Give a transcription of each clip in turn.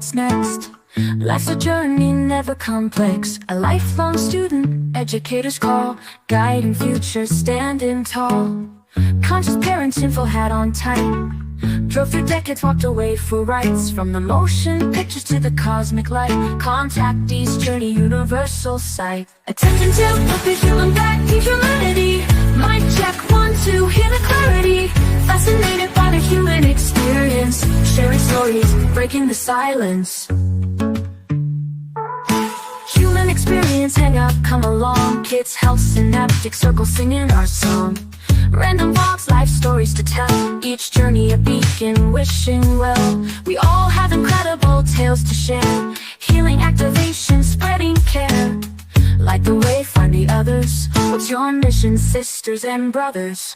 what's next. Life's a journey, never complex. A lifelong student, educators call. Guiding future, standing tall. Conscious parents, info hat on tight. Drove through decades, walked away for rights. From the motion pictures to the cosmic light. Contactees, journey, universal sight. Attention to put the human back in humanity. Mic check, 1, 2, hear the clarity. Fascinated by the human experience. Sharing stories, breaking the silence. Human experience, Hangout, come along. Kids, health, synaptic circle, singing our song. Random vlogs, life stories to tell. Each journey a beacon, wishing well. We all have incredible tales to share. Healing, activation, spreading care. Light the way, find the others. What's your mission, sisters and brothers?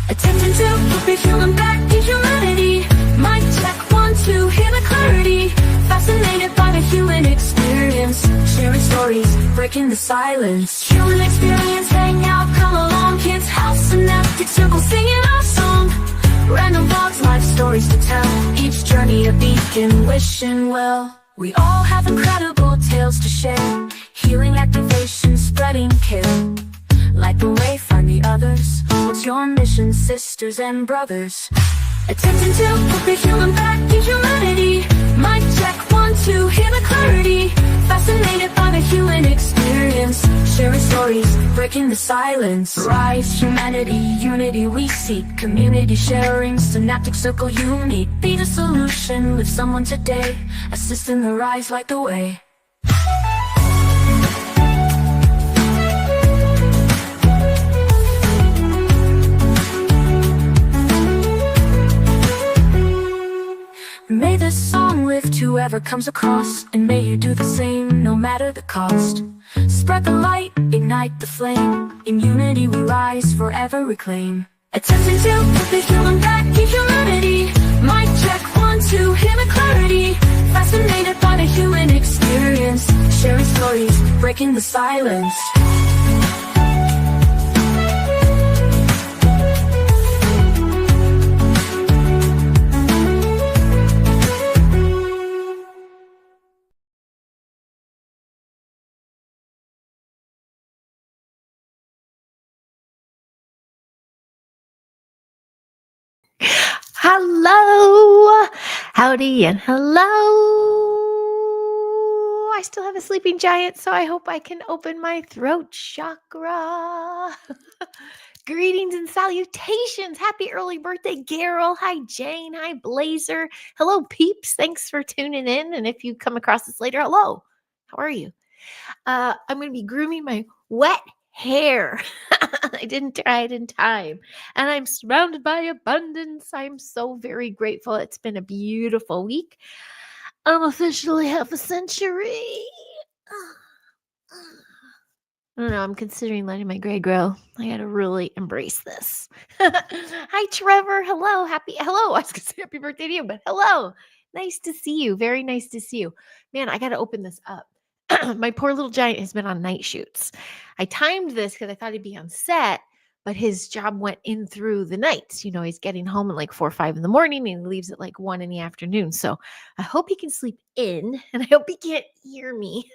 Attention to put the human back in humanity. Mic check, 1, 2, hear the clarity. Fascinated by the human experience. Sharing stories, breaking the silence. Human experience, hang out, come along. Kids, house, synaptic circle, singing our song. Random vlogs, life stories to tell. Each journey a beacon, wishing well. We all have incredible tales to share. Healing, activation, spreading care. Light the way, find the others. What's your mission, sisters and brothers? Attention to put the human back in humanity. Mic check, 1, 2, hear the clarity. Fascinated by the human experience. Sharing stories, breaking the silence. Rise, humanity, unity we seek. Community sharing, synaptic circle unique. Be the solution, live someone today. Assist in the rise, light the way. May this song live to whoever comes across. And may you do the same, no matter the cost. Spread the light, ignite the flame. In unity we rise, forever reclaim. Attention to put the human back in humanity. Mic check, 1, 2, hear the clarity. Fascinated by the human experience. Sharing stories, breaking the silence. Hello, howdy, and hello. I still have a sleeping giant, so I hope I can open my throat chakra. Greetings and salutations. Happy early birthday, Garrel. Hi, Jane. Hi, Blazer. Hello, peeps. Thanks for tuning in. And if you come across this later, hello. How are you? I'm going to be grooming my wet hair. I didn't try it in time. And I'm surrounded by abundance. I'm so very grateful. It's been a beautiful week. I'm officially half a century. I don't know. I'm considering letting my gray grow. I got to really embrace this. Hi, Trevor. Hello. Hello. I was going to say happy birthday to you, but hello. Nice to see you. Very nice to see you. Man, I got to open this up. My poor little giant has been on night shoots. I timed this because I thought he'd be on set, but his job went in through the nights. You know, he's getting home at like 4 or 5 in the morning and he leaves at like 1 in the afternoon. So I hope he can sleep in and I hope he can't hear me.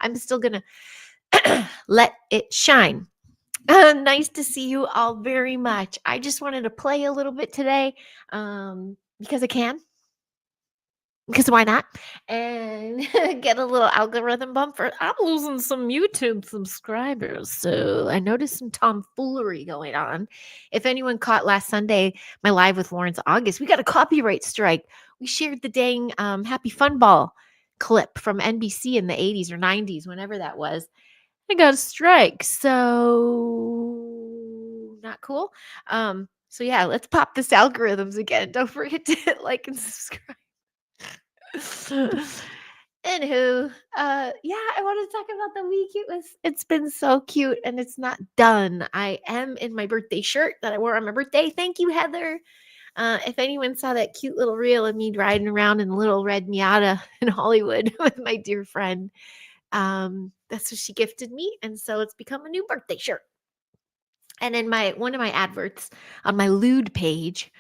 I'm still going to let it shine. Nice to see you all very much. I just wanted to play a little bit today because I can. Because why not? And get a little algorithm bump for I'm losing some YouTube subscribers. So I noticed some tomfoolery going on. If anyone caught last Sunday, my live with Lawrence August, we got a copyright strike. We shared the dang Happy Fun Ball clip from NBC in the 80s or 90s, whenever that was. I got a strike. So not cool. So yeah, let's pop this algorithms again. Don't forget to hit like and subscribe. Anywho, I want to talk about the week. It's been so cute and it's not done. I am in my birthday shirt that I wore on my birthday. Thank you, Heather. If anyone saw that cute little reel of me riding around in a little red Miata in Hollywood with my dear friend, that's what she gifted me. And so it's become a new birthday shirt. And in one of my adverts on my lewd page,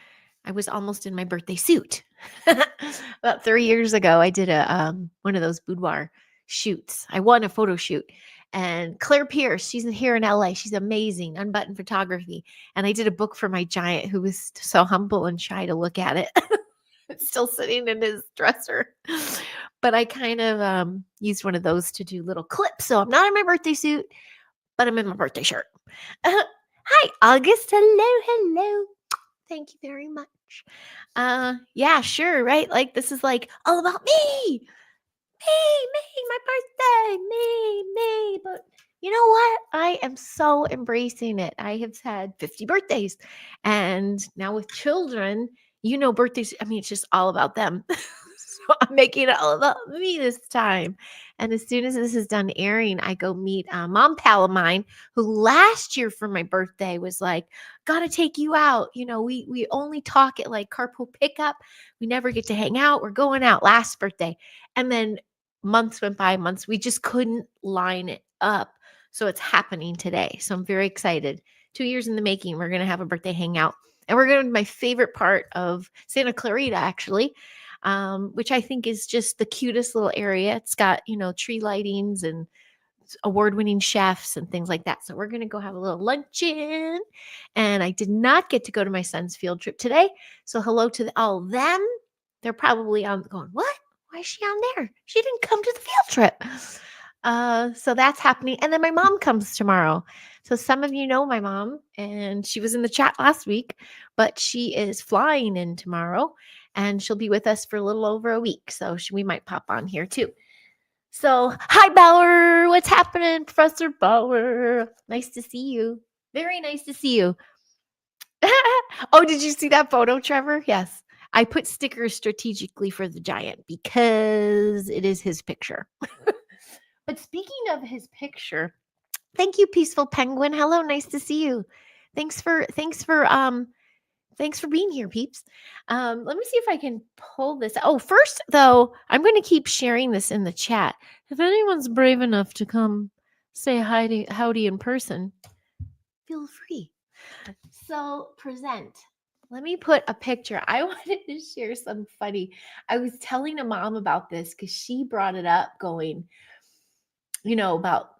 I was almost in my birthday suit. About 3 years ago, I did a one of those boudoir shoots. I won a photo shoot, and Claire Pierce, she's here in LA. She's amazing, unbuttoned photography. And I did a book for my giant who was so humble and shy to look at it. It's still sitting in his dresser. But I kind of used one of those to do little clips. So I'm not in my birthday suit, but I'm in my birthday shirt. Hi, August. Hello, hello. Thank you very much. Yeah, sure, right? Like this is like all about me. Me, my birthday, me. But you know what? I am so embracing it. I have had 50 birthdays. And now with children, birthdays, I mean, it's just all about them. So I'm making it all about me this time. And as soon as this is done airing, I go meet a mom pal of mine who last year for my birthday was like, gotta take you out. We only talk at like carpool pickup. We never get to hang out. We're going out last birthday. And then months went by, we just couldn't line it up. So it's happening today. So I'm very excited. 2 years in the making, we're going to have a birthday hangout. And we're going to my favorite part of Santa Clarita, actually, which I think is just the cutest little area. It's got, tree lightings and award-winning chefs and things like that. So we're going to go have a little luncheon. And I did not get to go to my son's field trip today. So hello to all of them. They're probably going, what? Why is she on there? She didn't come to the field trip. So that's happening. And then my mom comes tomorrow. So some of you know my mom, and she was in the chat last week, but she is flying in tomorrow, and she'll be with us for a little over a week. So we might pop on here too. So hi, Bauer. What's happening, Professor Bauer? Nice to see you. Very nice to see you. Oh, did you see that photo, Trevor? Yes. I put stickers strategically for the giant because it is his picture. But speaking of his picture, thank you, Peaceful Penguin. Hello, nice to see you. Thanks for being here, peeps. Let me see if I can pull this. Oh, first though, I'm going to keep sharing this in the chat. If anyone's brave enough to come say howdy in person, feel free. So present. Let me put a picture. I wanted to share some funny. I was telling a mom about this because she brought it up going, about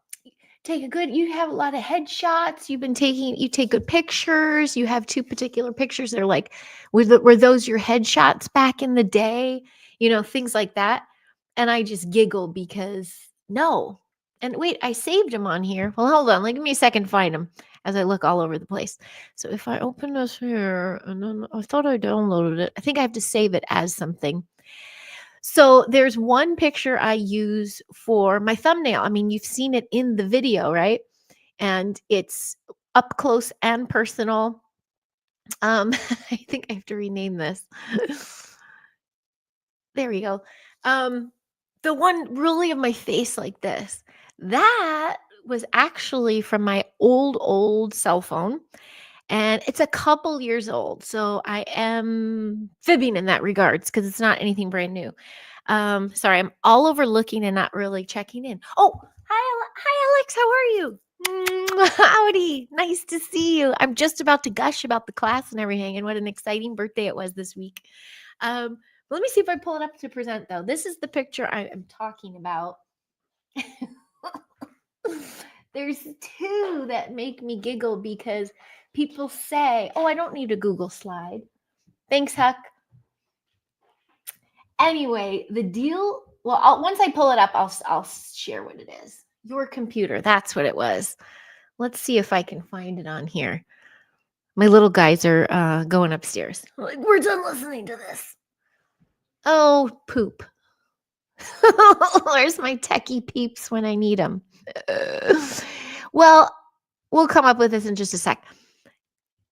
you have a lot of headshots. You take good pictures. You have 2 particular pictures. They're like, were those your headshots back in the day? Things like that. And I just giggle because no. And wait, I saved them on here. Well, hold on. Give me a second to find them as I look all over the place. So if I open this here, and then I thought I downloaded it. I think I have to save it as something. So there's one picture I use for my thumbnail. I mean, you've seen it in the video, right? And it's up close and personal. I think I have to rename this. There we go. The one really of my face like this, that was actually from my old cell phone. And it's a couple years old. So I am fibbing in that regards because it's not anything brand new. Sorry, I'm all over looking and not really checking in. Oh, hi, Alex. How are you? Howdy. Nice to see you. I'm just about to gush about the class and everything and what an exciting birthday it was this week. Let me see if I pull it up to present, though. This is the picture I am talking about. There's 2 that make me giggle because people say, oh, I don't need a Google slide. Thanks, Huck. Anyway, the deal, well, once I pull it up, I'll share what it is. Your computer, that's what it was. Let's see if I can find it on here. My little guys are going upstairs. We're done listening to this. Oh, poop. Where's my techie peeps when I need them? Well, we'll come up with this in just a sec.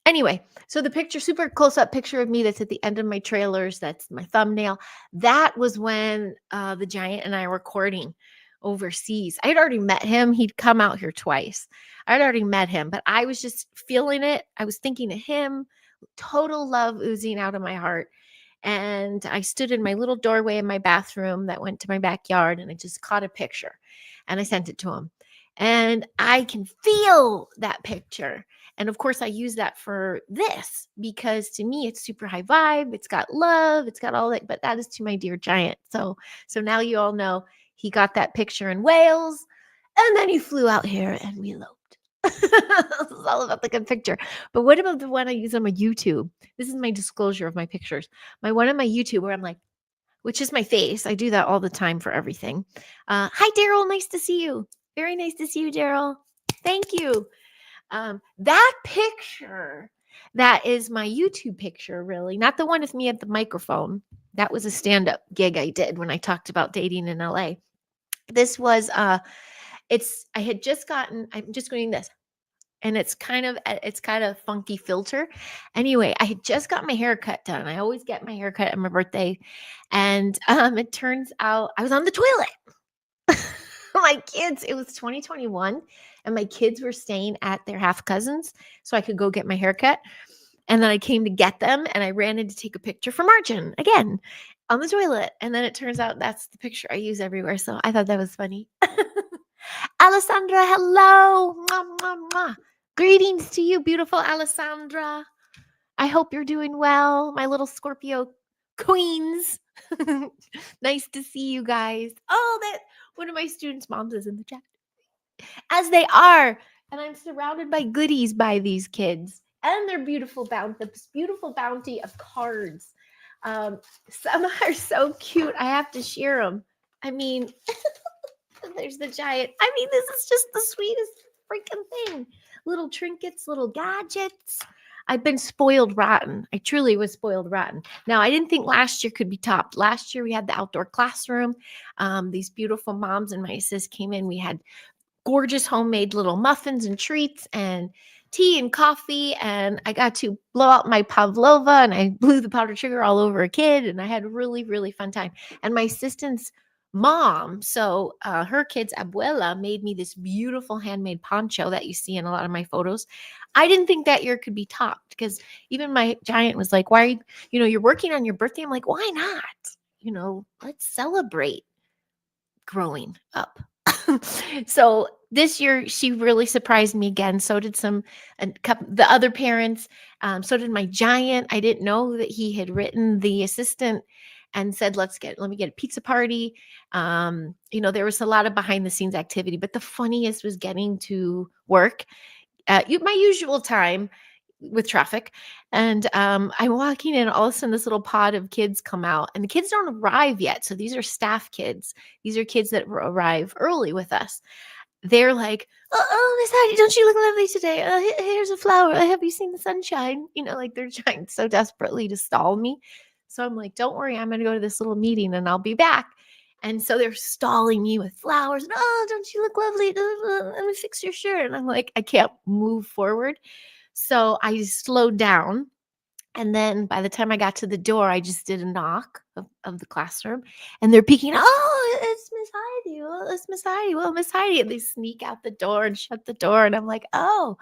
Anyway, so the picture, super close-up picture of me that's at the end of my trailers, that's my thumbnail. That was when the giant and I were courting overseas. I had already met him. He'd come out here twice. I'd already met him, but I was just feeling it. I was thinking of him, total love oozing out of my heart. And I stood in my little doorway in my bathroom that went to my backyard, and I just caught a picture and I sent it to him. And I can feel that picture. And of course, I use that for this because to me, it's super high vibe. It's got love. It's got all that. But that is to my dear giant. So now you all know he got that picture in Wales, and then he flew out here, and we eloped. It's all about the good picture. But what about the one I use on my YouTube? This is my disclosure of my pictures. My one on my YouTube where I'm like, which is my face. I do that all the time for everything. Hi, Daryl. Nice to see you. Very nice to see you, Daryl. Thank you. That picture, that is my YouTube picture, really, not the one with me at the microphone. That was a stand-up gig I did when I talked about dating in LA. This was I had just gotten, I'm just doing this, and it's kind of funky filter. Anyway, I had just got my haircut done. I always get my haircut on my birthday, and it turns out I was on the toilet. My kids, it was 2021, and my kids were staying at their half cousins, so I could go get my haircut. And then I came to get them, and I ran in to take a picture for Margin again on the toilet. And then it turns out that's the picture I use everywhere. So I thought that was funny. Alessandra, hello. Mwah, mwah, mwah. Greetings to you, beautiful Alessandra. I hope you're doing well, my little Scorpio queens. Nice to see you guys. Oh, that one of my students' moms is in the chat. As they are. And I'm surrounded by goodies by these kids. And their beautiful bounty of cards. Some are so cute. I have to share them. I mean, there's the giant. I mean, this is just the sweetest freaking thing. Little trinkets, little gadgets. I've been spoiled rotten. I truly was spoiled rotten. Now, I didn't think last year could be topped. Last year, we had the outdoor classroom. These beautiful moms and my assist came in. We had gorgeous homemade little muffins and treats and tea and coffee. And I got to blow out my pavlova, and I blew the powdered sugar all over a kid. And I had a really, really fun time. And my assistant's mom, so her kid's abuela, made me this beautiful handmade poncho that you see in a lot of my photos. I didn't think that year could be topped because even my giant was like, why are you're working on your birthday? I'm like, why not? Let's celebrate growing up. So this year she really surprised me again. So did the other parents. So did my giant. I didn't know that he had written the assistant and said, let me get a pizza party. There was a lot of behind the scenes activity, but the funniest was getting to work at my usual time with traffic. And I'm walking in, all of a sudden this little pod of kids come out, and the kids don't arrive yet. So these are staff kids. These are kids that arrive early with us. They're like, oh, Miss Heidi, don't you look lovely today? Here's a flower. Have you seen the sunshine? Like they're trying so desperately to stall me. So I'm like, don't worry, I'm going to go to this little meeting and I'll be back. And so they're stalling me with flowers. And, oh, don't you look lovely? Let me fix your shirt. And I'm like, I can't move forward. So I slowed down. And then by the time I got to the door, I just did a knock of the classroom, and they're peeking. Oh, it's Miss Heidi. Well, it's Miss Heidi. Well, Miss Heidi. And they sneak out the door and shut the door. And I'm like, oh,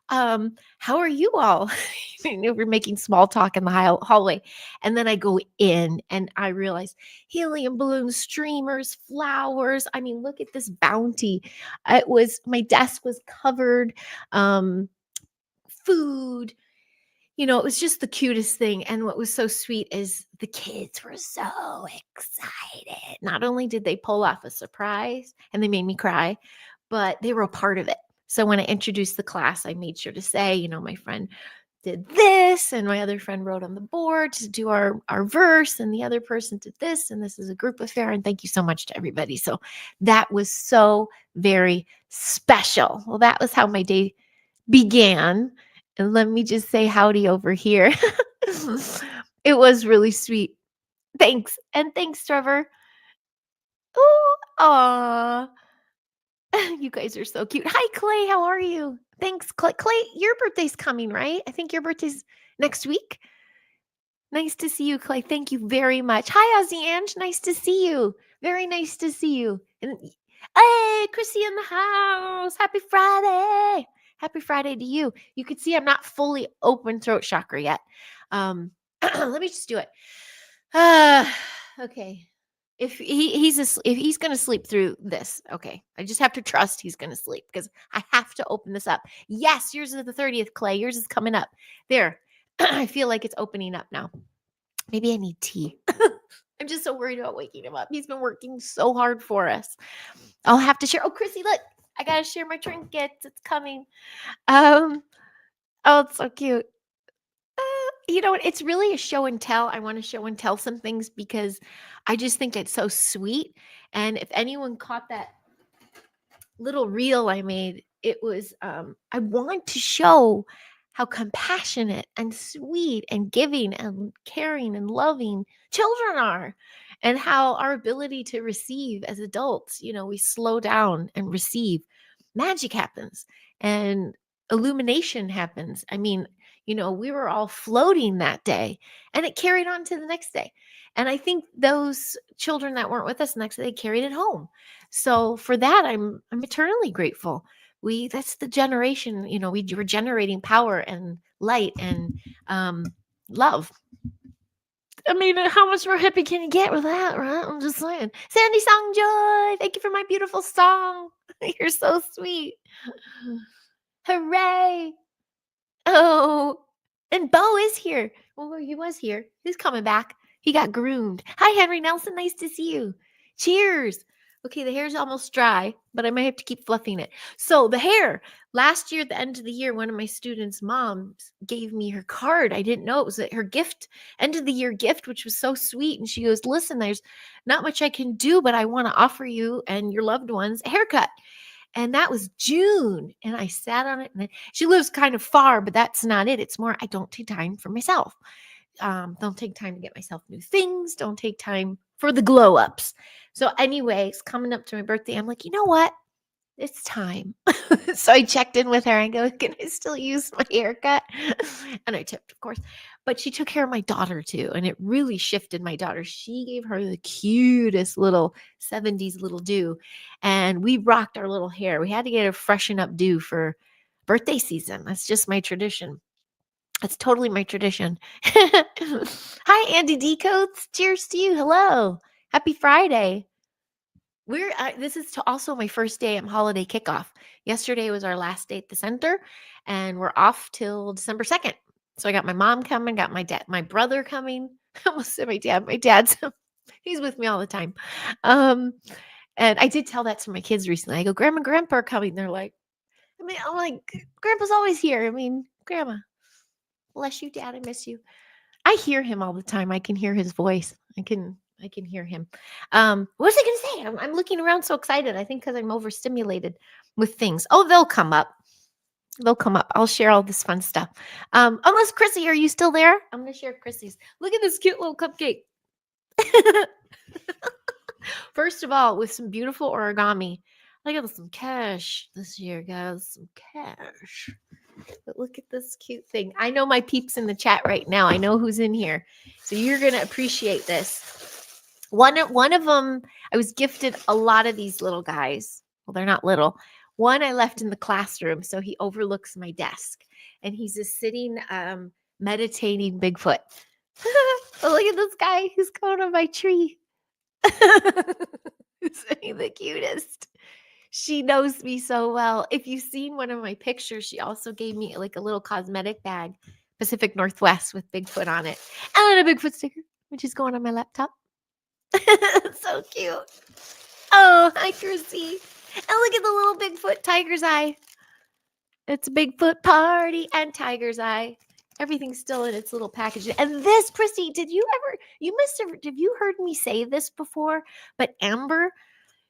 how are you all? We're making small talk in the hallway. And then I go in and I realize helium balloons, streamers, flowers. I mean, look at this bounty. My desk was covered, food. It was just the cutest thing. And what was so sweet is the kids were so excited. Not only did they pull off a surprise and they made me cry, but they were a part of it. So when I introduced the class, I made sure to say, my friend did this, and my other friend wrote on the board to do our verse, and the other person did this, and this is a group affair. And thank you so much to everybody. So that was so very special. Well, that was how my day began. And let me just say howdy over here. It was really sweet. Thanks. And thanks, Trevor. Oh, aw. You guys are so cute. Hi, Clay. How are you? Thanks, Clay. Clay, your birthday's coming, right? I think your birthday's next week. Nice to see you, Clay. Thank you very much. Hi, Ozzy Ange. Nice to see you. Very nice to see you. And hey, Chrissy in the house. Happy Friday. Happy Friday to you. You can see I'm not fully open throat chakra yet. Let me just do it. Okay. If if he's gonna sleep through this, okay. I just have to trust he's gonna sleep because I have to open this up. Yes, yours is the 30th, Clay. Yours is coming up. There. I feel like it's opening up now. Maybe I need tea. I'm just so worried about waking him up. He's been working so hard for us. I'll have to share. Oh, Chrissy, look, I gotta share my trinkets. It's coming. Um, oh, it's so cute. You know what? It's really a show and tell. I want to show and tell some things because I just think it's so sweet. And if anyone caught that little reel I made, it was I want to show how compassionate and sweet and giving and caring and loving children are, and how our ability to receive as adults, we slow down and receive. Magic happens and illumination happens. I mean, we were all floating that day and it carried on to the next day. And I think those children that weren't with us the next day, they carried it home. So for that, I'm eternally grateful. That's the generation, we're generating power and light and love. I mean, how much more happy can you get with that, right? I'm just saying. Sandy Songjoy, thank you for my beautiful song. You're so sweet. Hooray. Oh, and Bo is here. Well, he was here. He's coming back. He got groomed. Hi, Henry Nelson. Nice to see you. Cheers. Okay, the hair's almost dry, but I might have to keep fluffing it. So the hair, last year at the end of the year, one of my students' moms gave me her card. I didn't know it was her gift, end of the year gift, which was so sweet. And she goes, listen, there's not much I can do, but I want to offer you and your loved ones a haircut. And that was June. And I sat on it. And she lives kind of far, but that's not it. It's more, I don't take time for myself. Don't take time to get myself new things. Don't take time for the glow ups. So anyways, coming up to my birthday, I'm like, you know what? It's time. So I checked in with her. I go, can I still use my haircut? And I tipped, of course. But she took care of my daughter too. And it really shifted my daughter. She gave her the cutest little 70s little do. And we rocked our little hair. We had to get a freshen up do for birthday season. That's just my tradition. That's totally my tradition. Hi, Andy Decoats. Cheers to you. Hello. Happy Friday. This is also my first day at holiday kickoff. Yesterday was our last day at the center, and we're off till December 2nd. So I got my mom coming, got my brother coming. I almost said my dad. My dad's he's with me all the time. And I did tell that to my kids recently. I go, Grandma and Grandpa are coming. They're like, I'm like, Grandpa's always here. I mean, Grandma, bless you, Dad. I miss you. I hear him all the time. I can hear his voice. I can hear him. What was I going to say? I'm looking around so excited. I think because I'm overstimulated with things. Oh, they'll come up. They'll come up. I'll share all this fun stuff. Unless Chrissy, are you still there? I'm going to share Chrissy's. Look at this cute little cupcake. First of all, with some beautiful origami. I got some cash this year, guys. Some cash. But look at this cute thing. I know my peeps in the chat right now. I know who's in here. So you're going to appreciate this. One of them, I was gifted a lot of these little guys. Well, they're not little. One I left in the classroom, so he overlooks my desk. And he's just sitting, meditating Bigfoot. Oh, look at this guy. He's going on my tree. He's the cutest. She knows me so well. If you've seen one of my pictures, she also gave me like a little cosmetic bag, Pacific Northwest with Bigfoot on it. And a Bigfoot sticker, which is going on my laptop. So cute. Oh, hi, Chrissy. And look at the little Bigfoot tiger's eye. It's a Bigfoot party and tiger's eye. Everything's still in its little package. And this, Chrissy, have you heard me say this before? But Amber,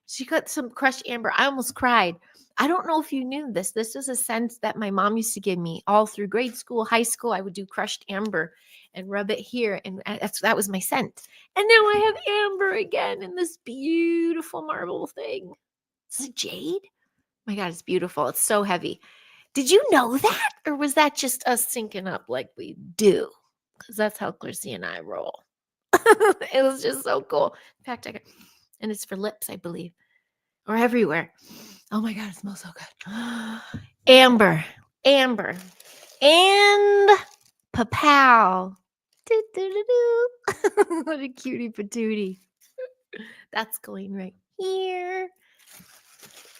she got some crushed amber. I almost cried. I don't know if you knew this. This was a scent that my mom used to give me all through grade school, high school. I would do crushed amber and rub it here. And that was my scent. And now I have amber again in this beautiful marble thing. Is it jade? My God, it's beautiful. It's so heavy. Did you know that? Or was that just us syncing up like we do? Because that's how Chrissy and I roll. It was just so cool. In fact, and it's for lips, I believe, or everywhere. Oh my God, it smells so good. Amber, and papow. What a cutie patootie. That's going right here.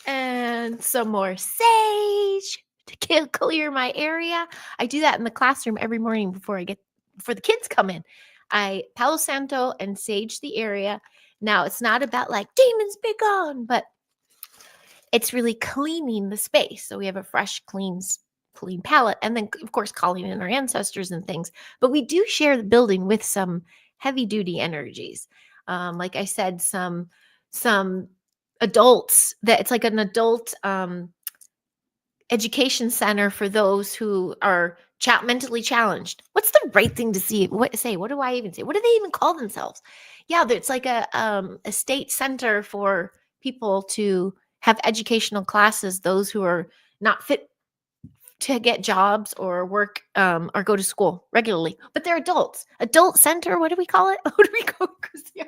And some more sage to clear my area. I do that in the classroom every morning before the kids come in. I Palo Santo and sage the area. Now it's not about like demons be gone, but it's really cleaning the space. So we have a fresh, clean palette. And then, of course, calling in our ancestors and things. But we do share the building with some heavy duty energies. Like I said, some adults that it's like an adult education center for those who are mentally challenged. What's the right thing to say? What do I even say? What do they even call themselves? Yeah, it's like a state center for people to have educational classes, those who are not fit to get jobs or work or go to school regularly, but they're adults. Adult center, what do we call it? What do we call it, Christy? I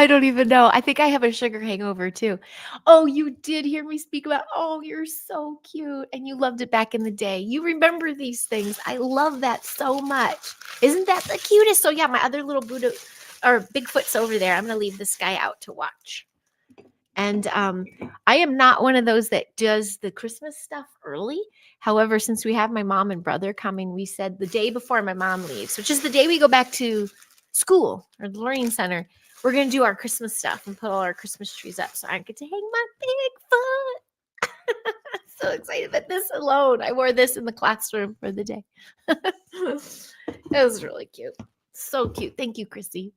don't even know. I think I have a sugar hangover too. Oh, you did hear me speak about, oh, you're so cute. And you loved it back in the day. You remember these things. I love that so much. Isn't that the cutest? So yeah, my other little Buddha or Bigfoot's over there. I'm going to leave this guy out to watch. And I am not one of those that does the Christmas stuff early. However, since we have my mom and brother coming, we said the day before my mom leaves, which is the day we go back to school or the learning center, we're going to do our Christmas stuff and put all our Christmas trees up so I get to hang my Bigfoot. So excited about this alone. I wore this in the classroom for the day. It was really cute. So cute. Thank you, Chrissy.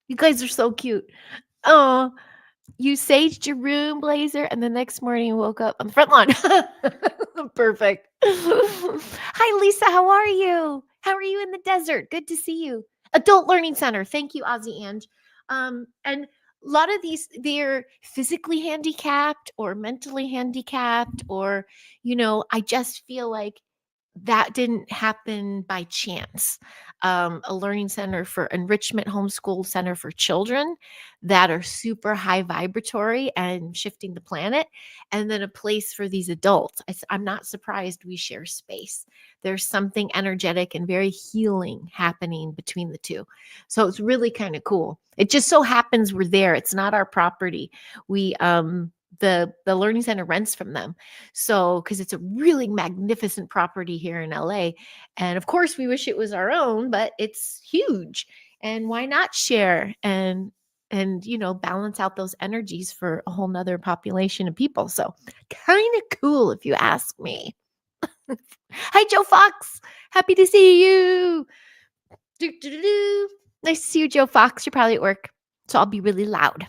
You guys are so cute. Oh, you saged your room, Blazer, and the next morning you woke up on the front lawn. Perfect. Hi, Lisa. How are you? How are you in the desert? Good to see you. Adult Learning Center. Thank you, Ozzy Ange. And a lot of these, they're physically handicapped or mentally handicapped, or, I just feel like that didn't happen by chance. A learning center for enrichment homeschool center for children that are super high vibratory and shifting the planet, and then a place for these adults. I'm not surprised we share space. There's something energetic and very healing happening between the two. So it's really kind of cool. It just so happens we're there. It's not our property. We the learning center rents from them. So, because it's a really magnificent property here in LA. And of course, we wish it was our own, but it's huge. And why not share and balance out those energies for a whole nother population of people? So kind of cool if you ask me. Hi, Joe Fox. Happy to see you. Nice to see you, Joe Fox. You're probably at work, so I'll be really loud.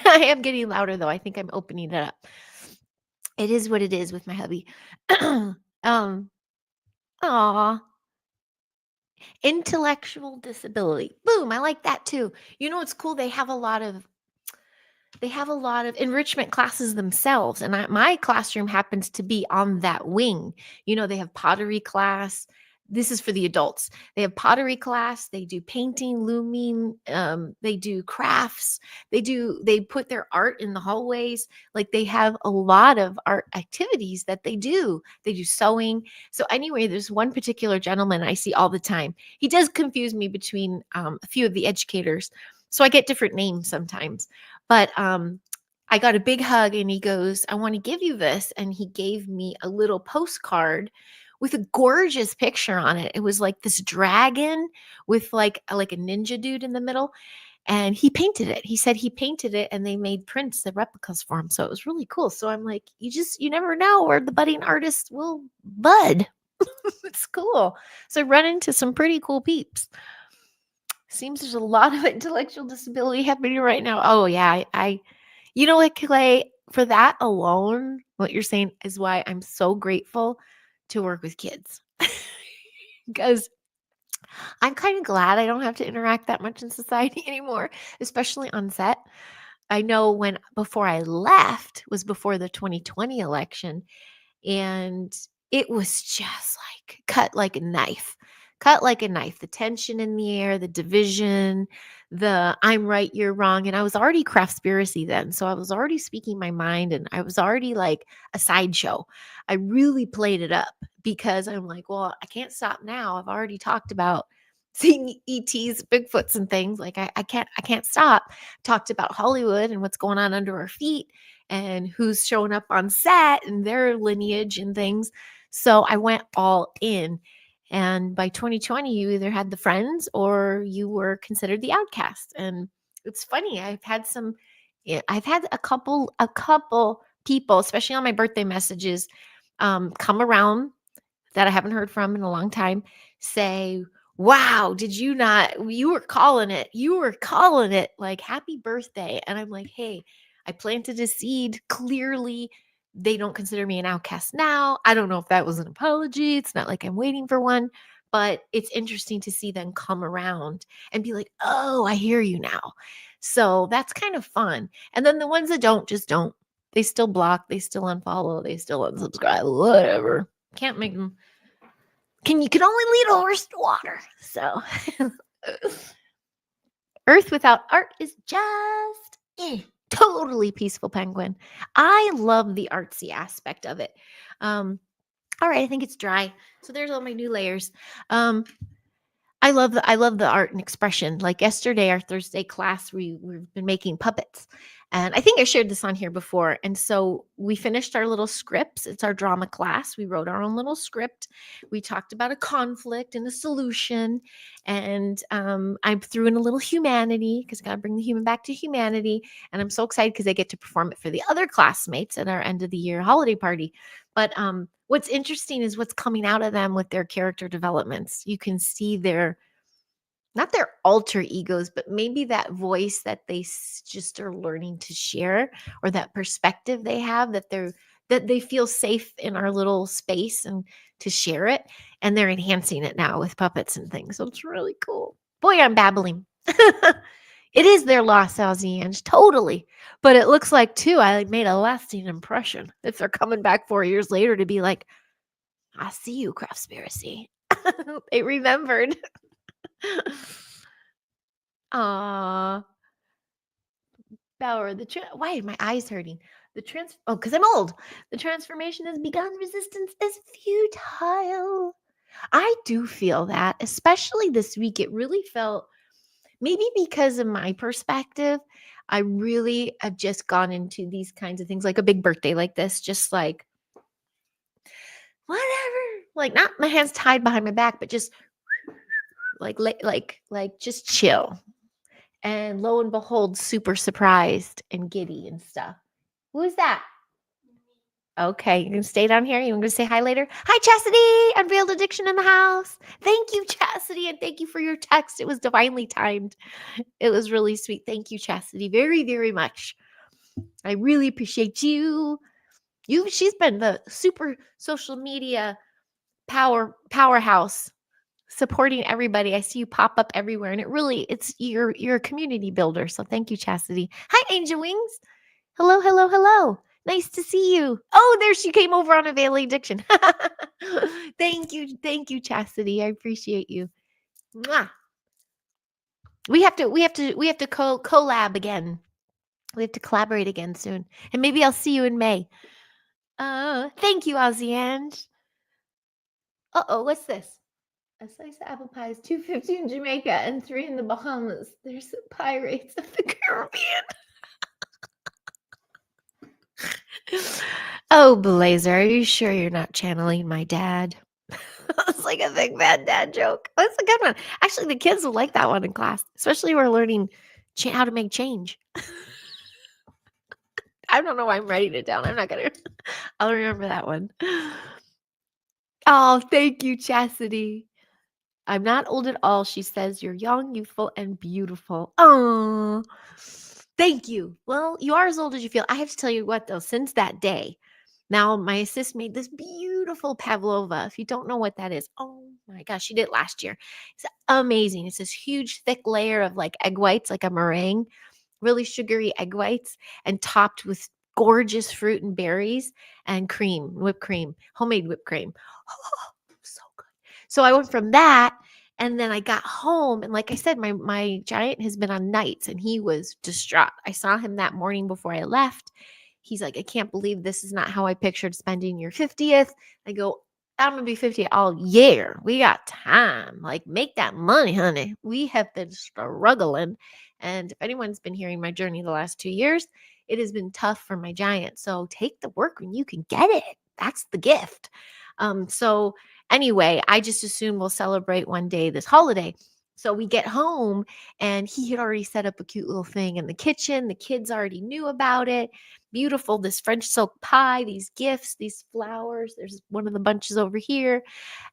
I am getting louder though. I think I'm opening it up. It is what it is with my hubby. Aw. Intellectual disability. Boom. I like that too. You know what's cool? They have a lot of enrichment classes themselves. And my classroom happens to be on that wing. They have pottery class. This is for the adults. They have pottery class. They do painting, looming. They do crafts. They put their art in the hallways. Like they have a lot of art activities that they do. They do sewing. So anyway, there's one particular gentleman I see all the time. He does confuse me between a few of the educators. So I get different names sometimes. But I got a big hug and he goes, I want to give you this. And he gave me a little postcard with a gorgeous picture on it. It was like this dragon with like a ninja dude in the middle. And he painted it. He said he painted it and they made prints, the replicas for him. So it was really cool. So I'm like, you never know where the budding artist will bud. It's cool. So I run into some pretty cool peeps. Seems there's a lot of intellectual disability happening right now. Oh yeah. You know what, Clay, for that alone, what you're saying is why I'm so grateful to work with kids. Because I'm kind of glad I don't have to interact that much in society anymore, especially on set. I know before I left was before the 2020 election, and it was just like cut like a knife. The tension in the air, the division, the I'm right, you're wrong. And I was already craftspiracy then. So I was already speaking my mind and I was already like a sideshow. I really played it up because I'm like, well, I can't stop now. I've already talked about seeing ETs, Bigfoots, and things. Like I can't stop. Talked about Hollywood and what's going on under our feet and who's showing up on set and their lineage and things. So I went all in. And by 2020, you either had the friends or you were considered the outcast. And it's funny. I've had a couple people, especially on my birthday messages, come around that I haven't heard from in a long time, say, wow, did you not, you were calling it, like happy birthday. And I'm like, hey, I planted a seed. Clearly, they don't consider me an outcast now. I don't know if that was an apology. It's not like I'm waiting for one, but it's interesting to see them come around and be like, oh, I hear you now. So that's kind of fun. And then the ones that don't, just don't. They still block, they still unfollow, they still unsubscribe, whatever. Can't make them. You can only lead a horse to water. So Earth without art is just totally peaceful, penguin. I love the artsy aspect of it. All right, I think it's dry. So there's all my new layers. I love the art and expression. Like yesterday, our Thursday class, we've been making puppets. And I think I shared this on here before. And so we finished our little scripts. It's our drama class. We wrote our own little script. We talked about a conflict and a solution. And I threw in a little humanity because I got to bring the human back to humanity. And I'm so excited because I get to perform it for the other classmates at our end of the year holiday party. But what's interesting is what's coming out of them with their character developments. You can see not their alter egos, but maybe that voice that they just are learning to share, or that perspective they have that they feel safe in our little space and to share it. And they're enhancing it now with puppets and things. So it's really cool. Boy, I'm babbling. It is their lost Alziange, totally. But it looks like, too, I made a lasting impression. If they're coming back 4 years later to be like, I see you, Craftspiracy. They remembered. Aw. Bower, why are my eyes hurting? Because I'm old. The transformation has begun. Resistance is futile. I do feel that, especially this week. It really felt, maybe because of my perspective, I really have just gone into these kinds of things, like a big birthday like this, just like, whatever. Like, not my hands tied behind my back, but just like just chill. And lo and behold, super surprised and giddy and stuff. Who is that? Okay, you can stay down here. You want to say hi later? Hi, Chastity! Unveiled Addiction in the house. Thank you, Chastity, and thank you for your text. It was divinely timed. It was really sweet. Thank you, Chastity, very, very much. I really appreciate you. She's been the super social media powerhouse, supporting everybody. I see you pop up everywhere, and you're a community builder. So thank you, Chastity. Hi, Angel Wings. Hello, hello, hello. Nice to see you. Oh, there she came over on Unveiling Addiction. Thank you, Chastity. I appreciate you. Mwah. We have to collab again. We have to collaborate again soon, and maybe I'll see you in May. Thank you, Oziange. What's this? A slice of apple pie is $2.50 in Jamaica and $3 in the Bahamas. There's the pirates of the Caribbean. Oh, Blazer, are you sure you're not channeling my dad? It's like a big bad dad joke. That's a good one. Actually, the kids will like that one in class, especially we're learning how to make change. I don't know why I'm writing it down. I'll remember that one. Oh, thank you, Chastity. I'm not old at all, she says. You're young, youthful, and beautiful. Oh, thank you. Well, you are as old as you feel. I have to tell you what, though, since that day, now my assist made this beautiful pavlova. If you don't know what that is, oh my gosh, she did it last year. It's amazing. It's this huge, thick layer of like egg whites, like a meringue, really sugary egg whites, and topped with gorgeous fruit and berries and cream, whipped cream, homemade whipped cream. Oh, so good. So I went from that, and then I got home, and like I said, my giant has been on nights, and he was distraught. I saw him that morning before I left. He's like, I can't believe this is not how I pictured spending your 50th. I go, I'm gonna be 50 all year. We got time. Like, make that money, honey. We have been struggling. And if anyone's been hearing my journey the last 2 years, it has been tough for my giant. So take the work when you can get it. That's the gift. So anyway, I just assume we'll celebrate one day this holiday. So we get home and he had already set up a cute little thing in the kitchen. The kids already knew about it. Beautiful, this French silk pie, these gifts, these flowers. There's one of the bunches over here.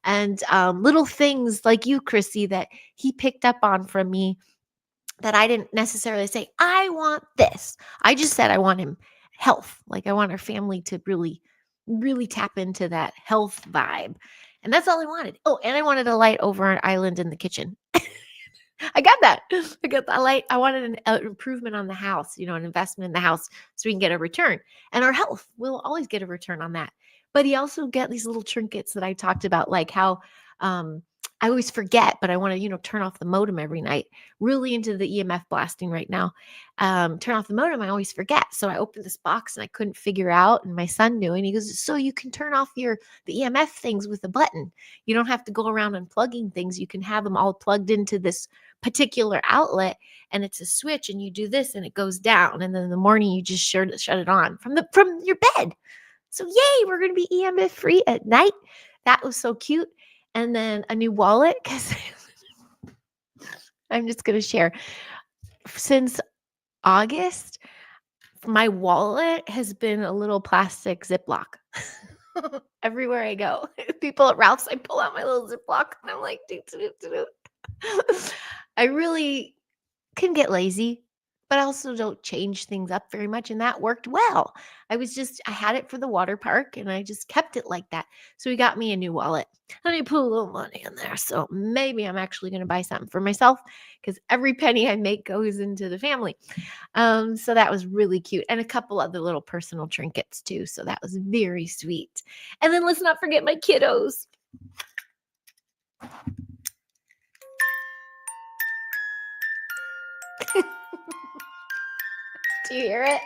And little things like you, Chrissy, that he picked up on from me that I didn't necessarily say, I want this. I just said I want him health. Like I want our family to really, really tap into that health vibe. And that's all I wanted. Oh, and I wanted a light over an island in the kitchen. I got that. I got the light. I wanted an improvement on the house, an investment in the house so we can get a return. And our health, we'll always get a return on that. But he also get these little trinkets that I talked about, like how I always forget, but I want to, turn off the modem every night. Really into the EMF blasting right now. Turn off the modem, I always forget. So I opened this box and I couldn't figure out, and my son knew, and he goes, so you can turn off the EMF things with a button. You don't have to go around unplugging things. You can have them all plugged into this particular outlet, and it's a switch, and you do this and it goes down, and then in the morning you just shut it on from your bed. So yay, we're going to be EMF free at night. That was so cute. And then a new wallet, because I'm just going to share, since August, my wallet has been a little plastic Ziploc. Everywhere I go, people at Ralph's, I pull out my little Ziploc and I'm like, I really can get lazy, but I also don't change things up very much. And that worked well. I had it for the water park and I just kept it like that. So he got me a new wallet and I put a little money in there. So maybe I'm actually going to buy something for myself because every penny I make goes into the family. So that was really cute. And a couple other little personal trinkets too. So that was very sweet. And then let's not forget my kiddos. Do you hear it?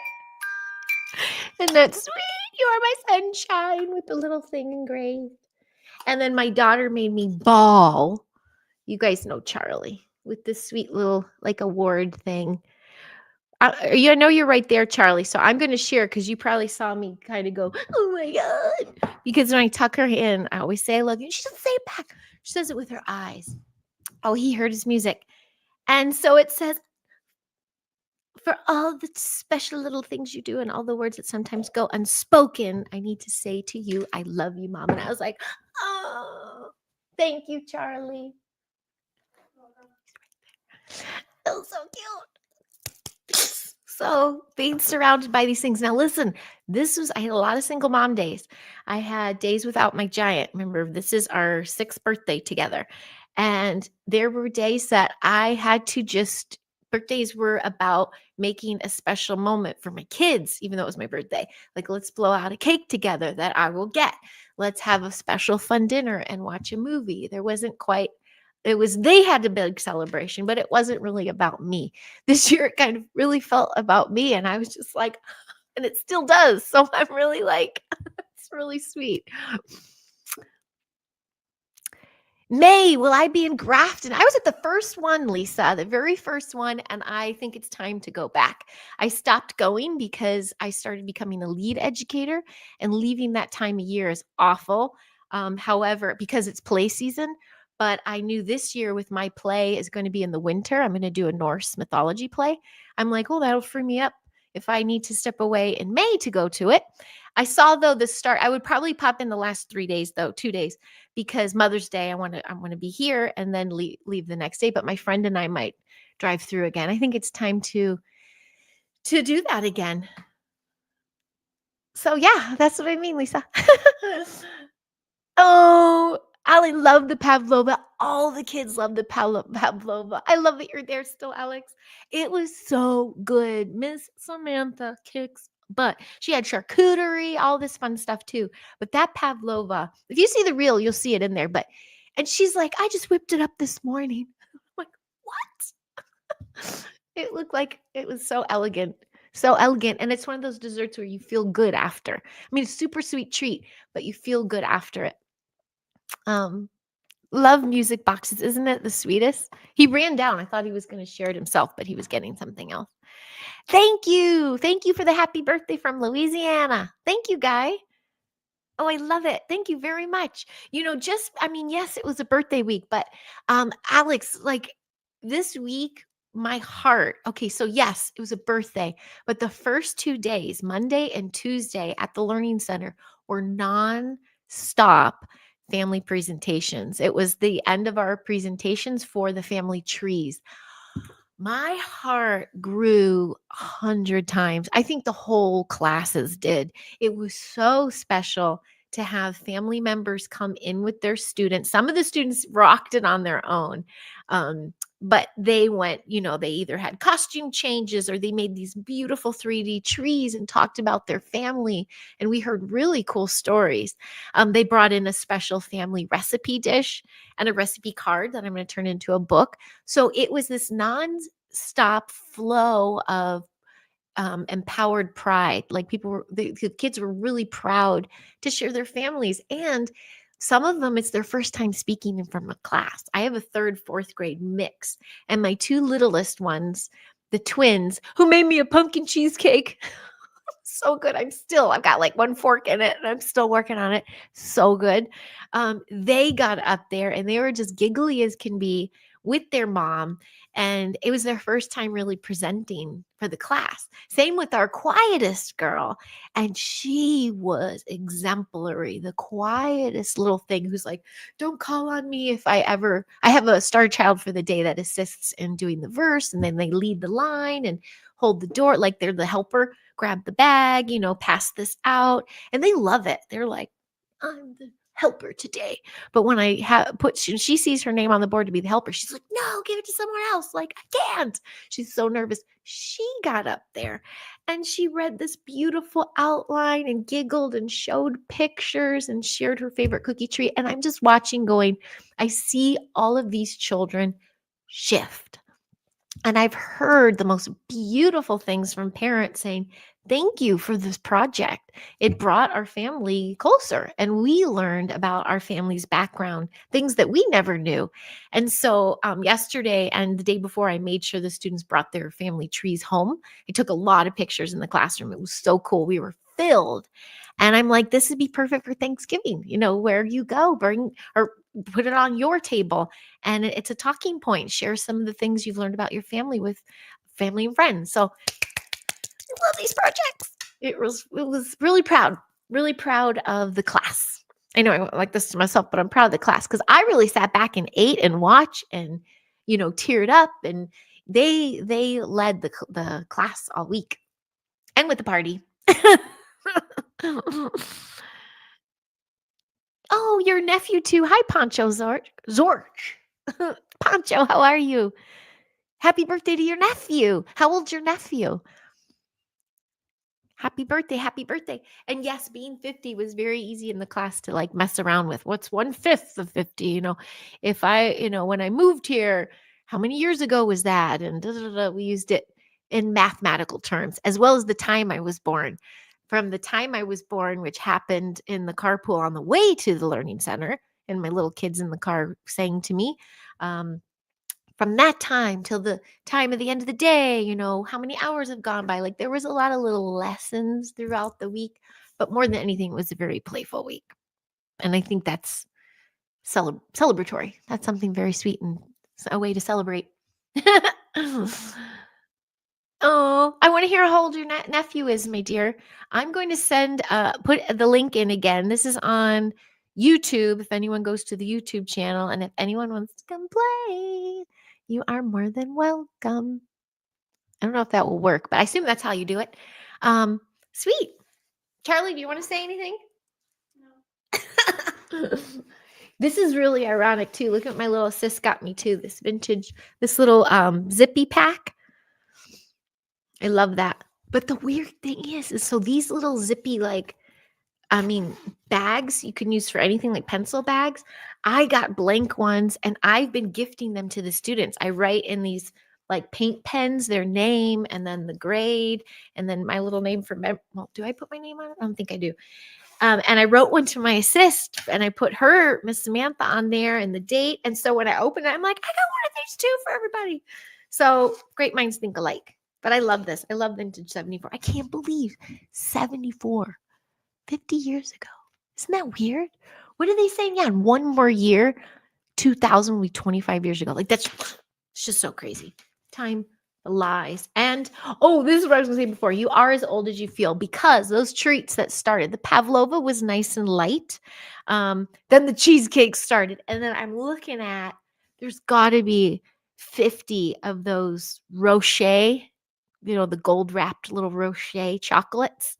And that's sweet. You are my sunshine with the little thing engraved. And then my daughter made me bawl. You guys know Charlie with this sweet little award thing. I know you're right there, Charlie. So I'm going to share because you probably saw me kind of go, oh my God. Because when I tuck her in, I always say I love you. She doesn't say it back. She says it with her eyes. Oh, he heard his music. And so it says, for all the special little things you do and all the words that sometimes go unspoken, I need to say to you, I love you, Mom. And I was like, oh, thank you, Charlie. That was so cute. So being surrounded by these things. Now, listen, I had a lot of single mom days. I had days without my giant. Remember, this is our 6th birthday together. And there were days that I had to birthdays were about making a special moment for my kids, even though it was my birthday. Like, let's blow out a cake together that I will get. Let's have a special fun dinner and watch a movie. They had a big celebration, but it wasn't really about me. This year, it kind of really felt about me. And I was just like, and it still does. So I'm really like, it's really sweet. May, will I be in Grafton? I was at the first one, Lisa, the very first one, and I think it's time to go back. I stopped going because I started becoming a lead educator, and leaving that time of year is awful. However, because it's play season, but I knew this year with my play is going to be in the winter. I'm going to do a Norse mythology play. I'm like, oh, that'll free me up if I need to step away in May to go to it. I saw though the start. I would probably pop in the last 3 days though, 2 days, because Mother's Day I want to be here and then leave the next day. But my friend and I might drive through again. I think it's time to do that again. So yeah, that's what I mean, Lisa. Oh, I love the pavlova. All the kids love the pavlova. I love that you're there still, Alex. It was so good. Miss Samantha kicks butt. She had charcuterie, all this fun stuff too. But that pavlova, if you see the reel, you'll see it in there. And she's like, I just whipped it up this morning. I'm like, what? It looked like it was so elegant. So elegant. And it's one of those desserts where you feel good after. I mean, it's a super sweet treat, but you feel good after it. Um, love music boxes. Isn't it the sweetest? He ran down. I thought he was going to share it himself, but he was getting something else. Thank you. Thank you for the happy birthday from Louisiana. Thank you, Guy. Oh, I love it. Thank you very much. Yes, it was a birthday week, but Alex, like this week, my heart. Okay, so yes, it was a birthday, but the first 2 days, Monday and Tuesday at the Learning Center, were non-stop family presentations. It was the end of our presentations for the family trees. My heart grew 100 times. I think the whole classes did. It was so special to have family members come in with their students. Some of the students rocked it on their own. But they went, they either had costume changes or they made these beautiful 3D trees and talked about their family. And we heard really cool stories. They brought in a special family recipe dish and a recipe card that I'm going to turn into a book. So it was this non-stop flow of empowered pride. Like the kids were really proud to share their families. And some of them, it's their first time speaking in front of a class. I have a third, fourth grade mix. And my two littlest ones, the twins, who made me a pumpkin cheesecake. So good. I've got like one fork in it and I'm still working on it. So good. They got up there and they were just giggly as can be with their mom. And it was their first time really presenting for the class. Same with our quietest girl. And she was exemplary, the quietest little thing who's like, don't call on me if I have a star child for the day that assists in doing the verse. And then they lead the line and hold the door like they're the helper, grab the bag, pass this out. And they love it. They're like, I'm the helper today. But when she sees her name on the board to be the helper, she's like, no, give it to someone else. Like, I can't. She's so nervous. She got up there and she read this beautiful outline and giggled and showed pictures and shared her favorite cookie treat. And I'm just watching going, I see all of these children shift. And I've heard the most beautiful things from parents saying, thank you for this project. It brought our family closer and we learned about our family's background, things that we never knew. And so yesterday and the day before, I made sure the students brought their family trees home. I took a lot of pictures in the classroom. It was so cool. We were filled. And I'm like, this would be perfect for Thanksgiving, where you go, bring or put it on your table. And it's a talking point. Share some of the things you've learned about your family with family and friends. So I love these projects. It was really proud of the class. I know I won't like this to myself, but I'm proud of the class because I really sat back and ate and watched and teared up. And they led the class all week and with the party. Oh, your nephew too. Hi, Pancho Zorch. Pancho, how are you? Happy birthday to your nephew. How old's your nephew? Happy birthday, happy birthday. And yes, being 50 was very easy in the class to like mess around with. What's 1/5 of 50? If when I moved here, how many years ago was that? And we used it in mathematical terms, as well as the time I was born. From the time I was born, which happened in the carpool on the way to the Learning Center, and my little kids in the car saying to me, from that time till the time of the end of the day, how many hours have gone by. Like there was a lot of little lessons throughout the week, but more than anything, it was a very playful week. And I think that's celebratory. That's something very sweet and a way to celebrate. Oh, I want to hear how old your nephew is, my dear. I'm going to put the link in again. This is on YouTube. If anyone goes to the YouTube channel and if anyone wants to come play, you are more than welcome. I don't know if that will work, but I assume that's how you do it. Sweet. Charlie, do you want to say anything? No. This is really ironic too. Look at my little sis got me too. This little zippy pack. I love that. But the weird thing is so these little zippy bags you can use for anything like pencil bags. I got blank ones and I've been gifting them to the students. I write in these like paint pens, their name and then the grade and then my little name for do I put my name on it? I don't think I do. And I wrote one to my assist and I put her, Miss Samantha, on there and the date. And so when I opened it, I'm like, I got one of these too for everybody. So great minds think alike. But I love this. I love vintage 74. I can't believe 74, 50 years ago. Isn't that weird? What are they saying? Yeah, in one more year, 2000 will be 25 years ago. Like it's just so crazy. Time lies. And oh, this is what I was gonna say before. You are as old as you feel because those treats that started, the pavlova was nice and light. Then the cheesecake started, and then I'm looking at there's got to be 50 of those Rocher, the gold wrapped little Rocher chocolates.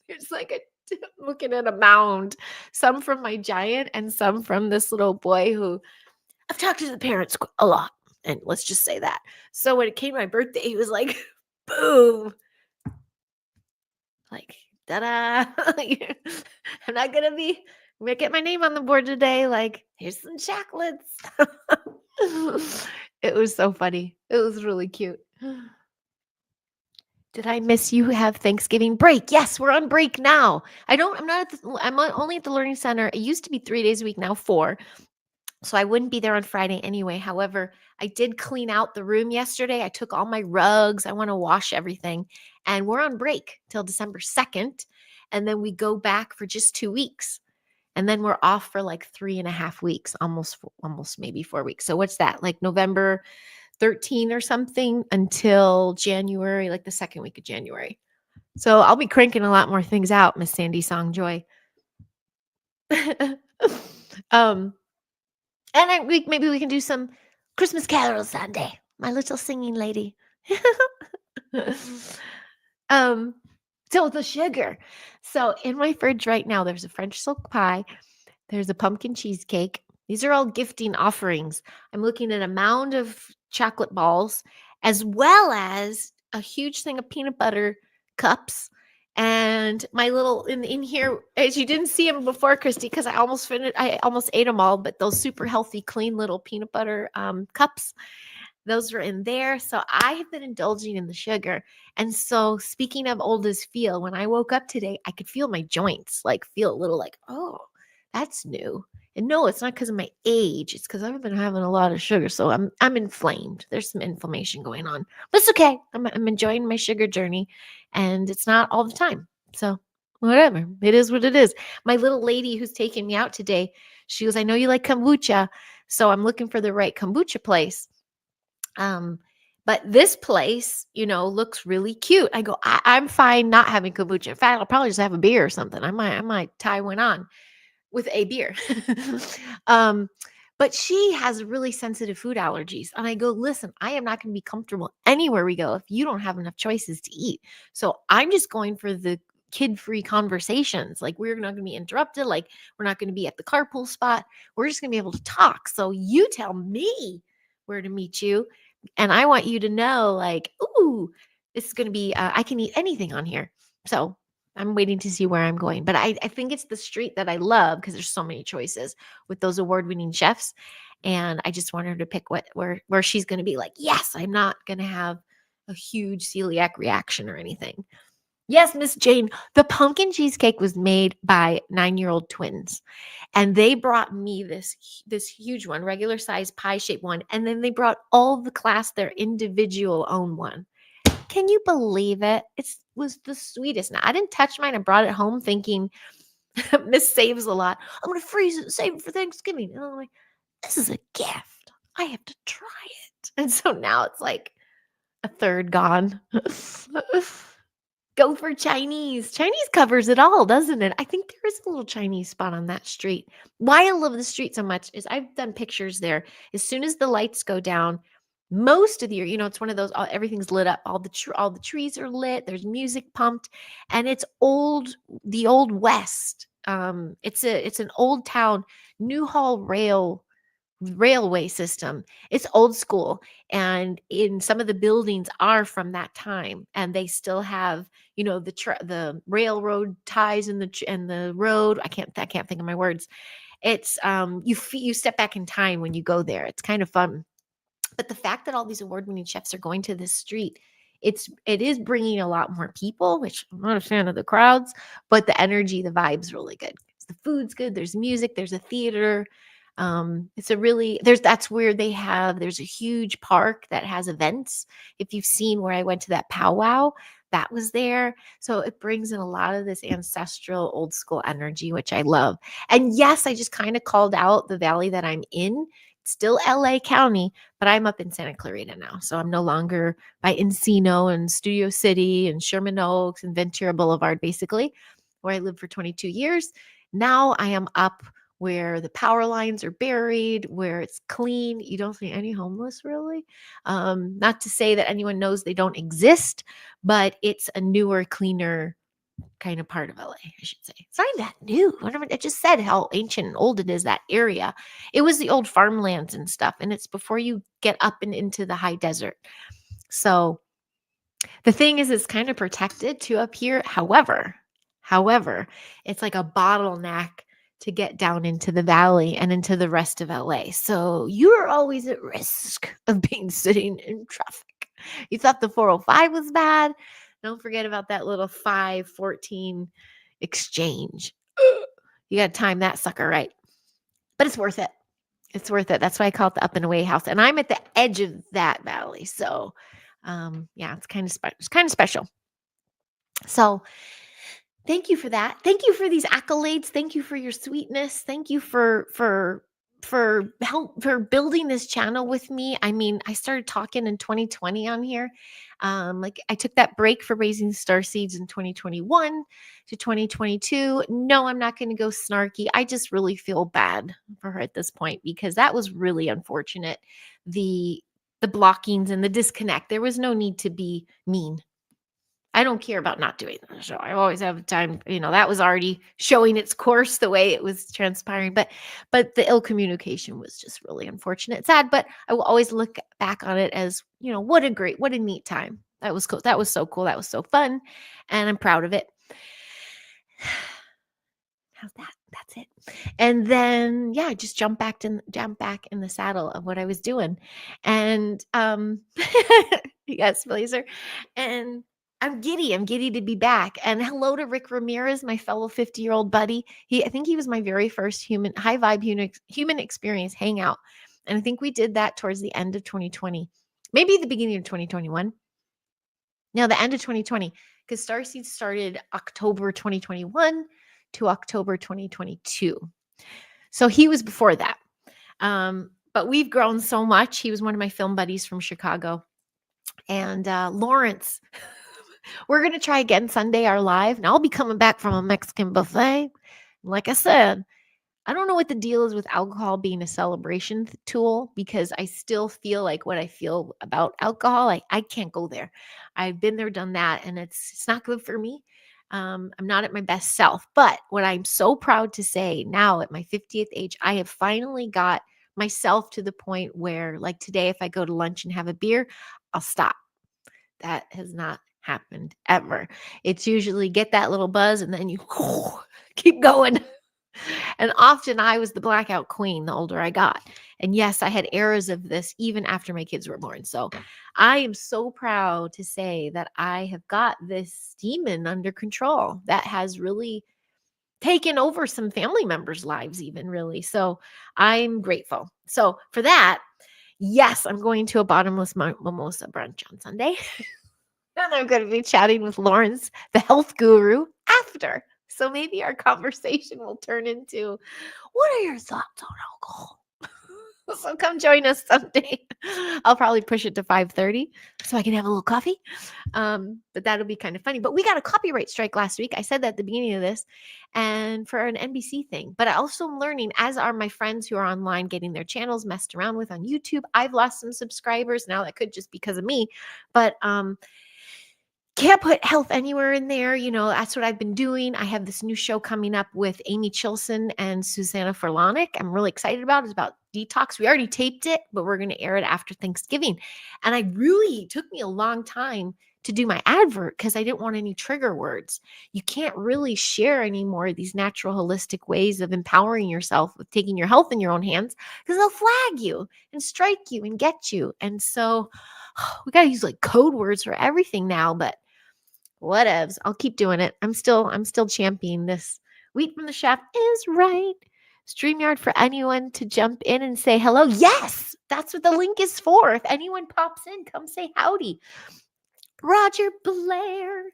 There's like I'm looking at a mound, some from my giant and some from this little boy who I've talked to the parents a lot. And let's just say that. So when it came to my birthday, he was like, boom. Like, ta-da. I'm not going to get my name on the board today. Like, here's some chocolates. It was so funny. It was really cute. Did I miss you have Thanksgiving break? Yes, we're on break now. I'm only at the Learning Center. It used to be 3 days a week, now 4. So I wouldn't be there on Friday anyway. However, I did clean out the room yesterday. I took all my rugs. I want to wash everything. And we're on break till December 2nd. And then we go back for just 2 weeks. And then we're off for like 3.5 weeks, almost maybe 4 weeks. So what's that? Like November 13 or something until January, like the second week of January. So I'll be cranking a lot more things out, Miss Sandy Song Joy. And maybe we can do some Christmas carols Sunday. My little singing lady. So the sugar. So in my fridge right now, there's a French silk pie. There's a pumpkin cheesecake. These are all gifting offerings. I'm looking at a mound of chocolate balls, as well as a huge thing of peanut butter cups. And my little in here, as you didn't see them before, Christy, because I almost ate them all, but those super healthy, clean little peanut butter cups, those were in there. So I have been indulging in the sugar. And so speaking of old as feel, when I woke up today, I could feel my joints feel a little like, oh, that's new. And no, it's not because of my age. It's because I've been having a lot of sugar. So I'm inflamed. There's some inflammation going on. But it's okay. I'm enjoying my sugar journey. And it's not all the time. So whatever. It is what it is. My little lady who's taking me out today, she goes, I know you like kombucha. So I'm looking for the right kombucha place. But this place, looks really cute. I go, I'm fine not having kombucha. In fact, I'll probably just have a beer or something. I might tie one on with a beer. But she has really sensitive food allergies. And I go, listen, I am not going to be comfortable anywhere we go if you don't have enough choices to eat. So I'm just going for the kid-free conversations. Like we're not going to be interrupted. Like we're not going to be at the carpool spot. We're just going to be able to talk. So you tell me where to meet you. And I want you to know like, ooh, this is going to be, I can eat anything on here. So I'm waiting to see where I'm going. But I think it's the street that I love because there's so many choices with those award-winning chefs. And I just want her to pick where she's going to be like, yes, I'm not going to have a huge celiac reaction or anything. Yes, Miss Jane, the pumpkin cheesecake was made by 9-year-old twins. And they brought me this huge one, regular size pie-shaped one. And then they brought all the class their individual own one. Can you believe it? It was the sweetest. Now, I didn't touch mine. I brought it home thinking Miss saves a lot. I'm going to freeze it and save it for Thanksgiving. And I'm like, this is a gift. I have to try it. And so now it's like a third gone. Go for Chinese. Chinese covers it all, doesn't it? I think there is a little Chinese spot on that street. Why I love the street so much is I've done pictures there. As soon as the lights go down, most of the year, it's one of those, everything's lit up. All the trees are lit. There's music pumped, and it's the old West. It's an old town, Newhall railway system. It's old school, and in some of the buildings are from that time, and they still have the railroad ties in the road. I can't think of my words. It's you step back in time when you go there. It's kind of fun. But the fact that all these award-winning chefs are going to this street it is bringing a lot more people, which I'm not a fan of the crowds, but the energy, the vibe's really good. The food's good. There's music. There's a theater. It's a really that's where there's a huge park that has events. If you've seen where I went to that powwow, that was there. So it brings in a lot of this ancestral old school energy, which I love. And yes, I just kind of called out the valley that I'm in. It's still LA County, but I'm up in Santa Clarita now. So I'm no longer by Encino and Studio City and Sherman Oaks and Ventura Boulevard, basically, where I lived for 22 years. Now I am up where the power lines are buried, where it's clean. You don't see any homeless really. Not to say that anyone knows they don't exist, but it's a newer, cleaner kind of part of LA, I should say. It's not even that new. I just said how ancient and old it is, that area. It was the old farmlands and stuff, and it's before you get up and into the high desert. So the thing is, it's kind of protected too up here. However, it's like a bottleneck to get down into the valley and into the rest of LA. So you're always at risk of being sitting in traffic. You thought the 405 was bad? Don't forget about that little 514 exchange. You got to time that sucker right. But it's worth it. It's worth it. That's why I call it the up and away house. And I'm at the edge of that valley. So yeah, it's kind of special. So thank you for that. Thank you for these accolades. Thank you for your sweetness. Thank you for help for building this channel with me. I mean, I started talking in 2020 on here. Like I took that break for raising star seeds in 2021 to 2022. No, I'm not going to go snarky. I just really feel bad for her at this point because that was really unfortunate. The blockings and the disconnect. There was no need to be mean. I don't care about not doing the show. I always have time, that was already showing its course the way it was transpiring. But the ill communication was just really unfortunate. Sad, but I will always look back on it as, what a neat time. That was cool. That was so cool. That was so fun. And I'm proud of it. How's that? That's it. And then yeah, just jump back in the saddle of what I was doing. And yes, Blazer. And I'm giddy to be back. And hello to Rick Ramirez, my fellow 50-year-old buddy. I think he was my very first high vibe human experience hangout. And I think we did that towards the end of 2020, maybe the beginning of 2021. No, the end of 2020, because Starseed started October 2021 to October 2022. So he was before that. But we've grown so much. He was one of my film buddies from Chicago. And Lawrence, we're going to try again Sunday, our live. Now I'll be coming back from a Mexican buffet. Like I said, I don't know what the deal is with alcohol being a celebration tool because I still feel like what I feel about alcohol. I can't go there. I've been there, done that, and it's not good for me. I'm not at my best self. But what I'm so proud to say now at my 50th age, I have finally got myself to the point where, like today, if I go to lunch and have a beer, I'll stop. That has not happened ever. It's usually get that little buzz and then you keep going. And often I was the blackout queen the older I got. And yes, I had eras of this even after my kids were born. So I am so proud to say that I have got this demon under control that has really taken over some family members' lives even really. So I'm grateful. So for that, yes, I'm going to a bottomless mimosa brunch on Sunday. And I'm going to be chatting with Lawrence, the health guru, after. So maybe our conversation will turn into, what are your thoughts on alcohol? So come join us someday. I'll probably push it to 5:30 so I can have a little coffee. But that'll be kind of funny. But we got a copyright strike last week. I said that at the beginning of this, and for an NBC thing. But I also am learning, as are my friends who are online getting their channels messed around with on YouTube. I've lost some subscribers. Now that could just be because of me. But can't put health anywhere in there. That's what I've been doing. I have this new show coming up with Amy Chilson and Susanna Furlanick. I'm really excited about it. It's about detox. We already taped it, but we're going to air it after Thanksgiving. And it took me a long time to do my advert because I didn't want any trigger words. You can't really share anymore these natural holistic ways of empowering yourself with taking your health in your own hands because they'll flag you and strike you and get you. And so we got to use like code words for everything now, but whatevs. I'll keep doing it. I'm still championing this. Wheat from the chef is right. StreamYard for anyone to jump in and say hello. Yes, that's what the link is for. If anyone pops in, come say howdy. Roger Blair.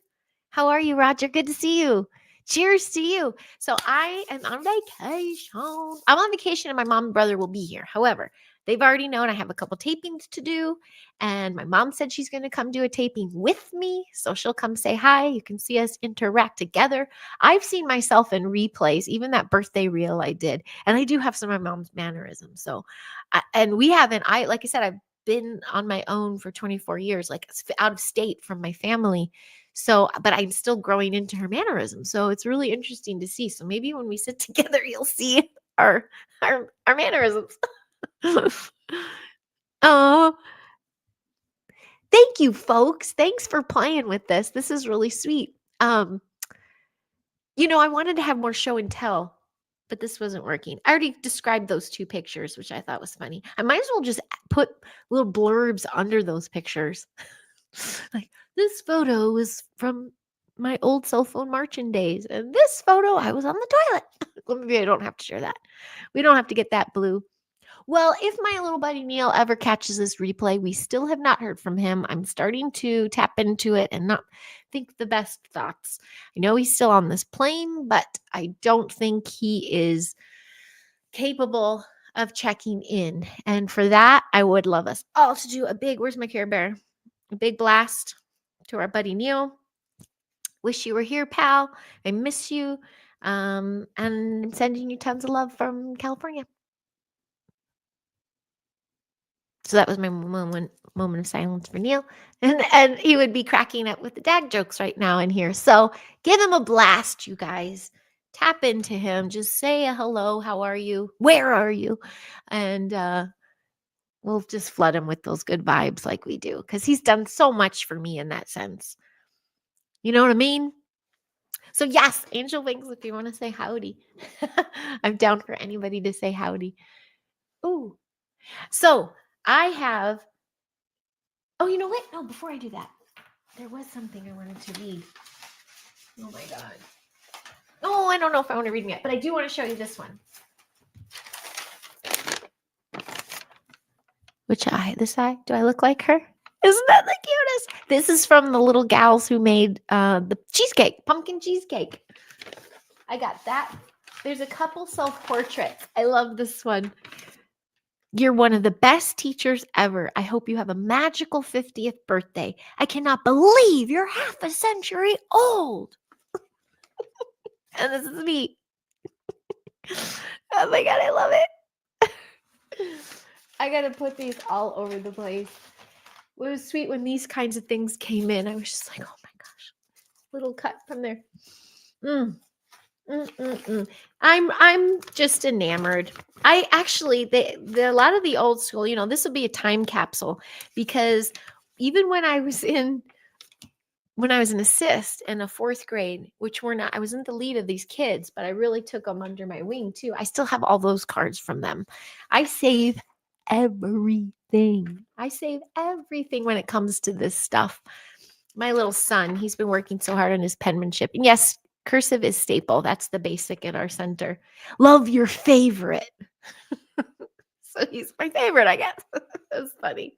How are you, Roger? Good to see you. Cheers to you. So I am on vacation. I'm on vacation and my mom and brother will be here. However, they've already known I have a couple tapings to do. And my mom said she's going to come do a taping with me. So she'll come say hi. You can see us interact together. I've seen myself in replays, even that birthday reel I did. And I do have some of my mom's mannerisms. So, and we haven't, like I said, I've been on my own for 24 years, like out of state from my family. So, but I'm still growing into her mannerisms. So it's really interesting to see. So maybe when we sit together, you'll see our mannerisms. Oh, thank you, folks. Thanks for playing with this. This is really sweet. I wanted to have more show and tell, but this wasn't working. I already described those two pictures, which I thought was funny. I might as well just put little blurbs under those pictures. Like, this photo is from my old cell phone marching days, and this photo, I was on the toilet. Well, maybe I don't have to share that. We don't have to get that blue. Well, if my little buddy Neil ever catches this replay, we still have not heard from him. I'm starting to tap into it and not think the best thoughts. I know he's still on this plane, but I don't think he is capable of checking in. And for that, I would love us all to do a big, where's my Care Bear? A big blast to our buddy Neil. Wish you were here, pal. I miss you. And I'm sending you tons of love from California. So that was my moment of silence for Neil. And he would be cracking up with the dad jokes right now in here. So give him a blast, you guys. Tap into him. Just say a hello. How are you? Where are you? And we'll just flood him with those good vibes like we do. Because he's done so much for me in that sense. You know what I mean? So yes, angel wings if you want to say howdy. I'm down for anybody to say howdy. Ooh. So I have, oh, you know what? No, before I do that, there was something I wanted to read. Oh my God. Oh, I don't know if I want to read them yet, but I do want to show you this one. Which eye? This eye? Do I look like her? Isn't that the cutest? This is from the little gals who made the cheesecake, pumpkin cheesecake. I got that. There's a couple self-portraits. I love this one. You're one of the best teachers ever. I hope you have a magical 50th birthday. I cannot believe you're half a century old. And this is me. Oh my God, I love it. I got to put these all over the place. It was sweet when these kinds of things came in. I was just like, oh my gosh, little cut from there. I'm just enamored. I actually, a lot of the old school, this will be a time capsule because even when I was an assist in a 4th grade, I wasn't the lead of these kids, but I really took them under my wing too. I still have all those cards from them. I save everything. When it comes to this stuff. My little son, he's been working so hard on his penmanship. And yes, cursive is staple. That's the basic in our center. Love your favorite. So he's my favorite, I guess. That's funny.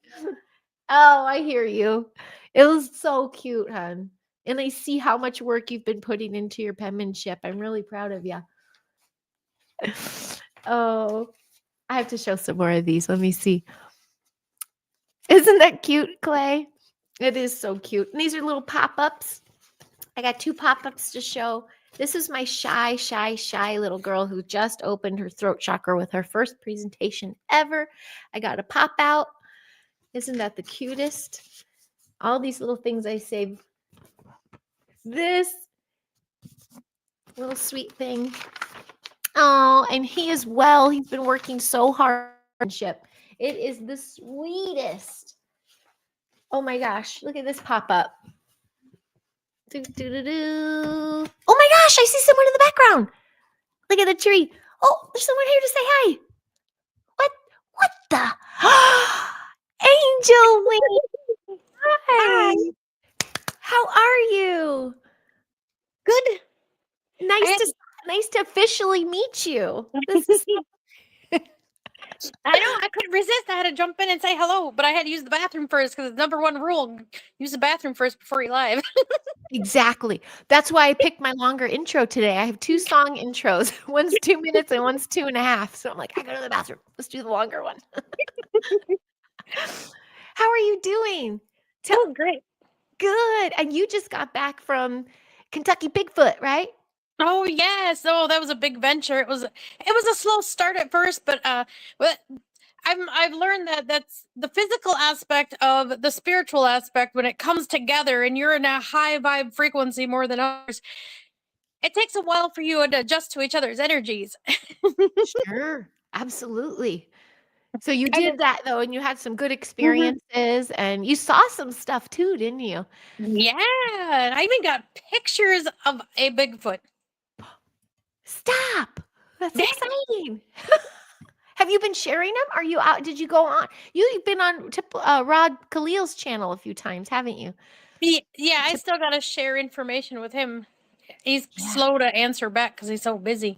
Oh, I hear you. It was so cute, hon. And I see how much work you've been putting into your penmanship. I'm really proud of you. Oh, I have to show some more of these. Let me see. Isn't that cute, Clay? It is so cute. And these are little pop-ups. I got 2 pop-ups to show. This is my shy little girl who just opened her throat chakra with her first presentation ever. I got a pop-out. Isn't that the cutest? All these little things I saved. This little sweet thing. Oh, and he as well. He's been working so hard. It is the sweetest. Oh my gosh, look at this pop-up. Oh my gosh, I see someone in the background. Look at the tree. Oh, there's someone here to say hi. What? What the? Angel Wing. Hi. Hi. How are you? Good. I Nice had, to nice to officially meet you. This is I know I couldn't resist. I had to jump in and say hello, but I had to use the bathroom first because the number one rule: use the bathroom first before you live. exactly. That's why I picked my longer intro today. I have 2 song intros. One's 2 minutes and one's 2.5. So I'm like, I go to the bathroom. Let's do the longer one. How are you doing? Tell Oh, great. Good. And you just got back from Kentucky Bigfoot, right? Oh yes. Oh, that was a big venture. It was a slow start at first, but I've learned that that's the physical aspect of the spiritual aspect when it comes together and you're in a high vibe frequency more than others. It takes a while for you to adjust to each other's energies. Sure. Absolutely. So you I did just, that though, and you had some good Mhm. experiences and you saw some stuff too, didn't you? Yeah, I even got pictures of a Bigfoot. Stop. That's exciting. Have you been sharing them? Are you out? Did you go on? You've been on Rod Khalil's channel a few times, haven't you? Yeah, I Tip, still got to share information with him. He's yeah, slow to answer back because he's so busy.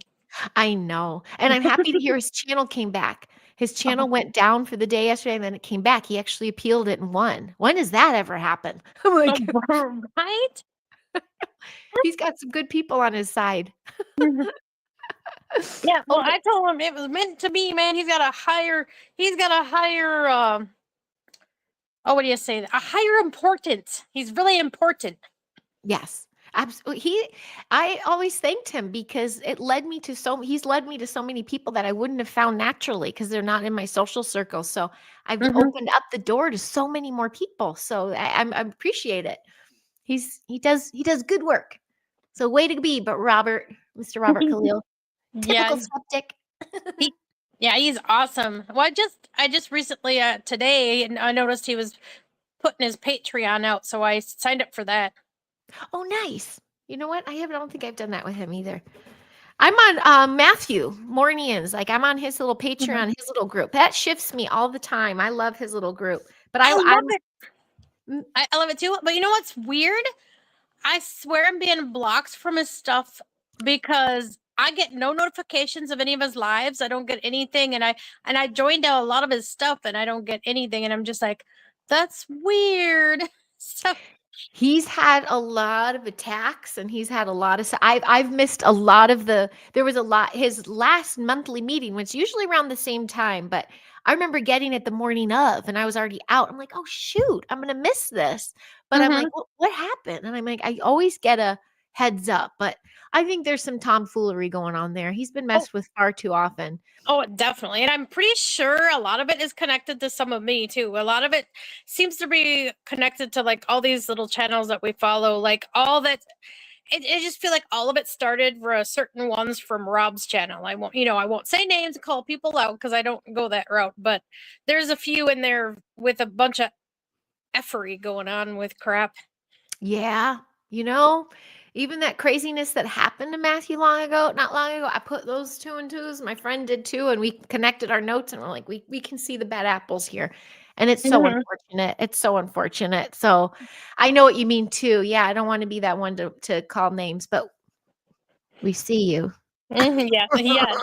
I know. And I'm happy to hear his channel came back. His Oh, channel went down for the day yesterday and then it came back. He actually appealed it and won. When does that ever happen? I'm like, right? he's got some good people on his side. Yeah, well, Oh, but I told him it was meant to be, man. He's got a higher, oh, what do you say? A higher importance. He's really important. yes. Absolutely. I always thanked him because he's led me to so many people that I wouldn't have found naturally because they're not in my social circle. So I've Hmm. opened up the door to so many more people. So I appreciate it. He does good work. So way to be, but Mr. Robert Khalil, Yeah, typical skeptic. he, yeah, he's awesome. Well, I just recently, today, and I noticed he was putting his Patreon out, so I signed up for that. Oh, nice. You know what? I don't think I've done that with him either. I'm on Matthew Mornians. Like I'm on his little Mhm. Patreon, his little group. That shifts me all the time. I love his little group. But I love I'm it. mm, I love it too. But you know what's weird? I swear I'm being blocked from his stuff because I get no notifications of any of his lives. I don't get anything, and I joined a lot of his stuff, and I don't get anything, and I'm just like, that's weird. So, he's had a lot of attacks and he's had a lot of I've missed a lot of there was a lot his last monthly meeting, which usually around the same time, but I remember getting it the morning of and I was already out. I'm like, oh shoot, I'm gonna miss this. But I'm like, mhm. what happened? And I'm like, I always get a heads up, but I think there's some tomfoolery going on there. He's been Oh, messed with far too often. oh, definitely, and I'm pretty sure a lot of it is connected to some of me too. A lot of it seems to be connected to like all these little channels that we follow, like all that. I just feel like all of it started for certain ones from Rob's channel. I won't say names and call people out because I don't go that route, but there's a few in there with a bunch of effery going on with crap. Yeah, you know, even that craziness that happened to Matthew not long ago, I put those two and twos. My friend did too, and we connected our notes and we're like, we can see the bad apples here. And it's so Mhm. unfortunate. It's so unfortunate. So I know what you mean too. Yeah, I don't want to be that one to call names, but we see you. Yeah, yeah.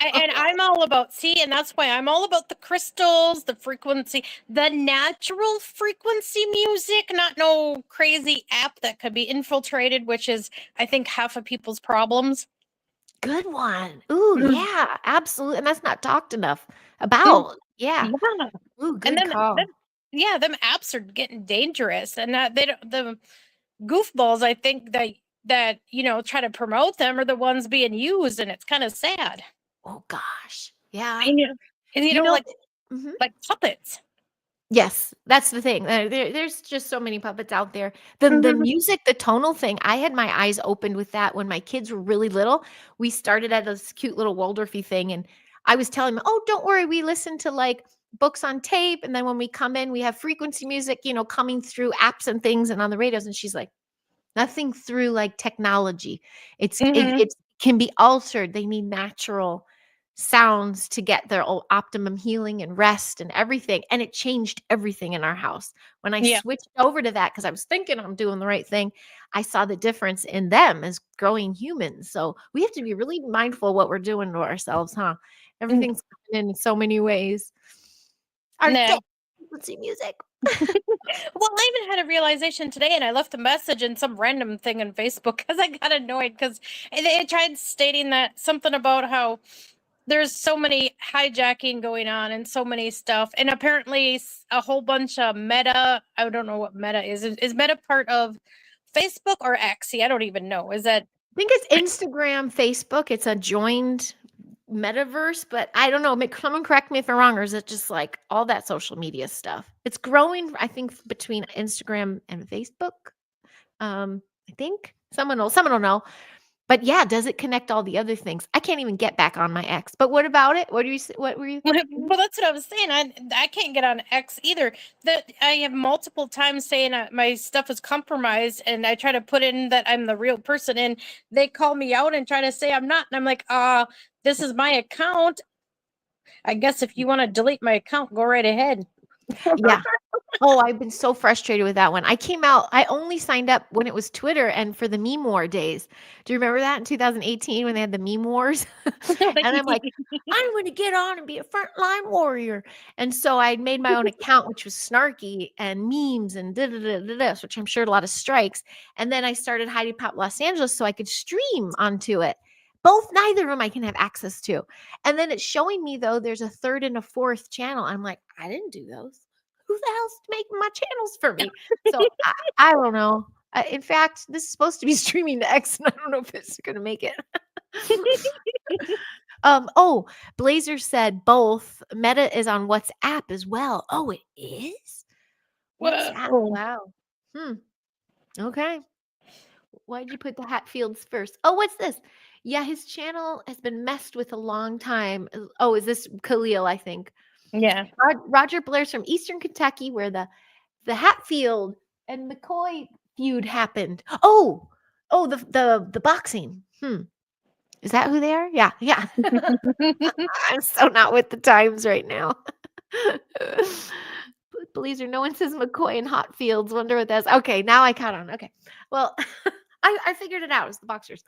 And I'm all about, see, and that's why I'm all about the crystals, the frequency, the natural frequency music, not no crazy app that could be infiltrated, which is, I think, half of people's problems. Good one. Ooh, Mm. yeah, absolutely. And that's not talked enough Mm. about. Yeah. Yeah. Ooh, And good then, call. yeah, them apps are getting dangerous, and that they don't, the goofballs, I think that try to promote them are the ones being used, and it's kind of sad. Oh gosh. Yeah. And and You know, like mhm. like puppets. Yes, that's the thing. There's just so many puppets out there. The Mhm. music, the tonal thing, I had my eyes opened with that when my kids were really little. We started at this cute little Waldorfy thing, and I was telling them, "Oh, don't worry, we listen to like books on tape, and then when we come in, we have frequency music, coming through apps and things and on the radios." And she's like, Nothing through like technology. Mhm. It can be altered. They need natural sounds to get their optimum healing and rest and everything. And it changed everything in our house. When I Yeah. switched over to that, because I was thinking I'm doing the right thing, I saw the difference in them as growing humans. So we have to be really mindful of what we're doing to ourselves, huh? Mm, Everything's coming in so many ways. Our nah. dead frequency music. Well, I even had a realization today, and I left a message in some random thing on Facebook because I got annoyed because it tried stating that something about how there's so many hijacking going on and so many stuff, and apparently a whole bunch of Meta. I don't know what Meta is. Is Meta part of Facebook or X? See, I don't even know. Is that I think it's Instagram, Facebook. It's a joined metaverse, but I don't know. Someone correct me if I'm wrong, or is it just like all that social media stuff? It's growing, I think, between Instagram and Facebook. I think someone will know. But yeah, does it connect all the other things? I can't even get back on my ex. But what about it? What were you well, that's what I was saying. I can't get on X either. That I have multiple times saying my stuff is compromised, and I try to put in that I'm the real person, and they call me out and try to say I'm not, and I'm like, this is my account. I guess if you want to delete my account, go right ahead. Yeah. Oh, I've been so frustrated with that one. I only signed up when it was Twitter and for the meme war days. Do you remember that in 2018 when they had the meme wars? And I'm like, I'm going to get on and be a frontline warrior. And so I made my own account, which was snarky and memes and this, which I'm sure a lot of strikes. And then I started Heidi Pop Los Angeles so I could stream onto it. Neither of them I can have access to. And then it's showing me, though, there's a third and a fourth channel. I'm like, I didn't do those. Who the hell's making my channels for me? So I don't know. In fact, this is supposed to be streaming to X, and I don't know if it's going to make it. Oh, Blazer said both. Meta is on WhatsApp as well. Oh, it is? WhatsApp. Whoa. Wow. Okay. Why'd you put the Hatfields first? Oh, what's this? Yeah, his channel has been messed with a long time. Oh, is this Khalil, I think? Yeah. Roger Blair's from Eastern Kentucky, where the Hatfield and McCoy feud happened. The boxing. Is that who they are? Yeah. I'm so not with the times right now. Blazer, no one says McCoy and Hotfields. Wonder what that's. Okay, now I caught on. Okay. Well, I figured it out. It's the boxers.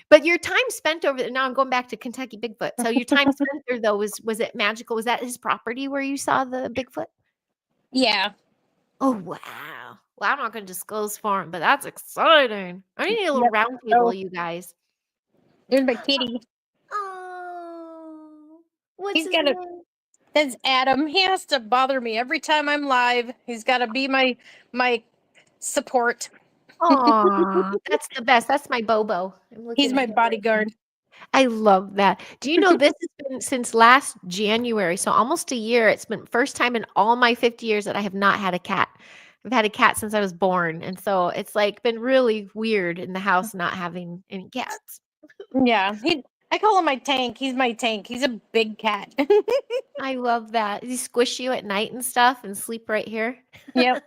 But your time spent over there. Now I'm going back to Kentucky Bigfoot. So your time spent there, though, was it magical? Was that his property where you saw the Bigfoot? Yeah. Oh, wow. Well, I'm not going to disclose for him, but that's exciting. I need a little Yep. round table, Oh, you guys. there's my kitty. Oh, what's He's his got a. name? That's Adam. He has to bother me every time I'm live. He's got to be my support. Aw, that's the best. That's my Bobo. I'm He's looking my at him right now. bodyguard. I love that. Do you know this has been since last January, so almost a year. It's been first time in all my 50 years that I have not had a cat. I've had a cat since I was born, and so it's like been really weird in the house not having any cats. Yeah. I call him my tank. He's my tank. He's a big cat. I love that. Does he squish you at night and stuff and sleep right here? Yep.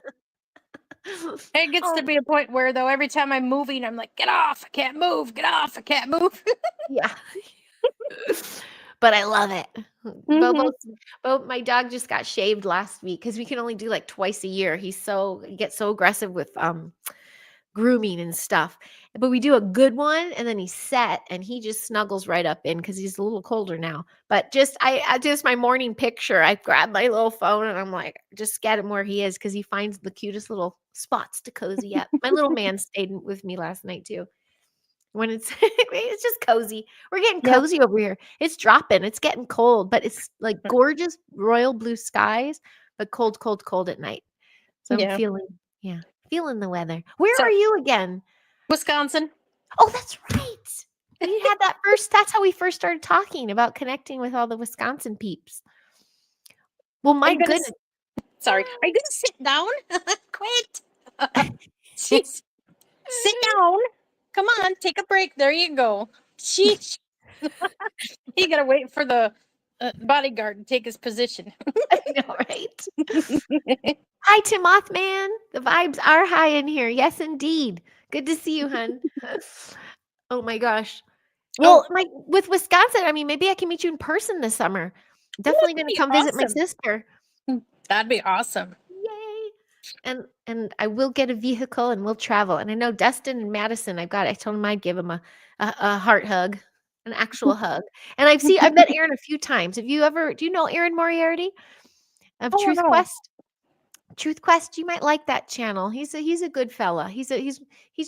It gets to Oh, be a point where, though, every time I'm moving, I'm like, get off. I can't move. Get off. I can't move. yeah. But I love it. Mhm. My dog just got shaved last week because we can only do like twice a year. He gets so aggressive with grooming and stuff. But we do a good one and then he's set and he just snuggles right up in because he's a little colder now. But I just my morning picture, I grab my little phone and I'm like, just get him where he is because he finds the cutest little spots to cozy up. My little man stayed with me last night too. When it's just cozy. We're getting Yep. cozy over here. It's dropping. It's getting cold, but it's like gorgeous royal blue skies, but cold, cold, cold at night. So I'm Yeah. feeling the weather. Where So, are you again? Wisconsin. Oh, that's right. We had that's how we first started talking about connecting with all the Wisconsin peeps. Well, Are my you gonna? goodness. Sorry. Are you gonna sit down? Quit. Sit down. Come on, take a break. There you go. Sheesh. You gotta wait for the bodyguard to take his position. I know, right? Hi, Tim Mothman. The vibes are high in here. Yes, indeed. Good to see you, hun. Oh my gosh. Oh, Well, with Wisconsin, I mean, maybe I can meet you in person this summer. Definitely that'd going to be come visit my awesome. sister. That'd be awesome. Yay. And I will get a vehicle and we'll travel. And I know Dustin and Madison, I told him I'd give him a heart hug, an actual hug. And I've met Aaron a few times. Do you know Aaron Moriarty of Oh Truth no, Quest? Truth Quest, you might like that channel. He's a good fella. He's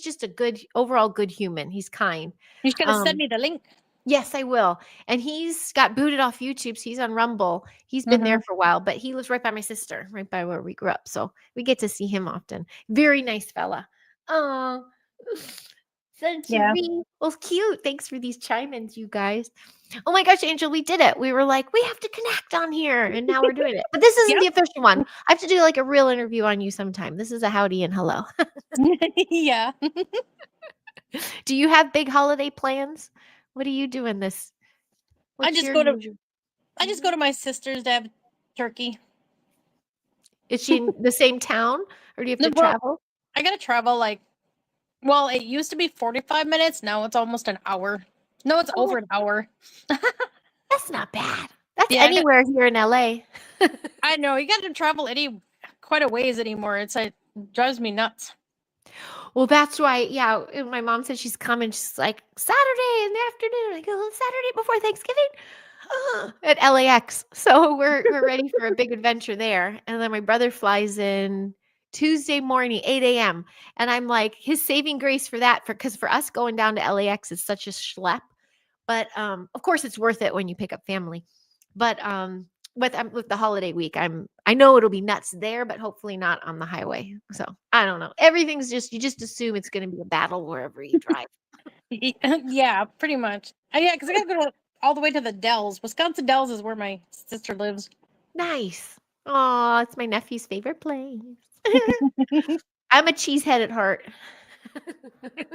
just a good overall good human. He's kind. you just gotta send Um me the link. Yes, I will. And he's got booted off YouTube, so he's on Rumble. He's been there for a while, but he lives right by my sister, right by where we grew up. So we get to see him often. Very nice fella. Oh, Yeah. Century. Well, cute. Thanks for these chime-ins, you guys. Oh my gosh, Angel, we did it. We were like, we have to connect on here, and now we're doing it. But this isn't Yep. the official one. I have to do like a real interview on you sometime. This is a howdy and hello. Yeah. Do you have big holiday plans? What are you doing this? I What's just your go to usual? I just go to my sister's to have turkey. Is she in the same town or do you have No, to well, travel? I gotta travel well, it used to be 45 minutes. Now it's almost an hour. No, it's Oh, over an hour. that's not bad. That's Yeah, anywhere here in LA. I know you got to travel quite a ways anymore. It's like drives me nuts. Well, that's why, yeah. My mom said she's coming. She's like, Saturday in the afternoon. I go, Saturday before Thanksgiving at LAX. So we're ready for a big adventure there. And then my brother flies in Tuesday morning, 8 a.m. And I'm like, his saving grace for that, because for us going down to LAX is such a schlep. But of course, it's worth it when you pick up family. But with the holiday week, I know it'll be nuts there, but hopefully not on the highway. So I don't know. Everything's you just assume it's going to be a battle wherever you drive. Yeah, pretty much. Yeah, because I gotta go all the way to the Dells. Wisconsin Dells is where my sister lives. Nice. Oh, it's my nephew's favorite place. I'm a cheesehead at heart.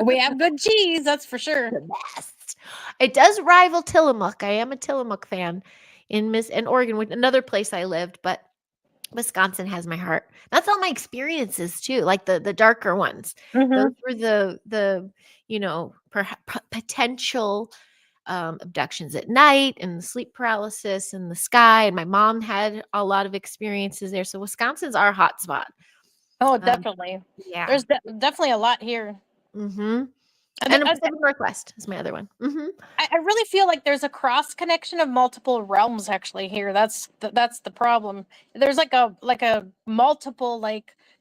We have good cheese, that's for sure. The best. It does rival Tillamook. I am a Tillamook fan in Oregon, with another place I lived, but Wisconsin has my heart. That's all my experiences too, like the darker ones. Those were the potential abductions at night and the sleep paralysis and the sky. And my mom had a lot of experiences there. So Wisconsin's our hot spot. Oh, Um, definitely. yeah. There's definitely a lot here. Mm-hmm. And And Pacific Northwest is my other one. Mm-hmm. I really feel like there's a cross connection of multiple realms actually here. That's the problem. There's like a multiple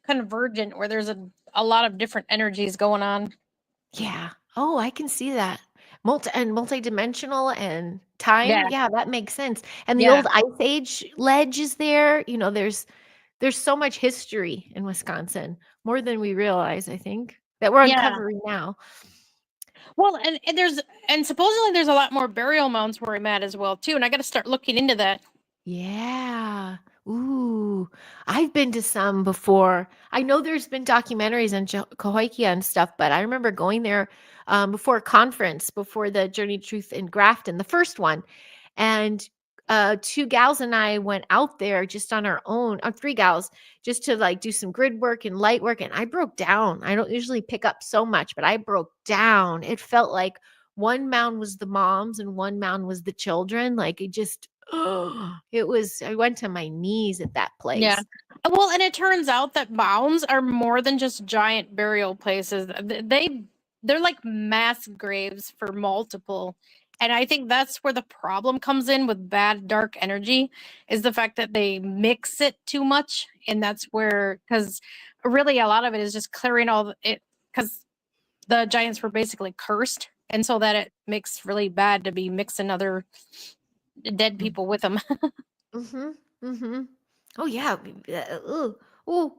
convergent where there's a lot of different energies going on. Yeah. Oh, I can see that. Multidimensional and time. Yeah. Yeah, that makes sense. And the Yeah. old Ice Age ledge is there. There's so much history in Wisconsin, more than we realize, I think, that we're Yeah. uncovering now. Well, and supposedly there's a lot more burial mounds where I'm at as well too, and I got to start looking into that. Yeah. Ooh, I've been to some before. I know there's been documentaries on Cahokia and stuff, but I remember going there before a conference, before the Journey to Truth in Grafton, the first one. And two gals and I went out there just on our own, three gals, just to like do some grid work and light work. And I broke down. I don't usually pick up so much, but I broke down. It felt like one mound was the moms and one mound was the children. Like it just, I went to my knees at that place. Yeah. Well, and it turns out that mounds are more than just giant burial places. They're like mass graves for multiple. And I think that's where the problem comes in with bad dark energy is the fact that they mix it too much. And that's where, because really a lot of it is just clearing all it, because the giants were basically cursed. And so that it makes really bad to be mixing other dead people with them. Mm-hmm. Mm-hmm. Oh yeah. Ooh. Ooh.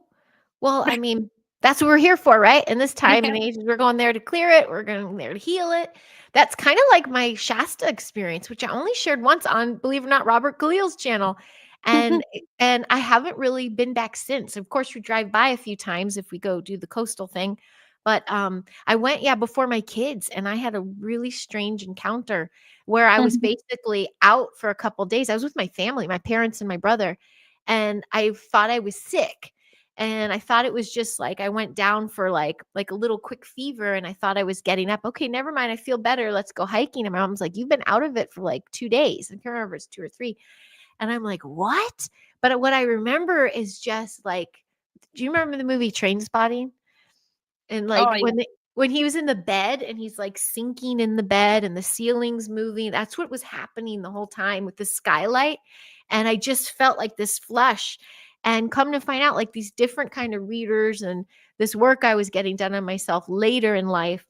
Well, I mean, that's what we're here for, right? In this time and age, we're going there to clear it. We're going there to heal it. That's kind of like my Shasta experience, which I only shared once on, believe it or not, Robert Khalil's channel. And and I haven't really been back since. Of course, we drive by a few times if we go do the coastal thing. But I went, yeah, before my kids, and I had a really strange encounter where I was basically out for a couple days. I was with my family, my parents and my brother, and I thought I was sick. and I thought it was just like I went down for like a little quick fever, and I thought I was getting up. Okay, never mind. I feel better. Let's go hiking. And my mom's like, "You've been out of it for like 2 days." I can't remember if it's 2 or 3. And I'm like, "What?" But what I remember is just like, do you remember the movie Trainspotting? And Oh like yeah. when he was in the bed and he's like sinking in the bed and the ceiling's moving, that's what was happening the whole time with the skylight. And I just felt like this flush. And come to find out, like these different kind of readers and this work I was getting done on myself later in life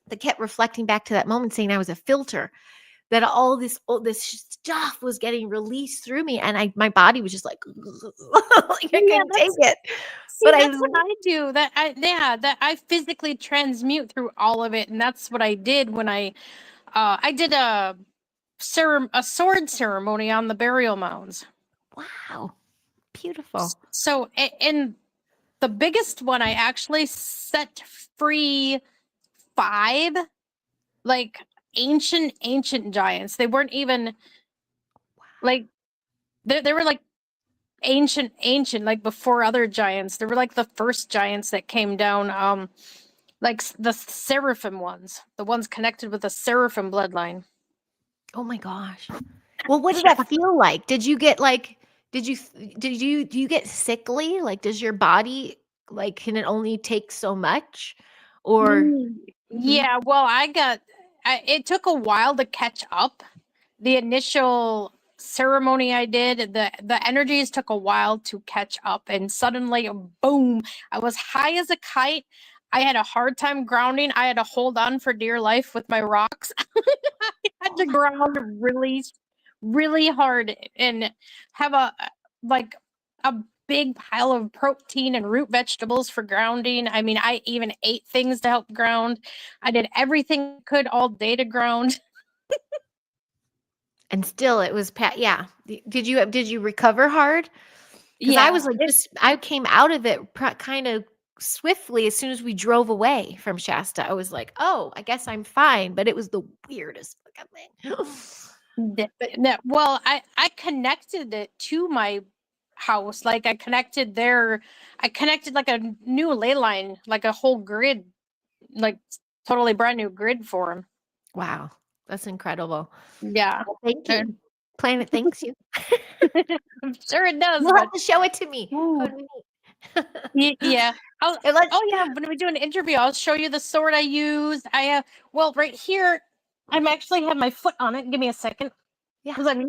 that kept reflecting back to that moment, saying I was a filter, that all this stuff was getting released through me, and my body was just like, like I Yeah, couldn't take it. see, But I that's what I do. That I physically transmute through all of it, and that's what I did when I did a sword ceremony on the burial mounds. wow, beautiful. So in the biggest one, I actually set free 5 like ancient giants. They weren't even like they were like ancient like before other giants. They were like the first giants that came down, like the seraphim ones, the ones connected with the seraphim bloodline. Oh my gosh. Well, what did that feel like? Did you get like do you get sickly? Like does your body, like, can it only take so much? Or Mhm. Yeah, well, it took a while to catch up. The initial ceremony I did, the energies took a while to catch up, and suddenly, boom, I was high as a kite. I had a hard time grounding. I had to hold on for dear life with my rocks. I had Oh to my ground really hard and have like a big pile of protein and root vegetables for grounding. I mean, I even ate things to help ground. I did everything I could all day to ground. and still it was yeah. Did you recover hard? Because I Yeah, was like, just I came out of it kind of swiftly as soon as we drove away from Shasta. I was like, oh, I guess I'm fine. But it was the weirdest fucking thing. But well, I connected it to my house. Like I connected like a new ley line, like a whole grid, like totally brand new grid for him. wow, that's incredible. Yeah. Well, thank you. And Planet thanks you. I'm sure it does, You'll have but to show it to me. ooh, When we meet. yeah. And let's, Oh yeah, when we do an interview, I'll show you the sword I used. I have, well, right here, I'm actually have my foot on it. Give me a second, yeah. because I'm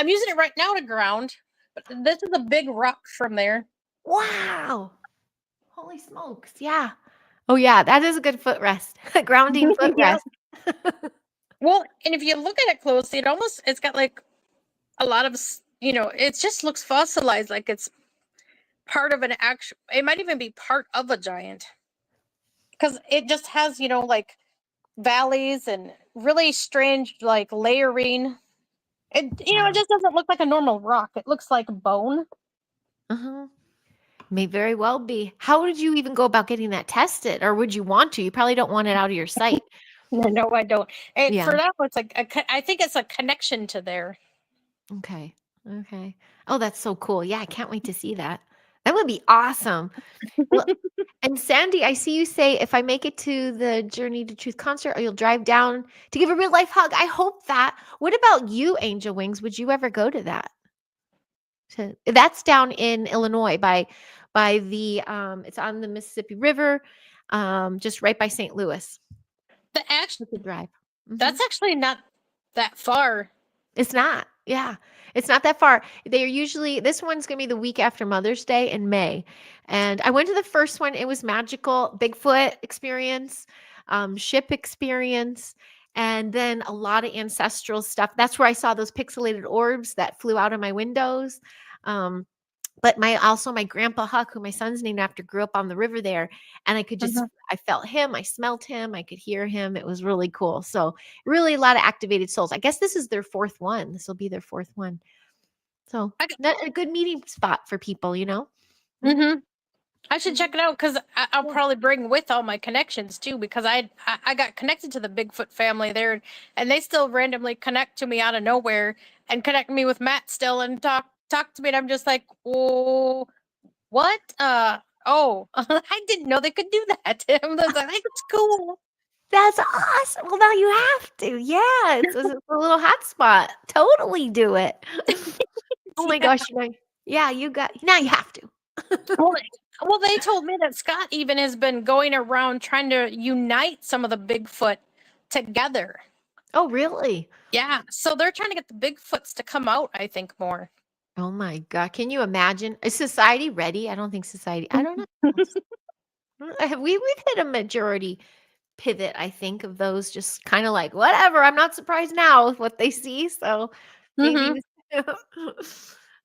using it right now to ground. But this is a big rock from there. Wow. Holy smokes. Yeah. Oh yeah, that is a good footrest. Grounding Yeah. footrest. Well, and if you look at it closely, it's got like a lot of it just looks fossilized, like it's part of an actual. It might even be part of a giant, because it just has like valleys and really strange like layering. It Wow. just doesn't look like a normal rock. It looks like bone. Uh-huh. May very well be. How did you even go about getting that tested? Or would you want to? You probably don't want it out of your sight. No, I don't. And Yeah. for that, it's like I think it's a connection to there. Okay. Okay. Oh, that's so cool. Yeah, I can't wait to see that. That would be awesome. Well, and Sandy, I see you say if I make it to the Journey to Truth concert, or you'll drive down to give a real life hug. I hope that. What about you, Angel Wings? Would you ever go to that? That's down in Illinois by the it's on the Mississippi River, just right by St. Louis. The act You could drive. Mhm. That's actually not that far. It's not. Yeah. It's not that far. They're usually this one's going to be the week after Mother's Day in May. And I went to the first one. It was magical. Bigfoot experience, ship experience, and then a lot of ancestral stuff. That's where I saw those pixelated orbs that flew out of my windows. Um, but my grandpa Huck, who my son's named after, grew up on the river there, and I felt him, I smelled him, I could hear him. It was really cool. So really a lot of activated souls. I guess this is their fourth one. This will be their fourth one. So I, a good meeting spot for people, you know? mm-hmm. I should Mhm. check it out, because I'll Yeah. probably bring with all my connections too, because I got connected to the Bigfoot family there, and they still randomly connect to me out of nowhere and connect me with Matt still and talk to me, and I'm just like, oh, what? Oh, I didn't know they could do that. I was like, that's cool. That's awesome. Well, now you have to. Yeah, it's a little hotspot. Totally do it. Oh my Yeah. gosh, yeah, now you have to. Well, well, they told me that Scott even has been going around trying to unite some of the Bigfoot together. Oh, really? Yeah, so they're trying to get the Bigfoots to come out, I think, more. Oh my God. Can you imagine? Is society ready? I don't think society, I don't know. We've hit a majority pivot, I think, of those just kind of like, whatever. I'm not surprised now with what they see. So Mm-hmm. maybe.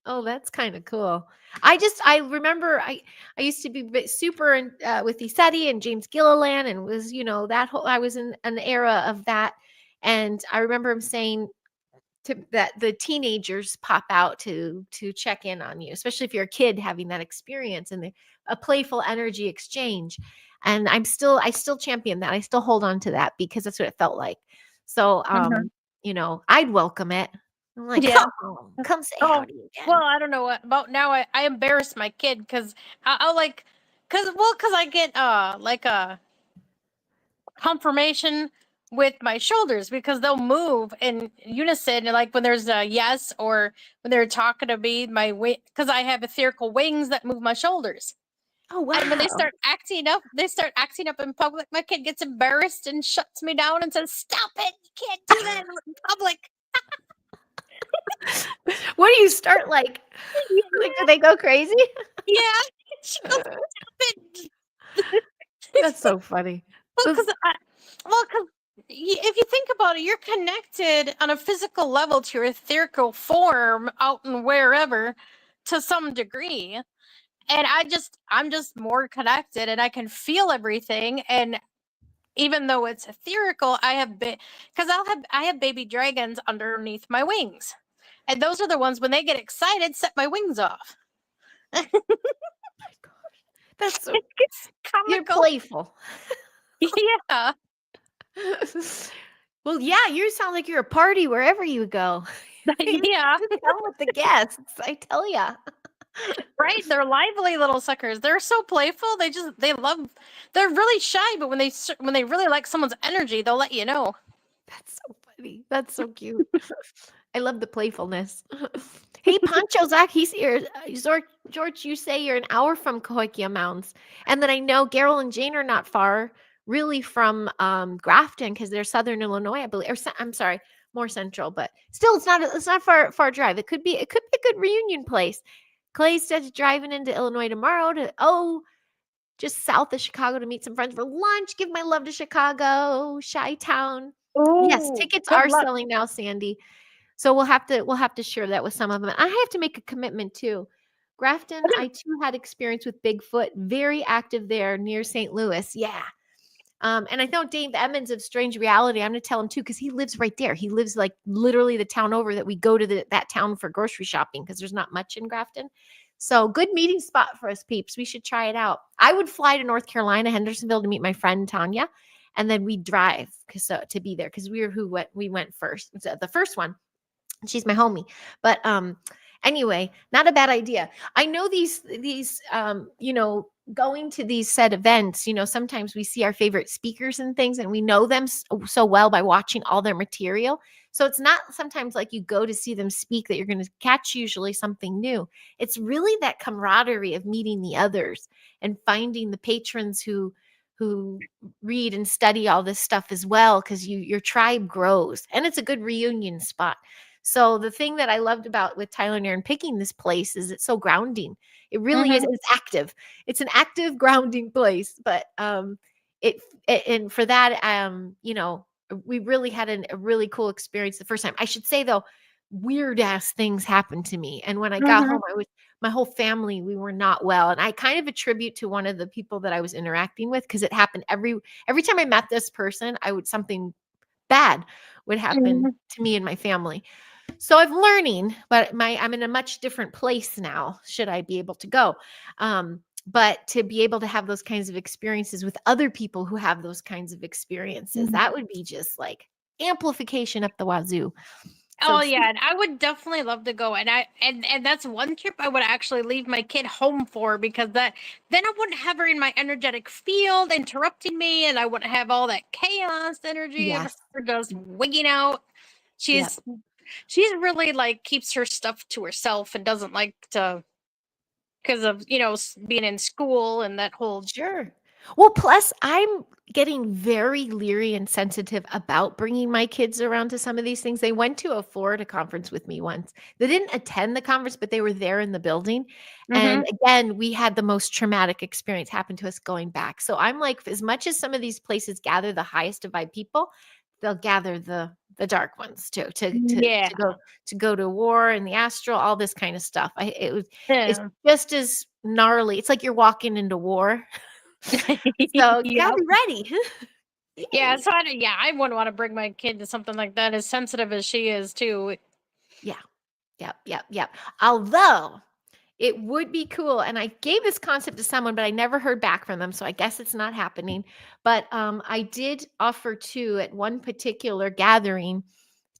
Oh, that's kind of cool. I remember I used to be super with Isetti and James Gilliland, and was, that whole, I was in an era of that. And I remember him saying that the teenagers pop out to check in on you, especially if you're a kid having that experience, and a playful energy exchange. And I still champion that. I still hold on to that because that's what it felt like. So I'd welcome it. I'm like, Yeah. come say Oh, howdy again. well, I don't know what about now. I embarrass my kid because I'll like, because I get like a confirmation with my shoulders because they'll move in unison, like when there's a yes or when they're talking to me, my wing, because I have etherical wings that move my shoulders. Oh wow. And when they start acting up in public, my kid gets embarrassed and shuts me down and says, "Stop it! You can't do that in public." What do you start like? Like, do they go crazy? Yeah, she goes, "Stop it!" That's so funny. Well, because if you think about it, you're connected on a physical level to your etherical form out and wherever to some degree. And I'm just more connected and I can feel everything. And even though it's etherical, I have baby dragons underneath my wings. And those are the ones when they get excited, set my wings off. That's so It's you're comical. playful. Yeah. Well, yeah, you sound like you're a party wherever you go. Yeah. Come with the guests, I tell ya. Right? They're lively little suckers. They're so playful. They're really shy, but when they really like someone's energy, they'll let you know. That's so funny. That's so cute. I love the playfulness. Hey, Pancho, Zach, he's here. George, you say you're an hour from Cahokia Mountains. And then I know Gerald and Jane are not far, really, from Grafton, because they're Southern Illinois, I believe. I'm sorry, more central, but still, it's not far drive. It could be a good reunion place. Clay said driving into Illinois tomorrow just south of Chicago to meet some friends for lunch. Give my love to Chicago, Chi-Town. Yes, Ooh, tickets good are luck. selling now, Sandy. So we'll have to share that with some of them. I have to make a commitment too. Grafton, I too had experience with Bigfoot, very active there near St. Louis. Yeah. And I know Dave Emmons of Strange Reality. I'm going to tell him too, because he lives right there. He lives like literally the town over that we go to that town for grocery shopping because there's not much in Grafton. So good meeting spot for us peeps. We should try it out. I would fly to North Carolina, Hendersonville, to meet my friend Tanya, and then we drive to be there because we went first. So the first one. She's my homie. But anyway, not a bad idea. I know these going to these said events, sometimes we see our favorite speakers and things and we know them so well by watching all their material. So it's not sometimes like you go to see them speak that you're going to catch usually something new. It's really that camaraderie of meeting the others and finding the patrons who read and study all this stuff as well, because your tribe grows and it's a good reunion spot. So the thing that I loved about with Tyler and Aaron picking this place is it's so grounding. It really is. It's active. It's an active grounding place. But and for that, we really had a really cool experience the first time. I should say though, weird ass things happened to me. And when I got home, my whole family, we were not well. And I kind of attribute to one of the people that I was interacting with, because it happened every time I met this person, something bad would happen to me and my family. So I'm learning, but I'm in a much different place now, should I be able to go. But to be able to have those kinds of experiences with other people who have those kinds of experiences, that would be just like amplification up the wazoo. Oh yeah, and I would definitely love to go, and that's one trip I would actually leave my kid home for, because that then I wouldn't have her in my energetic field interrupting me, and I wouldn't have all that chaos energy of Yes. her just wigging out. Yep. She's really like keeps her stuff to herself and doesn't like to, because of being in school and that whole. Sure. Well, plus I'm getting very leery and sensitive about bringing my kids around to some of these things. They went to a Florida conference with me once. They didn't attend the conference, but they were there in the building. And again, we had the most traumatic experience happen to us going back. So I'm like, as much as some of these places gather the highest of vibe people, they'll gather the dark ones too, Yeah. to go to war and the astral, all this kind of stuff. It's Yeah. just as gnarly. It's like you're walking into war. So you gotta Yep. be ready. Yeah, Yay. so I wouldn't want to bring my kid to something like that, as sensitive as she is too. Yeah. Yep. Although it would be cool, and I gave this concept to someone, but I never heard back from them, so I guess it's not happening. But I did offer to, at one particular gathering,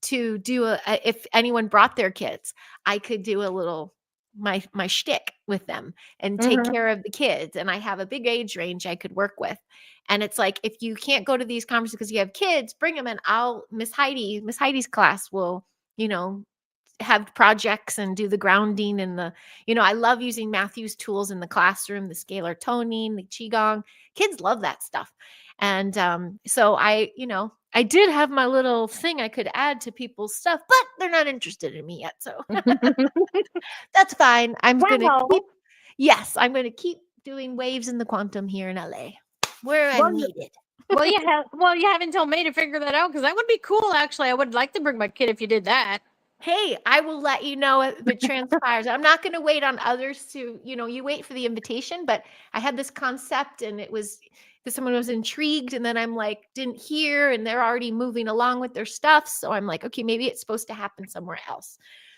to do if anyone brought their kids, I could do a little my shtick with them and take care of the kids. And I have a big age range I could work with. And it's like, if you can't go to these conferences because you have kids, bring them, and Miss Heidi's class will, you know, have projects and do the grounding and I love using Matthew's tools in the classroom, the scalar toning, the qigong. Kids love that stuff. And so I did have my little thing I could add to people's stuff, but they're not interested in me yet. So that's fine. I'm going to keep doing waves in the quantum here in LA where I'm needed. Well, you have until May to figure that out, because that would be cool. Actually, I would like to bring my kid if you did that. Hey, I will let you know if it transpires. I'm not going to wait on others to, you wait for the invitation, but I had this concept and it was because someone was intrigued, and then I'm like, didn't hear, and they're already moving along with their stuff. So I'm like, okay, maybe it's supposed to happen somewhere else.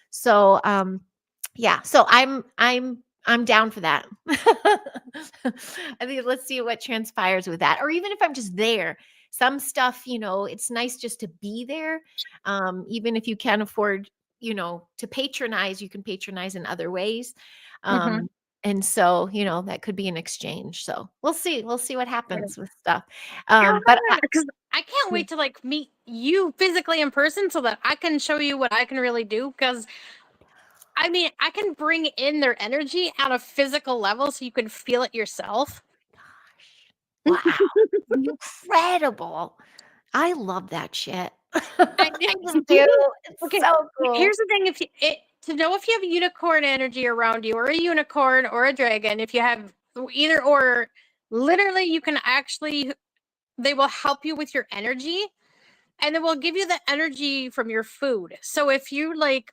So, yeah, so I'm down for that. I think let's see what transpires with that. Or even if I'm just there, some stuff, it's nice just to be there. Even if you can't afford, to patronize, you can patronize in other ways. And so, that could be an exchange. So we'll see what happens with stuff. But because I can't wait to like meet you physically in person so that I can show you what I can really do. Because I mean, I can bring in their energy on a physical level so you can feel it yourself. wow, incredible. I love that shit. I I just do. It's Okay, so cool. here's the thing: to know if you have unicorn energy around you, or a unicorn, or a dragon, if you have either or, literally, you can actually, they will help you with your energy, and they will give you the energy from your food. So if you like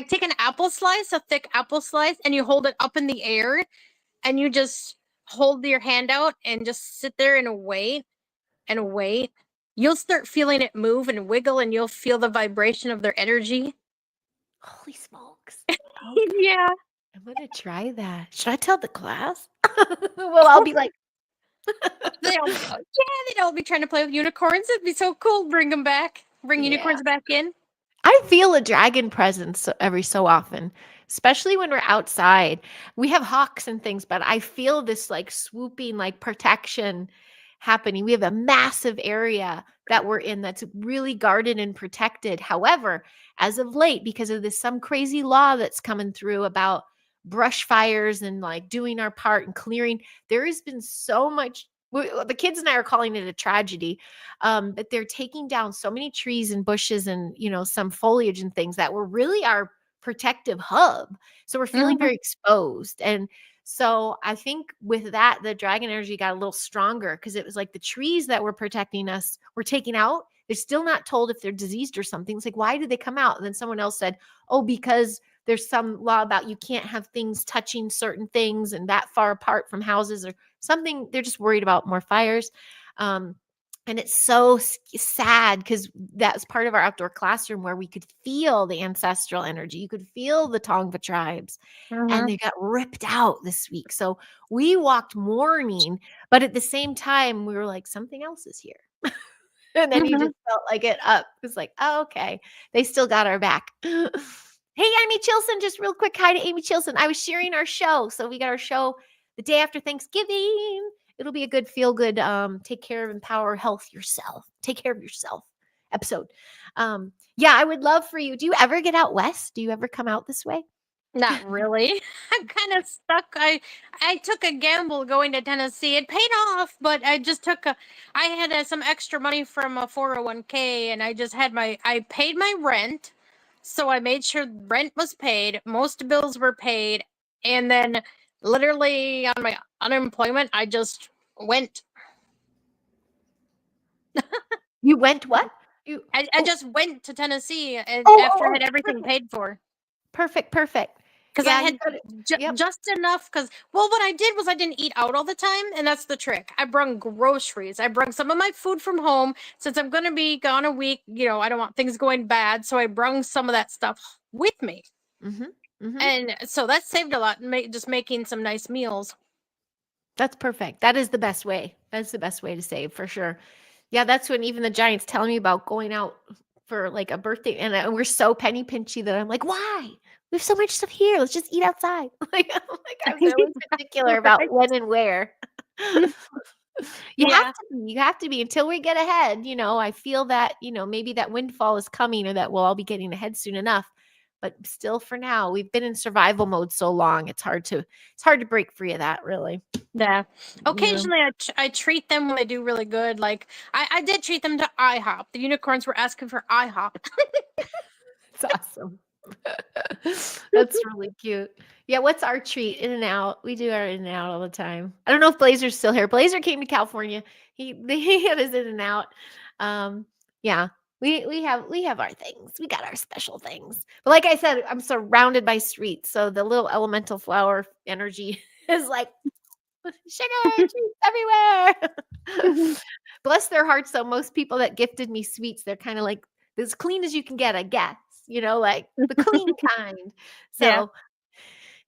take an apple slice, a thick apple slice, and you hold it up in the air, and you just hold your hand out and just sit there and wait and wait, you'll start feeling it move and wiggle, and you'll feel the vibration of their energy. Holy smokes. Yeah. I'm going to try that. Should I tell the class? Well, I'll be like, They'd all be trying to play with unicorns. It'd be so cool. Bring them back. Bring unicorns back in. I feel a dragon presence every so often, especially when we're outside. We have hawks and things, but I feel this like swooping, like protection happening. We have a massive area that we're in that's really guarded and protected. However, as of late, because of this some crazy law that's coming through about brush fires and like doing our part and clearing, there has been so much. The kids and I are calling it a tragedy, but they're taking down so many trees and bushes and some foliage and things that were really our protective hub. So we're feeling very exposed. And so I think with that, the dragon energy got a little stronger, because it was like the trees that were protecting us were taken out. They're still not told if they're diseased or something. It's like, why did they come out? And then someone else said, oh, because there's some law about you can't have things touching certain things and that far apart from houses or something. They're just worried about more fires. And it's so sad, because that's part of our outdoor classroom where we could feel the ancestral energy. You could feel the Tongva tribes, and they got ripped out this week. So we walked mourning, but at the same time, we were like, something else is here. And then you Mhm. just felt like it up. It's like, oh, okay. They still got our back. Hey, Amy Chilson, just real quick. Hi to Amy Chilson. I was sharing our show. So we got our show the day after Thanksgiving. It'll be a good, feel good, take care of, empower, health yourself. Take care of yourself episode. Yeah, I would love for you. Do you ever get out west? Do you ever come out this way? Not really. I'm kind of stuck. I took a gamble going to Tennessee. It paid off, but I had some extra money from a 401k, and I paid my rent. So I made sure rent was paid, most bills were paid, and then literally on my unemployment, I just went. You went what? You I just went to Tennessee after I oh, had everything perfect. paid for. Perfect. Because I Yeah, you had got it. Yep. just enough. Because, well, what I did was I didn't eat out all the time, and that's the trick. I brung groceries. I brung some of my food from home since I'm going to be gone a week. I don't want things going bad, so I brung some of that stuff with me, Mm-hmm. Mm-hmm. and so that saved a lot. Just making some nice meals. That's perfect. That is the best way. That's the best way to save for sure. Yeah, that's when even the Giants telling me about going out for like a birthday, and we're so penny pinchy that I'm like, why? We have so much stuff here. Let's just eat outside. I'm really particular about Right? when and where. You have Yeah, to be. You have to be until we get ahead. I feel that, maybe that windfall is coming or that we'll all be getting ahead soon enough. But still for now, we've been in survival mode so long. It's hard to break free of that, really. yeah. You Occasionally, I treat them when they do really good. Like I did treat them to IHOP. The unicorns were asking for IHOP. It's awesome. That's really cute. Yeah, what's our treat? In and out. We do our in and out all the time. I don't know if Blazer's still here. Blazer came to California. He had his in and out. Yeah. We have our things. We got our special things. But like I said, I'm surrounded by streets. So the little elemental flower energy is like sugar treats everywhere. Bless their hearts, though. Most people that gifted me sweets, they're kind of like as clean as you can get, I guess, like the clean kind. Yeah. So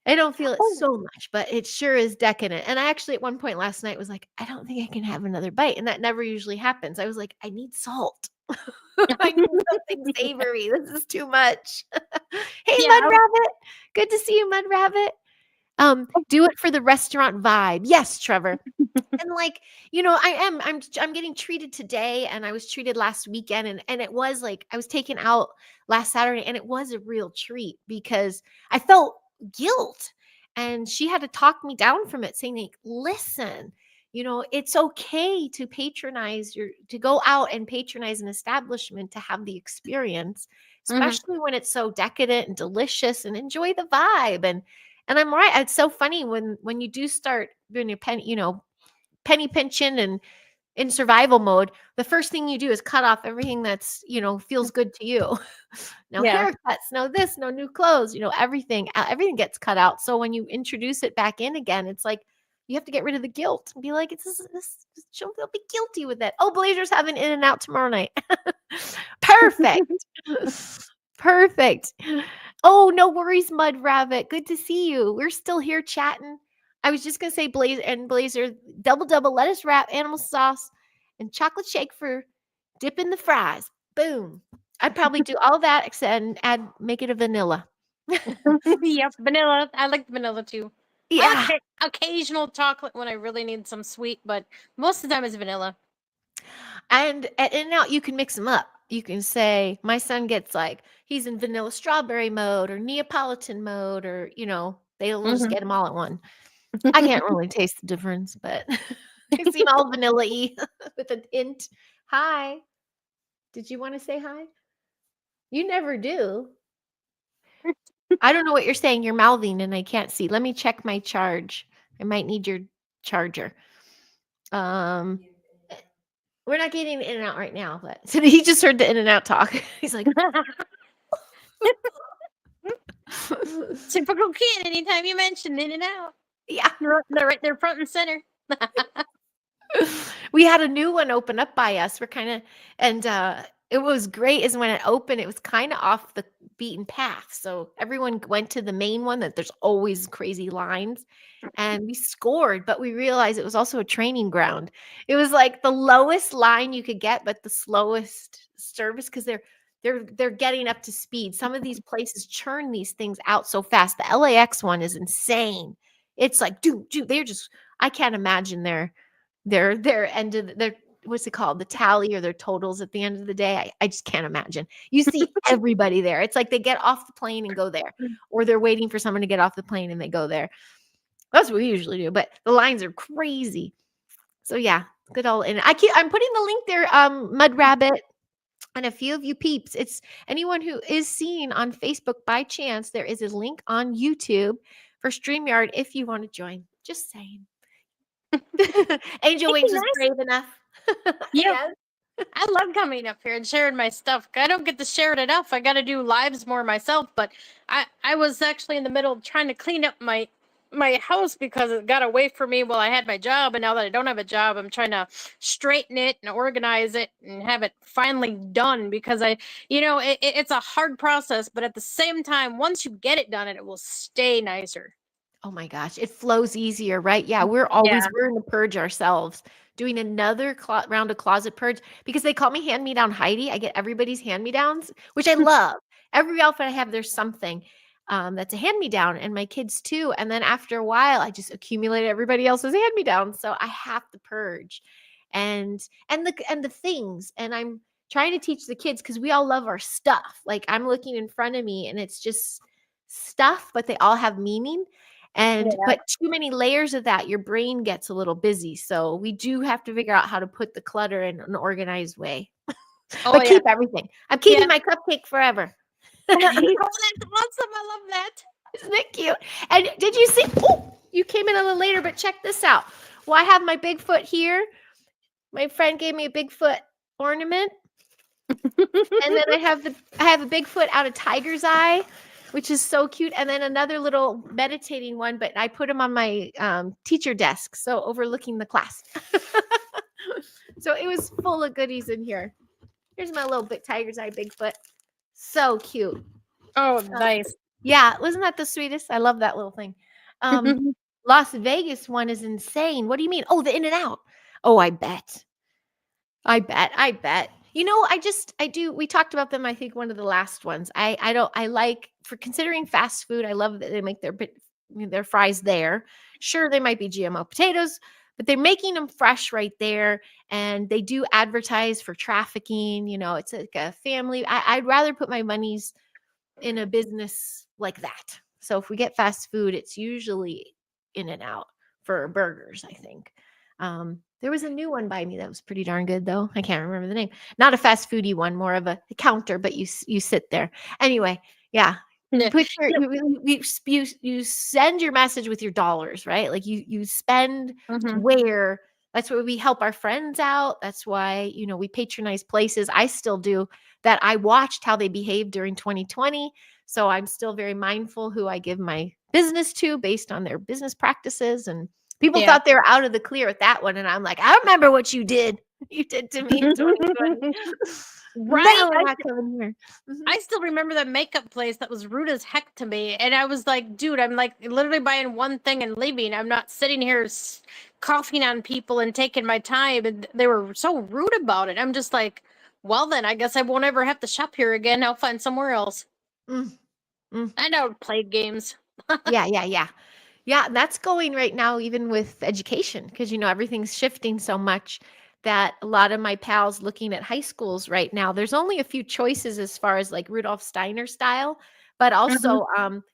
I don't feel it Oh, so much, but it sure is decadent. And I actually, at one point last night, was like, I don't think I can have another bite. And that never usually happens. I was like, I need salt. I need something savory. This is too much. Hey, Mud yeah. Rabbit. Good to see you, Mud Rabbit. Do it for the restaurant vibe. Yes, Trevor. And like, I'm getting treated today, and I was treated last weekend, and it was like I was taken out last Saturday, and it was a real treat because I felt guilt, and she had to talk me down from it, saying like, listen, it's okay to to go out and patronize an establishment to have the experience, Mhm. especially when it's so decadent and delicious, and enjoy the vibe. And I'm right. It's so funny when you do start doing your penny pinching and in survival mode, the first thing you do is cut off everything that's, feels good to you. No Yeah. haircuts, no this, no new clothes, everything gets cut out. So when you introduce it back in again, it's like you have to get rid of the guilt and be like, they'll be guilty with it. Oh, Blazers have an in and out tomorrow night. Perfect. Perfect. Oh, no worries, Mud Rabbit. Good to see you. We're still here chatting. I was just gonna say Blazer, double lettuce wrap, animal sauce, and chocolate shake for dipping the fries. Boom. I'd probably do all that except and make it a vanilla. Yep, vanilla. I like vanilla too. I Yeah. like occasional chocolate when I really need some sweet, but most of the time it's vanilla. And at In-N-Out, you can mix them up. You can say, my son gets like, he's in vanilla strawberry mode or Neapolitan mode, or, they'll just Mhm. get them all at one. I can't really taste the difference, but I seem all vanilla-y with an int. Hi. Did you want to say hi? You never do. I don't know what you're saying. You're mouthing and I can't see. Let me check my charge. I might need your charger. Um, we're not getting in and out right now, but so he just heard the in and out talk. He's like, Typical kid. Anytime you mention in and out, yeah. they're right there front and center. We had a new one open up by us. We're kind of, and it was great. Is when it opened, it was kind of off beaten path. So everyone went to the main one that there's always crazy lines. And we scored, but we realized it was also a training ground. It was like the lowest line you could get, but the slowest service because they're getting up to speed. Some of these places churn these things out so fast. The LAX one is insane. It's like, dude, they're just, I can't imagine their end of their, what's it called? The tally or their totals at the end of the day. I just can't imagine. You see everybody there. It's like they get off the plane and go there, or they're waiting for someone to get off the plane and they go there. That's what we usually do, but the lines are crazy. So yeah, good old, and I'm putting the link there, Mud Rabbit, and a few of you peeps. It's anyone who is seen on Facebook by chance. There is a link on YouTube for StreamYard if you want to join. Just saying. Angel Hey, Wings was nice. brave enough. Yeah. Yes. I love coming up here and sharing my stuff. I don't get to share it enough. I got to do lives more myself, but I was actually in the middle of trying to clean up my house because it got away from me while I had my job, and now that I don't have a job, I'm trying to straighten it and organize it and have it finally done because it's a hard process, but at the same time, once you get it done, it will stay nicer. Oh my gosh, it flows easier, right? Yeah, we're in the purge ourselves, doing another round of closet purge because they call me hand-me-down Heidi. I get everybody's hand-me-downs, which I love. Every outfit I have, there's something that's a hand-me-down, and my kids too. And then after a while, I just accumulated everybody else's hand-me-downs, so I have to purge, and the things. And I'm trying to teach the kids because we all love our stuff. Like I'm looking in front of me, and it's just stuff, but they all have meaning. But too many layers of that, your brain gets a little busy. So we do have to figure out how to put the clutter in an organized way. But keep everything. I'm keeping my cupcake forever. Oh, that's awesome. I love that. Isn't it cute? And did you see? Oh, you came in a little later, but check this out. Well, I have my Bigfoot here. My friend gave me a Bigfoot ornament. And then I have a Bigfoot out of Tiger's Eye, which is so cute. And then another little meditating one, but I put them on my teacher desk, so overlooking the class. So it was full of goodies in here. Here's my little Tiger's Eye Bigfoot. So cute. Oh, nice. Yeah, wasn't that the sweetest? I love that little thing. Las Vegas one is insane. What do you mean? Oh, the In-N-Out. Oh, I bet. You know, I do. We talked about them. I think one of the last ones. I like, for considering fast food. I love that they make their fries there. Sure, they might be GMO potatoes, but they're making them fresh right there. And they do advertise for trafficking. You know, it's like a family. I'd rather put my monies in a business like that. So if we get fast food, it's usually In-N-Out for burgers, I think. There was a new one by me that was pretty darn good, though. I can't remember the name. Not a fast foodie one, more of a counter, but you sit there. Anyway, yeah. You send your message with your dollars, right? Like you spend where. That's where we help our friends out. That's why, we patronize places. I still do that. I watched how they behaved during 2020. So I'm still very mindful who I give my business to based on their business practices. And people thought they were out of the clear with that one. And I'm like, I remember what you did. You did to me in 2020. Right. No, I'm not coming here. I still remember that makeup place that was rude as heck to me. And I was like, dude, I'm like literally buying one thing and leaving. I'm not sitting here coughing on people and taking my time. And they were so rude about it. I'm just like, well, then I guess I won't ever have to shop here again. I'll find somewhere else. I know, play games. Yeah. Yeah, that's going right now, even with education, because, everything's shifting so much that a lot of my pals looking at high schools right now, there's only a few choices as far as like Rudolph Steiner style, but also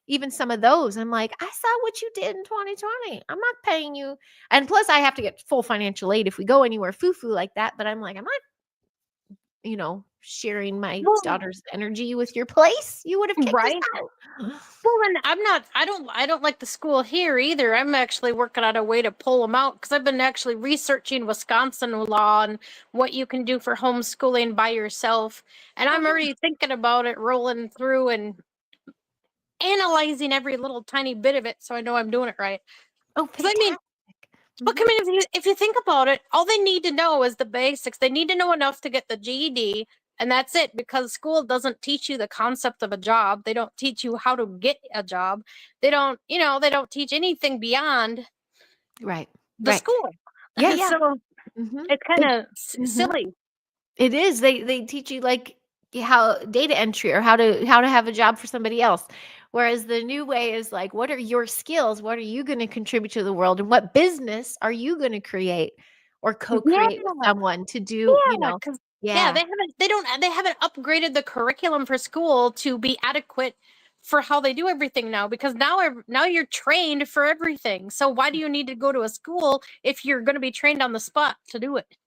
even some of those, I'm like, I saw what you did in 2020. I'm not paying you. And plus I have to get full financial aid if we go anywhere foo-foo like that. But I'm like, I'm not, sharing my daughter's energy with your place. You would have kicked us out. Well, and I don't like the school here either. I'm actually working on a way to pull them out because I've been actually researching Wisconsin law and what you can do for homeschooling by yourself. And I'm already thinking about it, rolling through and analyzing every little tiny bit of it so I know I'm doing it right. Oh, because if you think about it, all they need to know is the basics. They need to know enough to get the GED and that's it, because school doesn't teach you the concept of a job. They don't teach you how to get a job. They don't, they don't teach anything beyond Right. the Right. school. Yeah. Yeah. So Mm-hmm. it's kind of Mhm. silly. It is. They teach you like how data entry or how to have a job for somebody else. Whereas the new way is like, what are your skills? What are you going to contribute to the world? And what business are you going to create or co-create with Yeah. someone to do, Yeah, because yeah, they haven't upgraded the curriculum for school to be adequate for how they do everything now, because now you're trained for everything. So why do you need to go to a school if you're going to be trained on the spot to do it?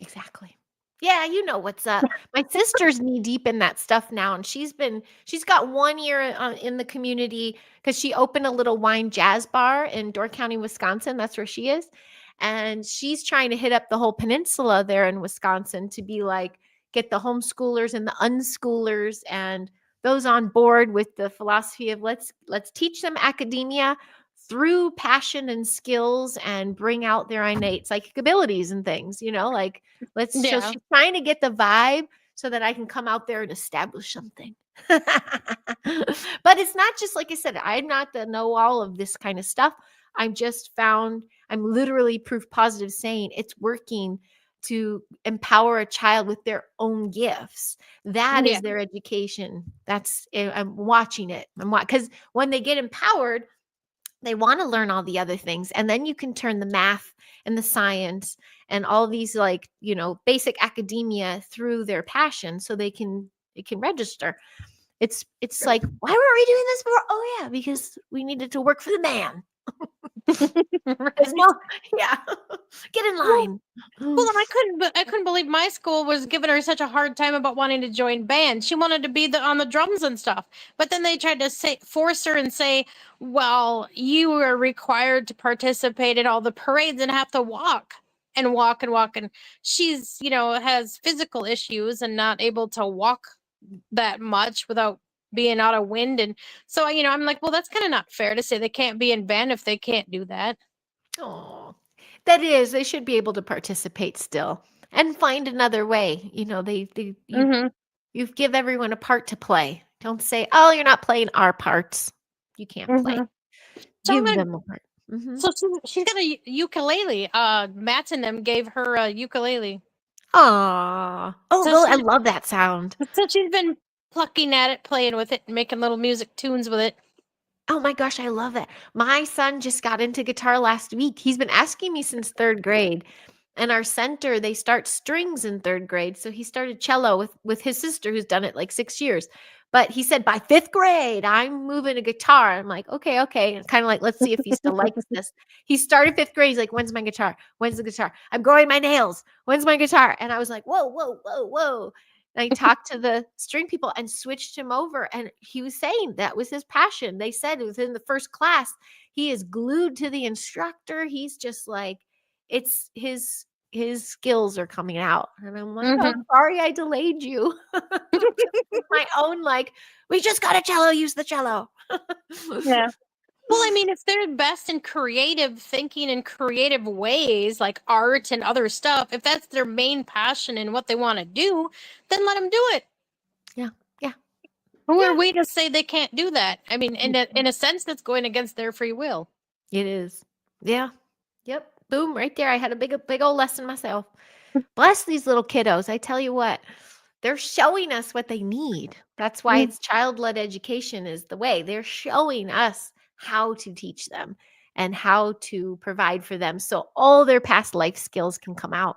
exactly. Yeah, you know what's up. My sister's knee deep in that stuff now, and she's got 1 year in the community because she opened a little wine jazz bar in Door County, Wisconsin. That's where she is, and she's trying to hit up the whole peninsula there in Wisconsin to be like get the homeschoolers and the unschoolers and those on board with the philosophy of let's teach them academia through passion and skills and bring out their innate psychic abilities and things, like so Yeah. she's trying to get the vibe so that I can come out there and establish something. But it's not just like I said, I'm not the know-all of this kind of stuff. I'm literally proof positive saying it's working to empower a child with their own gifts. That Yeah. is their education. I'm watching it. Because when they get empowered, they want to learn all the other things, and then you can turn the math and the science and all these basic academia through their passion so it can register. It's like, why were we doing this for? Oh yeah, because we needed to work for the man. There's no, yeah. Get in Well, line. Well, and I couldn't believe my school was giving her such a hard time about wanting to join band. She wanted to be on the drums and stuff, but then they tried to force her and say, "Well, you are required to participate in all the parades and have to walk and walk and walk." And she's, has physical issues and not able to walk that much without being out of wind. And so, I'm like, well, that's kind of not fair to say they can't be in band if they can't do that. Oh, that is, they should be able to participate still and find another way. Mm-hmm. You give everyone a part to play. Don't say, "Oh, you're not playing our parts. You can't play." Mm-hmm. So I'm Give gonna them a part. Mhm. So she's got a ukulele. Matt and them gave her a ukulele. Aw. Oh, So I she love that sound. so she's been plucking at it, playing with it, and making little music tunes with it. Oh my gosh, I love that. My son just got into guitar last week. He's been asking me since 3rd grade. And our center, they start strings in 3rd grade. So he started cello with his sister who's done it like 6 years. But he said by 5th grade, I'm moving to guitar. I'm like, okay, okay. And kind of like, let's see if he still likes this. He started 5th grade. He's like, when's my guitar? When's the guitar? I'm growing my nails. When's my guitar? And I was like, whoa, whoa, whoa, whoa. And I talked to the string people and switched him over. And he was saying that was his passion. They said within the first class, he is glued to the instructor. He's just like, it's his skills are coming out. And I'm like, oh, Mm-hmm. sorry I delayed you. My own, like, we just got a cello, use the cello. Yeah. Well, I mean, if they're best in creative thinking and creative ways, like art and other stuff, if that's their main passion and what they want to do, then let them do it. Yeah. Yeah. Who are Yeah. we to say they can't do that? I mean, in a sense, that's going against their free will. It is. Yeah. Yep. Boom, right there. I had a big old lesson myself. Bless these little kiddos. I tell you what, they're showing us what they need. That's why it's child-led education is the way. They're showing us how to teach them and how to provide for them so all their past life skills can come out.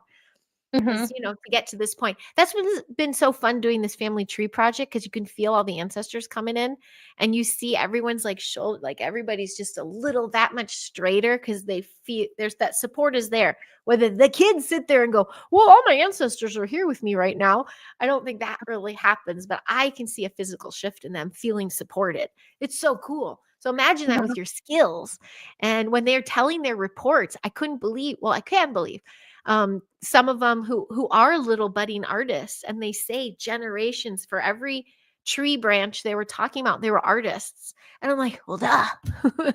Mm-hmm. Because, to get to this point, that's what's been so fun doing this family tree project because you can feel all the ancestors coming in and you see everyone's like shoulder, like everybody's just a little that much straighter because they feel there's that support is there. Whether the kids sit there and go, well, all my ancestors are here with me right now. I don't think that really happens, but I can see a physical shift in them feeling supported. It's so cool. So imagine that with your skills. And when they're telling their reports, I can believe some of them who are little budding artists, and they say generations for every tree branch they were talking about, they were artists. And I'm like, well, duh.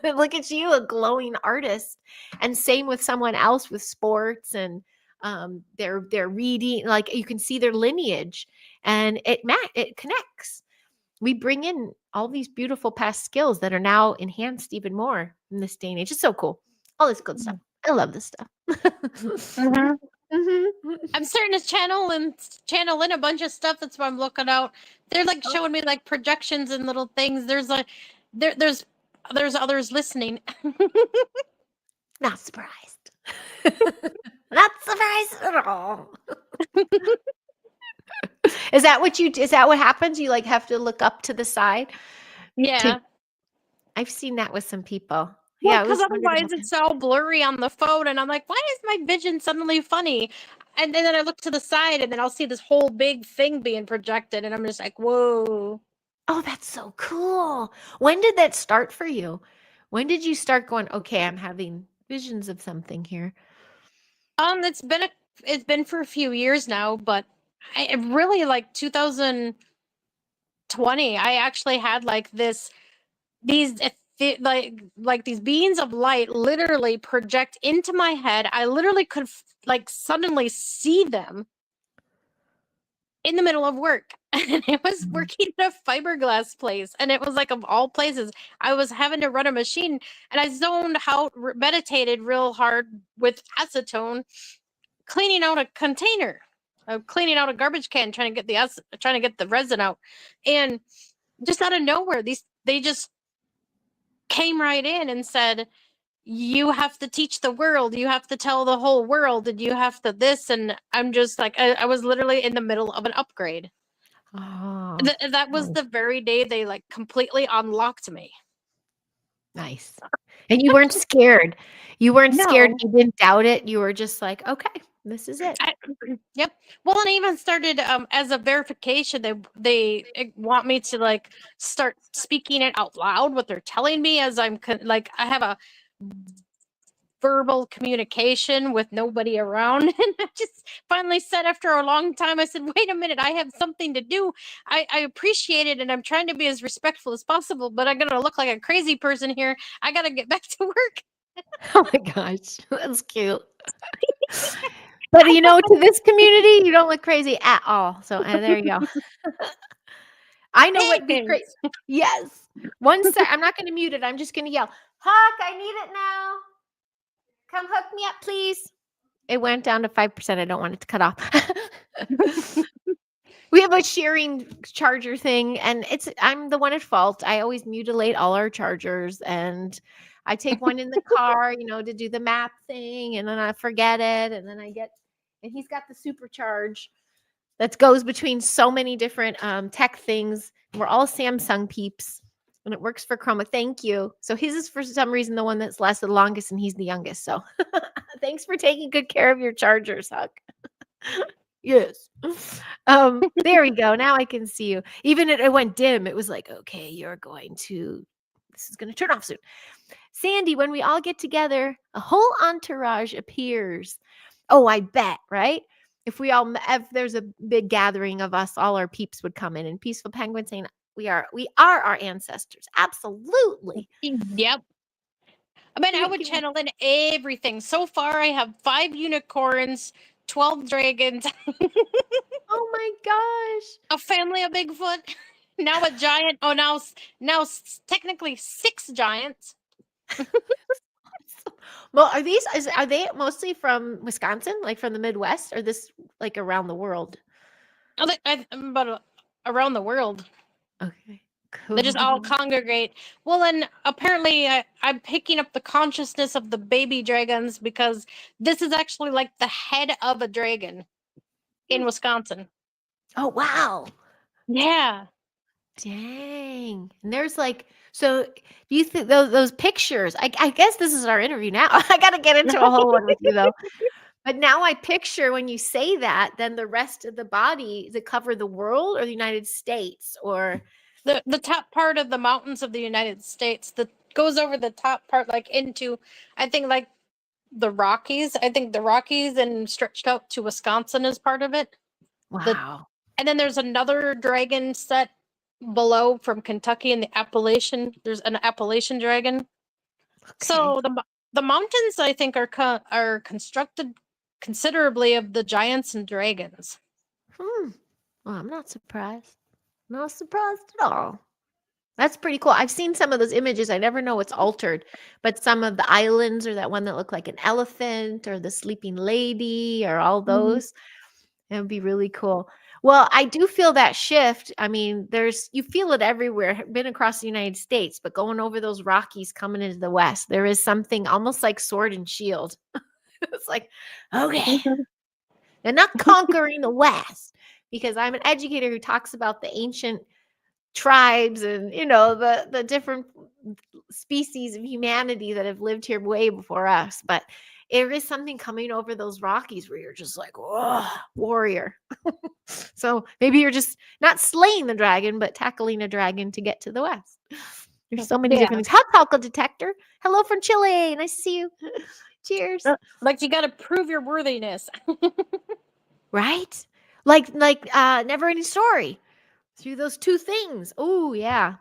Look at you, a glowing artist. And same with someone else with sports and They're reading, like you can see their lineage, and it connects. We bring in all these beautiful past skills that are now enhanced even more in this day and age. It's so cool. All this good stuff. I love this stuff. Mhm. Mhm. I'm starting to channel in a bunch of stuff. That's why I'm looking out. They're like showing me like projections and little things. There's there's others listening. Not surprised. Not surprised at all. Is that what happens? You like have to look up to the side? Yeah. I've seen that with some people. Well, Yeah, I because was wondering otherwise about that. it's all blurry on the phone, and I'm like, why is my vision suddenly funny? And then I look to the side, and then I'll see this whole big thing being projected, and I'm just like, whoa. Oh, that's so cool. When did that start for you? When did you start going, okay, I'm having visions of something here? It's been it's been for a few years now, but I really like 2020. I actually had like these like these beams of light literally project into my head. I literally could like suddenly see them in the middle of work. And I was Mhm. working at a fiberglass place, and it was like of all places I was having to run a machine, and I zoned out, meditated real hard with acetone, cleaning out a container, cleaning out a garbage can, trying to get trying to get the resin out. And just out of nowhere, they just came right in and said, you have to teach the world, you have to tell the whole world, and you have to this. And I'm just like, I was literally in the middle of an upgrade. Oh, That was the very day they like completely unlocked me. nice. And you weren't scared. You weren't scared. No. You didn't doubt it. You were just like, okay, this is it. Yep. Well, and I even started as a verification. They want me to like start speaking it out loud what they're telling me as like I have a verbal communication with nobody around. And I just finally said after a long time, I said, wait a minute, I have something to do. I appreciate it, and I'm trying to be as respectful as possible, but I'm gonna look like a crazy person here. I gotta get back to work. Oh my gosh, that's cute. But I thought to this community, you don't look crazy at all. So there you go. I know what be great. thanks. Yes. One sec. I'm not going to mute it. I'm just going to yell, Huck, I need it now. Come hook me up, please. It went down to 5%. I don't want it to cut off. We have a sharing charger thing, and I'm the one at fault. I always mutilate all our chargers, and I take one in the car, to do the map thing, and then I forget it, and then and he's got the supercharge that goes between so many different tech things. We're all Samsung peeps, and it works for Chroma. Thank you. So his is for some reason the one that's lasted the longest, and he's the youngest. So thanks for taking good care of your chargers, Huck. Yes. There we go. Now I can see you. Even it went dim. It was like, okay, this is going to turn off soon. Sandy, when we all get together, a whole entourage appears. Oh, I bet, right? If there's a big gathering of us, all our peeps would come in, and Peaceful Penguin saying, we are our ancestors. Absolutely. Yep. I mean, I would channel in everything. So far, I have 5 unicorns, 12 dragons, Oh my gosh. a family of Bigfoot, now a giant. Oh, now technically 6 giants. Well, are they mostly from Wisconsin, like from the Midwest, or this like around the world? But around the world, Okay, they just all cool. congregate. Well, and apparently, I'm picking up the consciousness of the baby dragons because this is actually like the head of a dragon in Wisconsin. Oh wow. Yeah. Dang. And there's like, so do you think those pictures? I guess this is our interview now. I got to get into a whole one with you though. But now I picture when you say that, then the rest of the body, does it cover the world or the United States or? The top part of the mountains of the United States that goes over the top part, like into, I think, like the Rockies. I think the Rockies and stretched out to Wisconsin is part of it. Wow. And then there's another dragon set below from Kentucky in the Appalachian. There's an Appalachian dragon. Okay. So the mountains, I think, are constructed considerably of the giants and dragons. Well, I'm not surprised. Not surprised at all. That's pretty cool. I've seen some of those images. I never know what's altered, but some of the islands, or that one that looked like an elephant, or the sleeping lady, or all those. It would be really cool. Well, I do feel that shift. I mean, you feel it everywhere. Been across the United States, but going over those Rockies coming into the West, there is something almost like sword and shield. It's like, okay, Mhm. they're not conquering the West, because I'm an educator who talks about the ancient tribes and the different species of humanity that have lived here way before us. But there is something coming over those Rockies where you're just like, whoa, warrior. So maybe you're just not slaying the dragon, but tackling a dragon to get to the West. There's so many Yeah. different things. Hot taco detector. Hello from Chile. Nice to see you. Cheers. Like you got to prove your worthiness. Right? Like Never Ending Story. Through those two things. Oh yeah.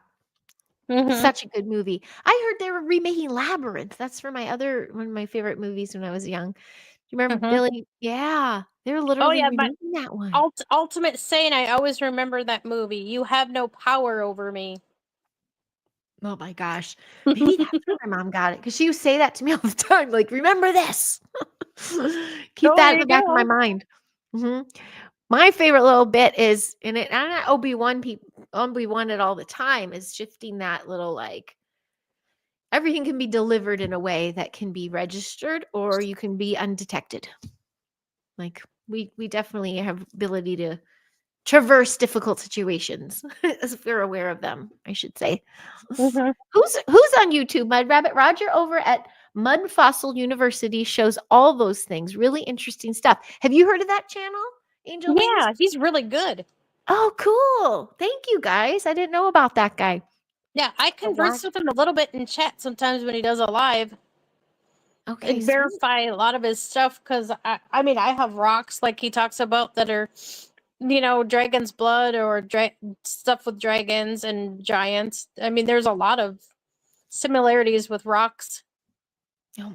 Mhm. Such a good movie. I heard they were remaking Labyrinth. That's one of my favorite movies when I was young. Do you remember Mhm. Billy? Yeah, they're Oh literally yeah, but remaking that one. ultimate saying, I always remember that movie. You have no power over me. Oh my gosh. Maybe that's where my mom got it, because she would say that to me all the time. Like, remember this. Keep Oh, that there in you the back of my go. mind. hmm My favorite little bit is, and I'm not Obi-Wan it all the time, is shifting that little, like, everything can be delivered in a way that can be registered, or you can be undetected. Like, we definitely have ability to traverse difficult situations as we're aware of them, I should say. Mhm. Who's on YouTube? Mud Rabbit Roger over at Mud Fossil University shows all those things. Really interesting stuff. Have you heard of that channel, Angel Wings? Yeah, he's really good. Oh, cool. Thank you, guys. I didn't know about that guy. Yeah, I I'll converse watch. with him a little bit in chat sometimes when he does a live Okay, and sweet. verify a lot of his stuff because I mean, I have rocks like he talks about that are, dragon's blood or stuff with dragons and giants. I mean, there's a lot of similarities with rocks. Oh.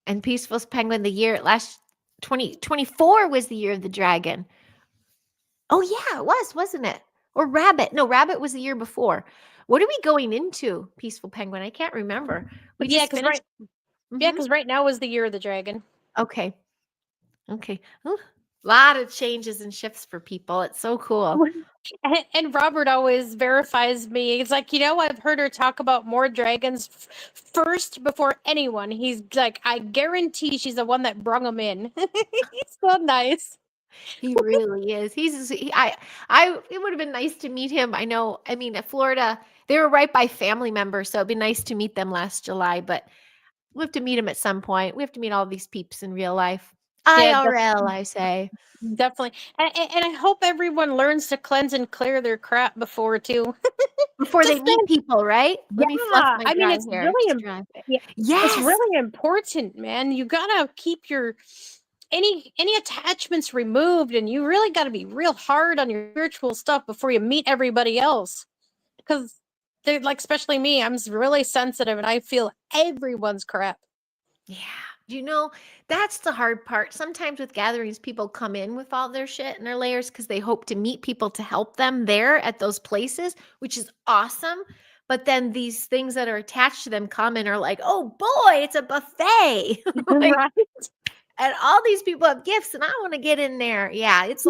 And Peaceful Penguin, the year last 2024 was the year of the dragon. Oh yeah, it was, wasn't it? Or Rabbit. No, Rabbit was the year before. What are we going into, Peaceful Penguin? I can't remember. We Yeah, just because finished. Mhm. right now is the year of the dragon. Okay. Okay. Ooh, lot of changes and shifts for people. It's so cool. And Robert always verifies me. He's like, I've heard her talk about more dragons first before anyone. He's like, I guarantee she's the one that brung them in. He's so nice. He really is. I it would have been nice to meet him. I know, I mean, at Florida, they were right by family members, so it'd be nice to meet them last July, but we have to meet him at some point. We have to meet all these peeps in real life. Yeah, IRL, I say. definitely. And I hope everyone learns to cleanse and clear their crap before too. Before they Just meet saying, people, right? Let me fluff yeah. my I mean, dry it's hair. really, It's dry. yeah, it's Yes. really important, man. You gotta keep your any attachments removed, and you really got to be real hard on your spiritual stuff before you meet everybody else. Because they're like, especially me, I'm really sensitive, and I feel everyone's crap. Yeah. That's the hard part. Sometimes with gatherings, people come in with all their shit and their layers because they hope to meet people to help them there at those places, which is awesome. But then these things that are attached to them come and are like, oh boy, it's a buffet. Like, Right? and all these people have gifts and I want to get in there. Yeah, it's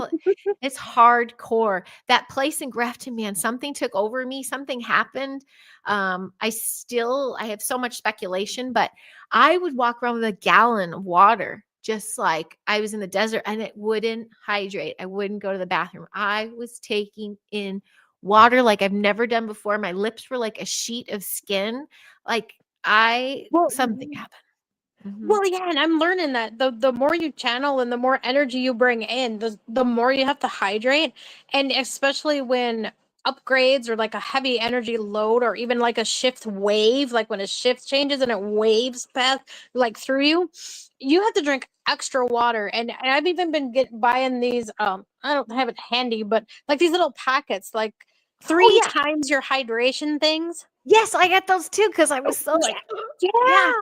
hardcore. That place in Grafton, man, something took over me. Something happened. I have so much speculation, but I would walk around with a gallon of water, just like I was in the desert, and it wouldn't hydrate. I wouldn't go to the bathroom. I was taking in water like I've never done before. My lips were like a sheet of skin. Like Well, something happened. Mhm. Well, yeah, and I'm learning that the more you channel and the more energy you bring in, the more you have to hydrate, and especially when upgrades or like a heavy energy load or even like a shift wave, like when a shift changes and it waves past like through you, you have to drink extra water. And I've even been buying these I don't have it handy, but like these little packets, like 3 yeah. times your hydration things. Yes, I got those too because I Oh, was so like, yeah. yeah.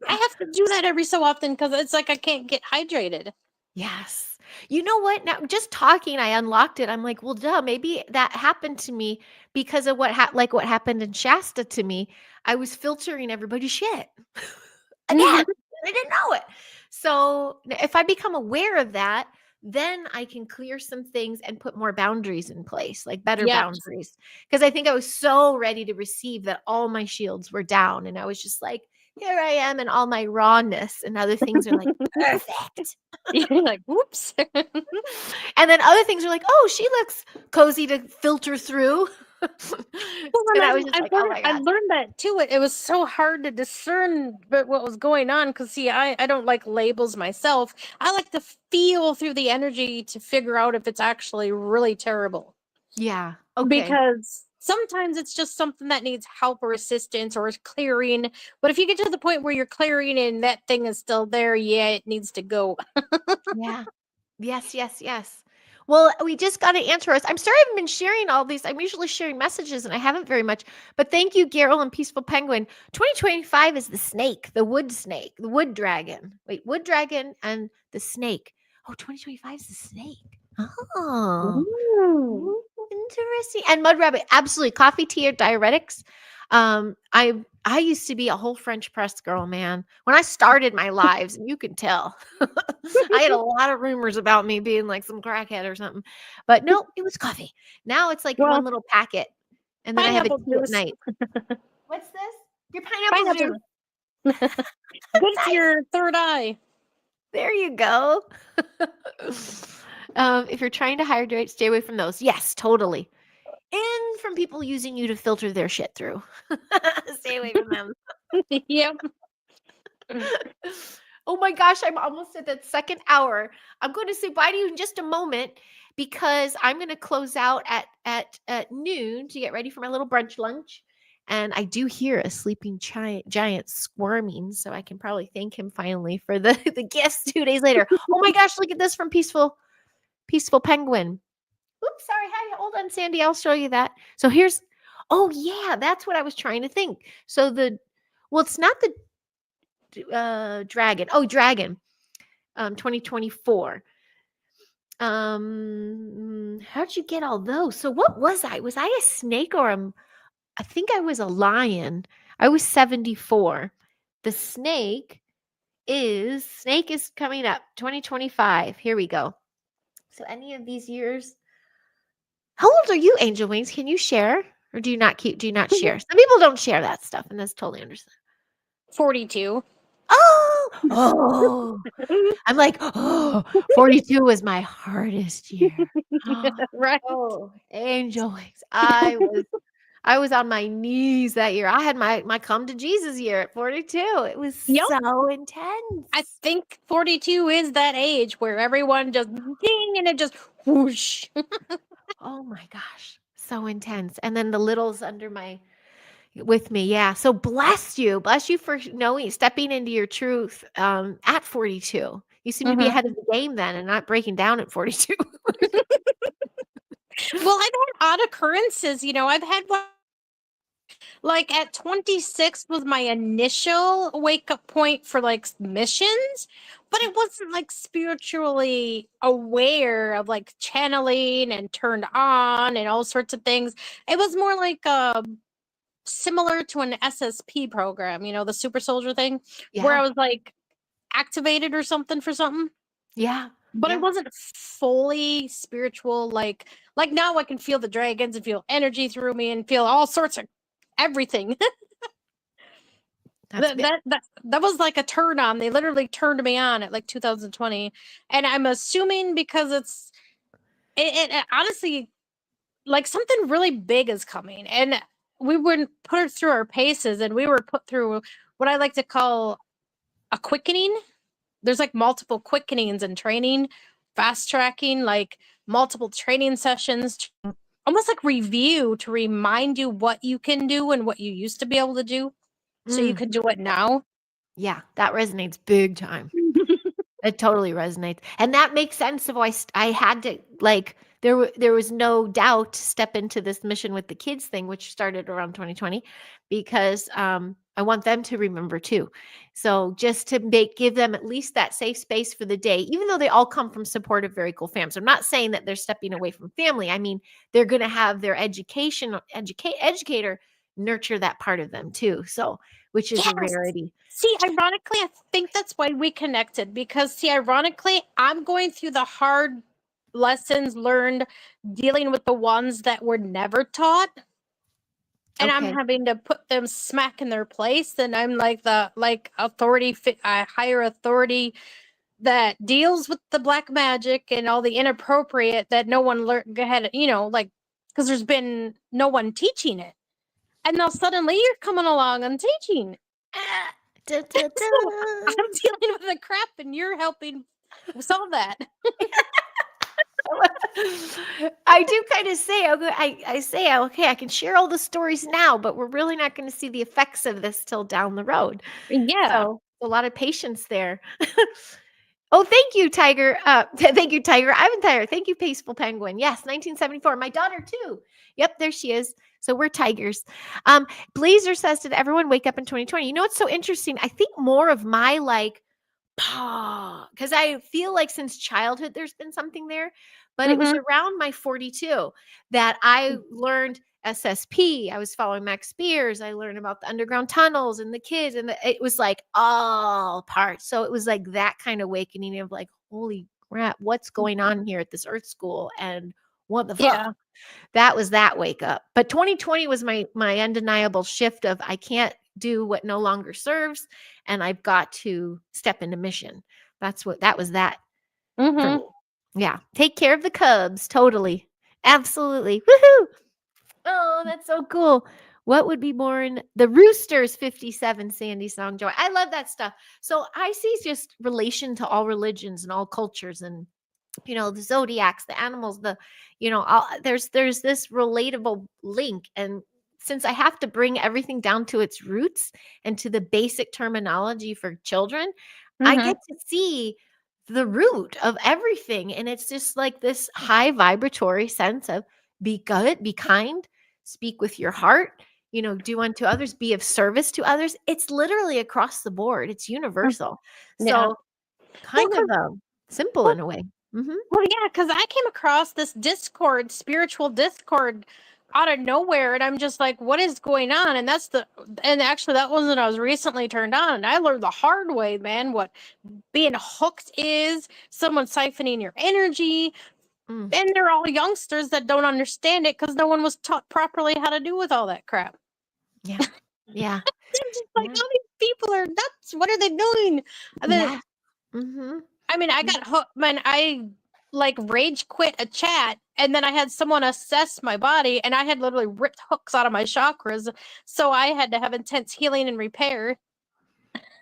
I have to do that every so often because it's like I can't get hydrated. Yes. You know what? Now, just talking, I unlocked it. I'm like, well, duh, maybe that happened to me because of what happened in Shasta to me. I was filtering everybody's shit again. I didn't know it. So if I become aware of that, then I can clear some things and put more boundaries in place, like better Yes. boundaries. Because I think I was so ready to receive that all my shields were down. And I was just like, here I am in all my rawness. And other things are like, perfect. You're like, whoops. And then other things are like, oh, she looks cozy to filter through. Well, And and I was just like, oh my I God. learned that too. It was so hard to discern what was going on because, see, I don't like labels myself. I like to feel through the energy to figure out if it's actually really terrible. Yeah. Okay. Because sometimes it's just something that needs help or assistance or is clearing. But if you get to the point where you're clearing and that thing is still there, yeah, it needs to go. Yeah. Yes, yes, yes. Well, we just got to answer us. I'm sorry I haven't been sharing all these. I'm usually sharing messages and I haven't very much. But thank you, Gerald and Peaceful Penguin. 2025 is the snake, the wood dragon. Wait, wood dragon and the snake. Oh, 2025 is the snake. Oh. Ooh. Ooh, interesting. And mud rabbit, absolutely. Coffee, tea, or diuretics. I used to be a whole French press girl, man. When I started my lives, and you can tell, I had a lot of rumors about me being like some crackhead or something. But no, it was coffee. Now it's like Well, one little packet, and then I have a pineapple tea at juice. night. What's this? Your pineapple Pineapple. juice. Good for Nice. your third eye. There you go. If you're trying to hydrate, stay away from those. Yes, totally. And from people using you to filter their shit through. Stay away from them. Yep. Oh my gosh, I'm almost at that second hour. I'm going to say bye to you in just a moment because I'm going to close out at noon to get ready for my little brunch lunch. And I do hear a sleeping giant squirming, so I can probably thank him finally for the the gifts 2 days later. Oh my gosh, look at this from Peaceful Penguin. Oops, sorry. Hi, hold on, Sandy. I'll show you that. So here's, oh yeah, that's what I was trying to think. So it's not the dragon. Oh, dragon. 2024. How'd you get all those? So what was I? Was I a snake or I think I was a lion. I was 74. The snake is coming up 2025. Here we go. So any of these years. How old are you, Angel Wings? Can you share? Or do you not share? Some people don't share that stuff, and that's totally understandable. 42. Oh. I'm like, oh, 42 was my hardest year. Right. Oh, Angel Wings. I was on my knees that year. I had my come to Jesus year at 42. It was Yep. so intense. I think 42 is that age where everyone just ding and it just whoosh. Oh my gosh. So intense. And then the littles with me. Yeah. So bless you. Bless you for stepping into your truth at 42. You seem to be ahead of the game then and not breaking down at 42. Well, I've had odd occurrences. I've had one. Like at 26 was my initial wake up point for like missions, but it wasn't like spiritually aware of like channeling and turned on and all sorts of things. It was more like similar to an SSP program, the super soldier thing, where I was like activated or something for something. Yeah. But it wasn't fully spiritual. Like now I can feel the dragons and feel energy through me and feel all sorts of everything. That was like a turn on. They literally turned me on at like 2020, and I'm assuming because it honestly, like something really big is coming, and we wouldn't put it through our paces, and we were put through what I like to call a quickening. There's like multiple quickenings and training, fast tracking, like multiple training sessions, almost like review to remind you what you can do and what you used to be able to do, so you can do it now. Yeah, that resonates big time. It totally resonates. And that makes sense of why I had to there was no doubt to step into this mission with the kids thing, which started around 2020, because I want them to remember too. So just to give them at least that safe space for the day, even though they all come from supportive, very cool families. I'm not saying that they're stepping away from family. I mean, they're going to have their educator nurture that part of them too. So, which is a Yes. rarity. See, ironically, I think that's why we connected, because see, ironically, I'm going through the hard lessons learned dealing with the ones that were never taught, and I'm Okay. having to put them smack in their place, and I'm like the authority, higher authority that deals with the black magic and all the inappropriate that no one learned ahead, like, because there's been no one teaching it, and now suddenly you're coming along and teaching. Ah, da, da, da. So I'm dealing with the crap and you're helping solve that. I do kind of say, I say, okay, I can share all the stories now, but we're really not going to see the effects of this till down the road. Yeah. So a lot of patience there. Oh, thank you, Tiger. Thank you, Tiger. Ivan Tiger. Thank you, Peaceful Penguin. Yes, 1974. My daughter too. Yep, there she is. So we're tigers. Blazer says, did everyone wake up in 2020? You know what's so interesting? I think more of my because I feel like since childhood there's been something there, but it was around my 42 that I learned SSP. I was following Max Spears. I learned about the underground tunnels and the kids, and it was like all parts. So it was like that kind of awakening of like, holy crap, what's going on here at this Earth School, and what the fuck? Yeah. That was that wake up. But 2020 was my undeniable shift of I can't do what no longer serves, and I've got to step into mission. That was that for me. Yeah. Take care of the cubs. Totally. Absolutely. Woohoo. Oh, that's so cool. What would be born? The Roosters 57 Sandy Song Joy. I love that stuff. So I see just relation to all religions and all cultures, and the zodiacs, the animals, there's this relatable link. And since I have to bring everything down to its roots and to the basic terminology for children, I get to see the root of everything. And it's just like this high vibratory sense of be good, be kind, speak with your heart, do unto others, be of service to others. It's literally across the board. It's universal. Yeah. So kind of simple in a way. Well, yeah, because I came across this Discord, spiritual Discord, out of nowhere, and I'm just like, what is going on? And actually that wasn't, I was recently turned on, and I learned the hard way, man, what being hooked is, someone siphoning your energy, and they're all youngsters that don't understand it because no one was taught properly how to do with all that crap. Yeah. Yeah. I'm just like, all these people are nuts. What are they doing? Yeah. I mean, I got hooked, man. I rage quit a chat, and then I had someone assess my body, and I had literally ripped hooks out of my chakras. So I had to have intense healing and repair.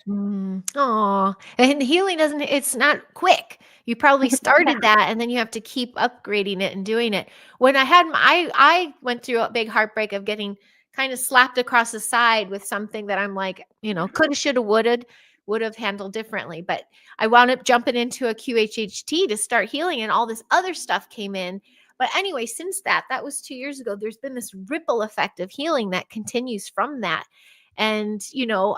Oh, and healing it's not quick. You probably started that, and then you have to keep upgrading it and doing it. When I went through a big heartbreak of getting kind of slapped across the side with something that I'm like, coulda, shoulda, would have handled differently. But I wound up jumping into a QHHT to start healing, and all this other stuff came in. But anyway, since that was 2 years ago, there's been this ripple effect of healing that continues from that. And,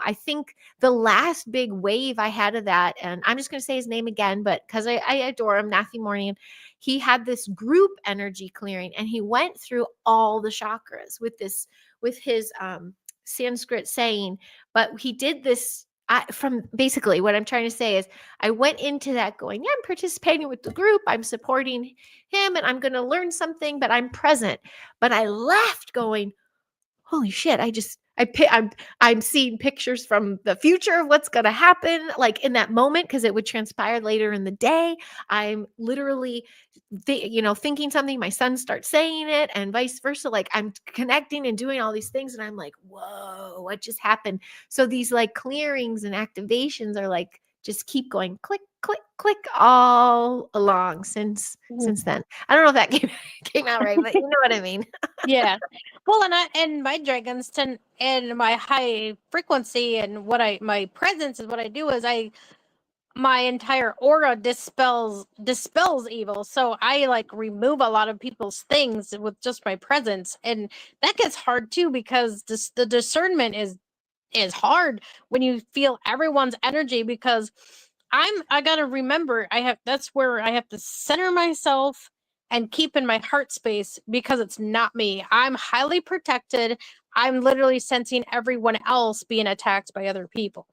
I think the last big wave I had of that, and I'm just going to say his name again, but because I adore him, Matthew Morning, he had this group energy clearing, and he went through all the chakras with his Sanskrit saying, but he did this from basically what I'm trying to say is I went into that going, yeah, I'm participating with the group. I'm supporting him and I'm going to learn something, but I'm present. But I left going, holy shit, I'm seeing pictures from the future of what's going to happen like in that moment because it would transpire later in the day. I'm literally thinking something, my son starts saying it and vice versa. Like I'm connecting and doing all these things and I'm like, whoa, what just happened? So these like clearings and activations are like just keep going click, click, click all along since then. I don't know if that came out right, but you know what I mean. Yeah. Well, and my dragons and my high frequency and my presence is what I do is I my entire aura dispels evil. So I like remove a lot of people's things with just my presence, and that gets hard too because the discernment is hard when you feel everyone's energy, because I gotta remember, that's where I have to center myself and keep in my heart space, because it's not me. I'm highly protected. I'm literally sensing everyone else being attacked by other people,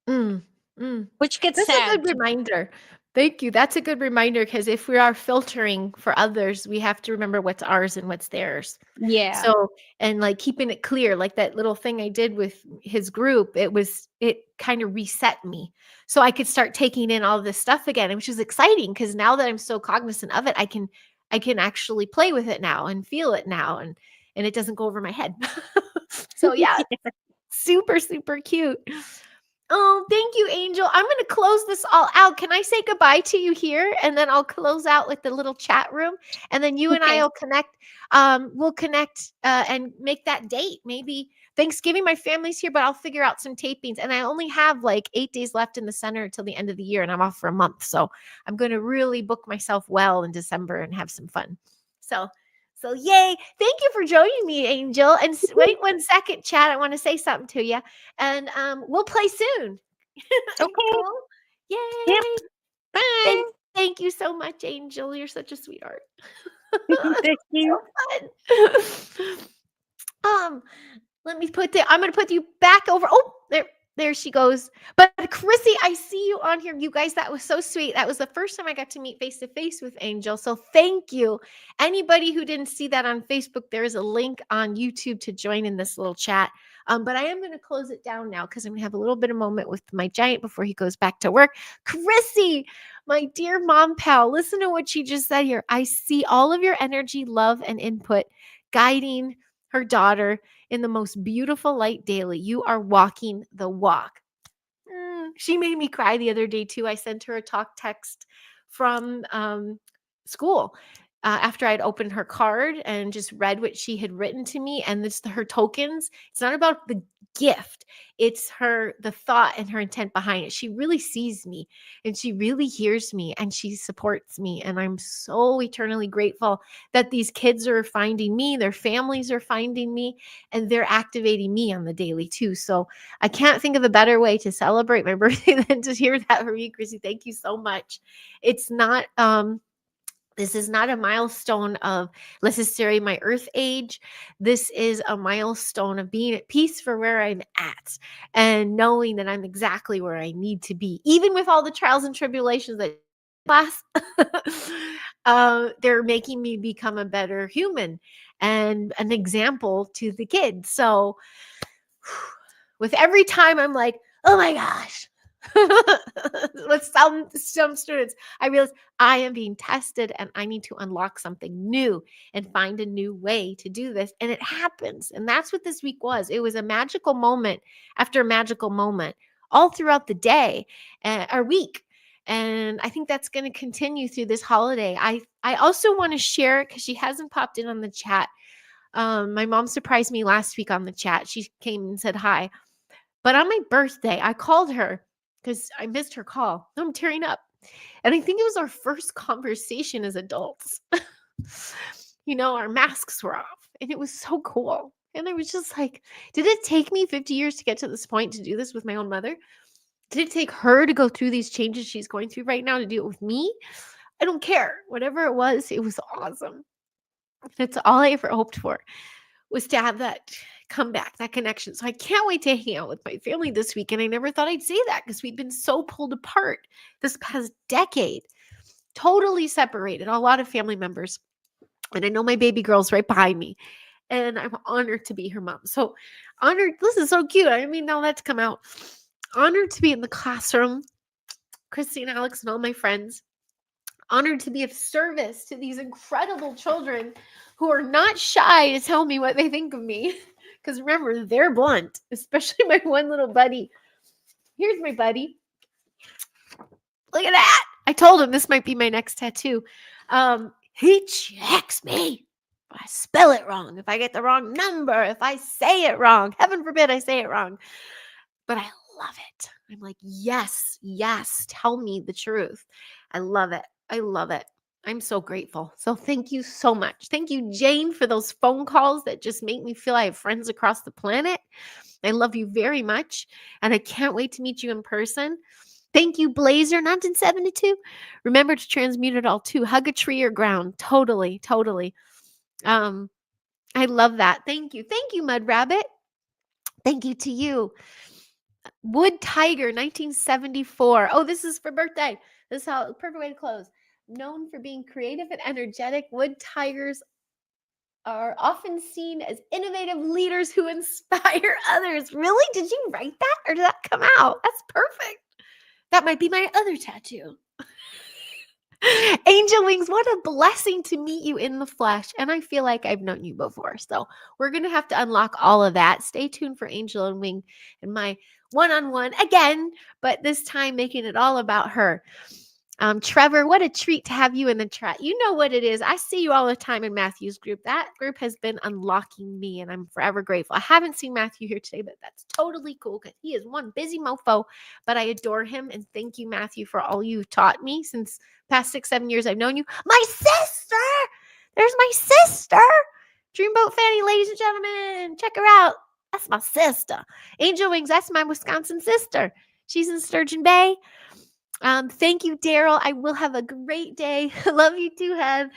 Mm, mm. which gets That's a sad. good reminder. Thank you. That's a good reminder because if we are filtering for others, we have to remember what's ours and what's theirs. Yeah. So, and like keeping it clear, like that little thing I did with his group, it kind of reset me. So I could start taking in all this stuff again, which is exciting because now that I'm so cognizant of it, I can actually play with it now and feel it now and it doesn't go over my head. So yeah, super, super cute. Oh, thank you, Angel. I'm going to close this all out. Can I say goodbye to you here? And then I'll close out with the little chat room. And then you and I Okay. will connect. We'll connect and make that date. Maybe Thanksgiving, my family's here, but I'll figure out some tapings. And I only have like 8 days left in the center until the end of the year, and I'm off for a month. So I'm going to really book myself well in December and have some fun. So yay. Thank you for joining me, Angel. And wait 1 second, chat. I want to say something to you. And we'll play soon. Okay. Cool. Yay. Yep. Bye. Thank you so much, Angel. You're such a sweetheart. Thank you. So fun. Let me I'm going to put you back over. Oh, there she goes. But Chrissy, I see you on here. You guys, that was so sweet. That was the first time I got to meet face to face with Angel. So thank you. Anybody who didn't see that on Facebook, there is a link on YouTube to join in this little chat. But I am going to close it down now because I'm going to have a little bit of moment with my giant before he goes back to work. Chrissy, my dear mom pal, listen to what she just said here. I see all of your energy, love, and input guiding her daughter in the most beautiful light daily. You are walking the walk. She made me cry the other day too. I sent her a talk text from school after I'd opened her card and just read what she had written to me. And her tokens. It's not about the gift. It's the thought and her intent behind it. She really sees me and she really hears me and she supports me. And I'm so eternally grateful that these kids are finding me, their families are finding me, and they're activating me on the daily too. So I can't think of a better way to celebrate my birthday than to hear that from you, Chrissy. Thank you so much. It's not, this is not a milestone of necessarily my earth age. This is a milestone of being at peace for where I'm at and knowing that I'm exactly where I need to be, even with all the trials and tribulations that class. They're making me become a better human and an example to the kids. So with every time I'm like, oh my gosh. With some students, I realize I am being tested and I need to unlock something new and find a new way to do this. And it happens. And that's what this week was. It was a magical moment after a magical moment all throughout the day or week. And I think that's going to continue through this holiday. I also want to share, because she hasn't popped in on the chat. My mom surprised me last week on the chat. She came and said hi. But on my birthday, I called her because I missed her call. I'm tearing up. And I think it was our first conversation as adults. Our masks were off and it was so cool. And I was just like, did it take me 50 years to get to this point to do this with my own mother? Did it take her to go through these changes she's going through right now to do it with me? I don't care. Whatever it was awesome. That's all I ever hoped for, was to have that comeback, that connection. So I can't wait to hang out with my family this week. And I never thought I'd say that because we've been so pulled apart this past decade, totally separated, a lot of family members. And I know my baby girl's right behind me. And I'm honored to be her mom. So honored. This is so cute. I mean, now let's come out. Honored to be in the classroom. Christine, Alex, and all my friends. Honored to be of service to these incredible children who are not shy to tell me what they think of me. Because remember, they're blunt, especially my one little buddy. Here's my buddy. Look at that. I told him this might be my next tattoo. He checks me if I spell it wrong, if I get the wrong number, if I say it wrong. Heaven forbid I say it wrong. But I love it. I'm like, yes, yes, tell me the truth. I love it. I love it. I'm so grateful. So thank you so much. Thank you, Jane, for those phone calls that just make me feel I have friends across the planet. I love you very much. And I can't wait to meet you in person. Thank you, Blazer 1972. Remember to transmute it all too. Hug a tree or ground. Totally, totally. I love that. Thank you. Thank you, Mud Rabbit. Thank you to you. Wood Tiger 1974. Oh, this is for birthday. This is how perfect way to close. Known for being creative and energetic, wood tigers are often seen as innovative leaders who inspire others. Really? Did you write that or did that come out? That's perfect. That might be my other tattoo. Angel Wings, what a blessing to meet you in the flesh. And I feel like I've known you before. So we're going to have to unlock all of that. Stay tuned for Angel and Wing and my one-on-one again, but this time making it all about her. Trevor, what a treat to have you in the chat. You know what it is. I see you all the time in Matthew's group. That group has been unlocking me, and I'm forever grateful. I haven't seen Matthew here today, but that's totally cool because he is one busy mofo, but I adore him. And thank you, Matthew, for all you've taught me since past 6-7 years I've known you. My sister! There's my sister! Dreamboat Fanny, ladies and gentlemen. Check her out. That's my sister. Angel Wings, that's my Wisconsin sister. She's in Sturgeon Bay. Thank you, Daryl. I will have a great day. Love you too, Heath.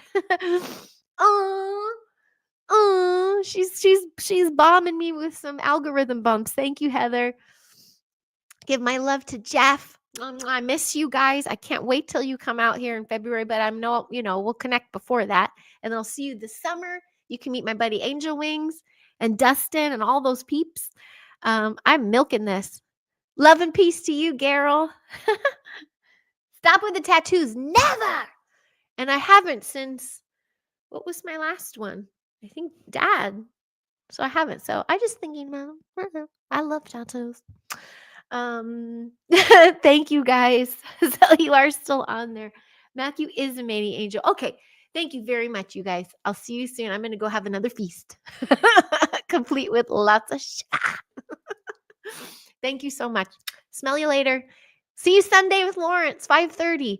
Oh, she's bombing me with some algorithm bumps. Thank you, Heather. Give my love to Jeff. I miss you guys. I can't wait till you come out here in February, but we'll connect before that. And I'll see you this summer. You can meet my buddy Angel Wings and Dustin and all those peeps. I'm milking this. Love and peace to you, Garrel. Stop with the tattoos. Never. And I haven't since, what was my last one? I think Dad. So I haven't. So I just thinking, Mom, I love tattoos. Thank you guys. So you are still on there. Matthew is a mani angel. Okay. Thank you very much, you guys. I'll see you soon. I'm going to go have another feast, complete with lots of Thank you so much. Smell you later. See you Sunday with Lawrence, 5:30.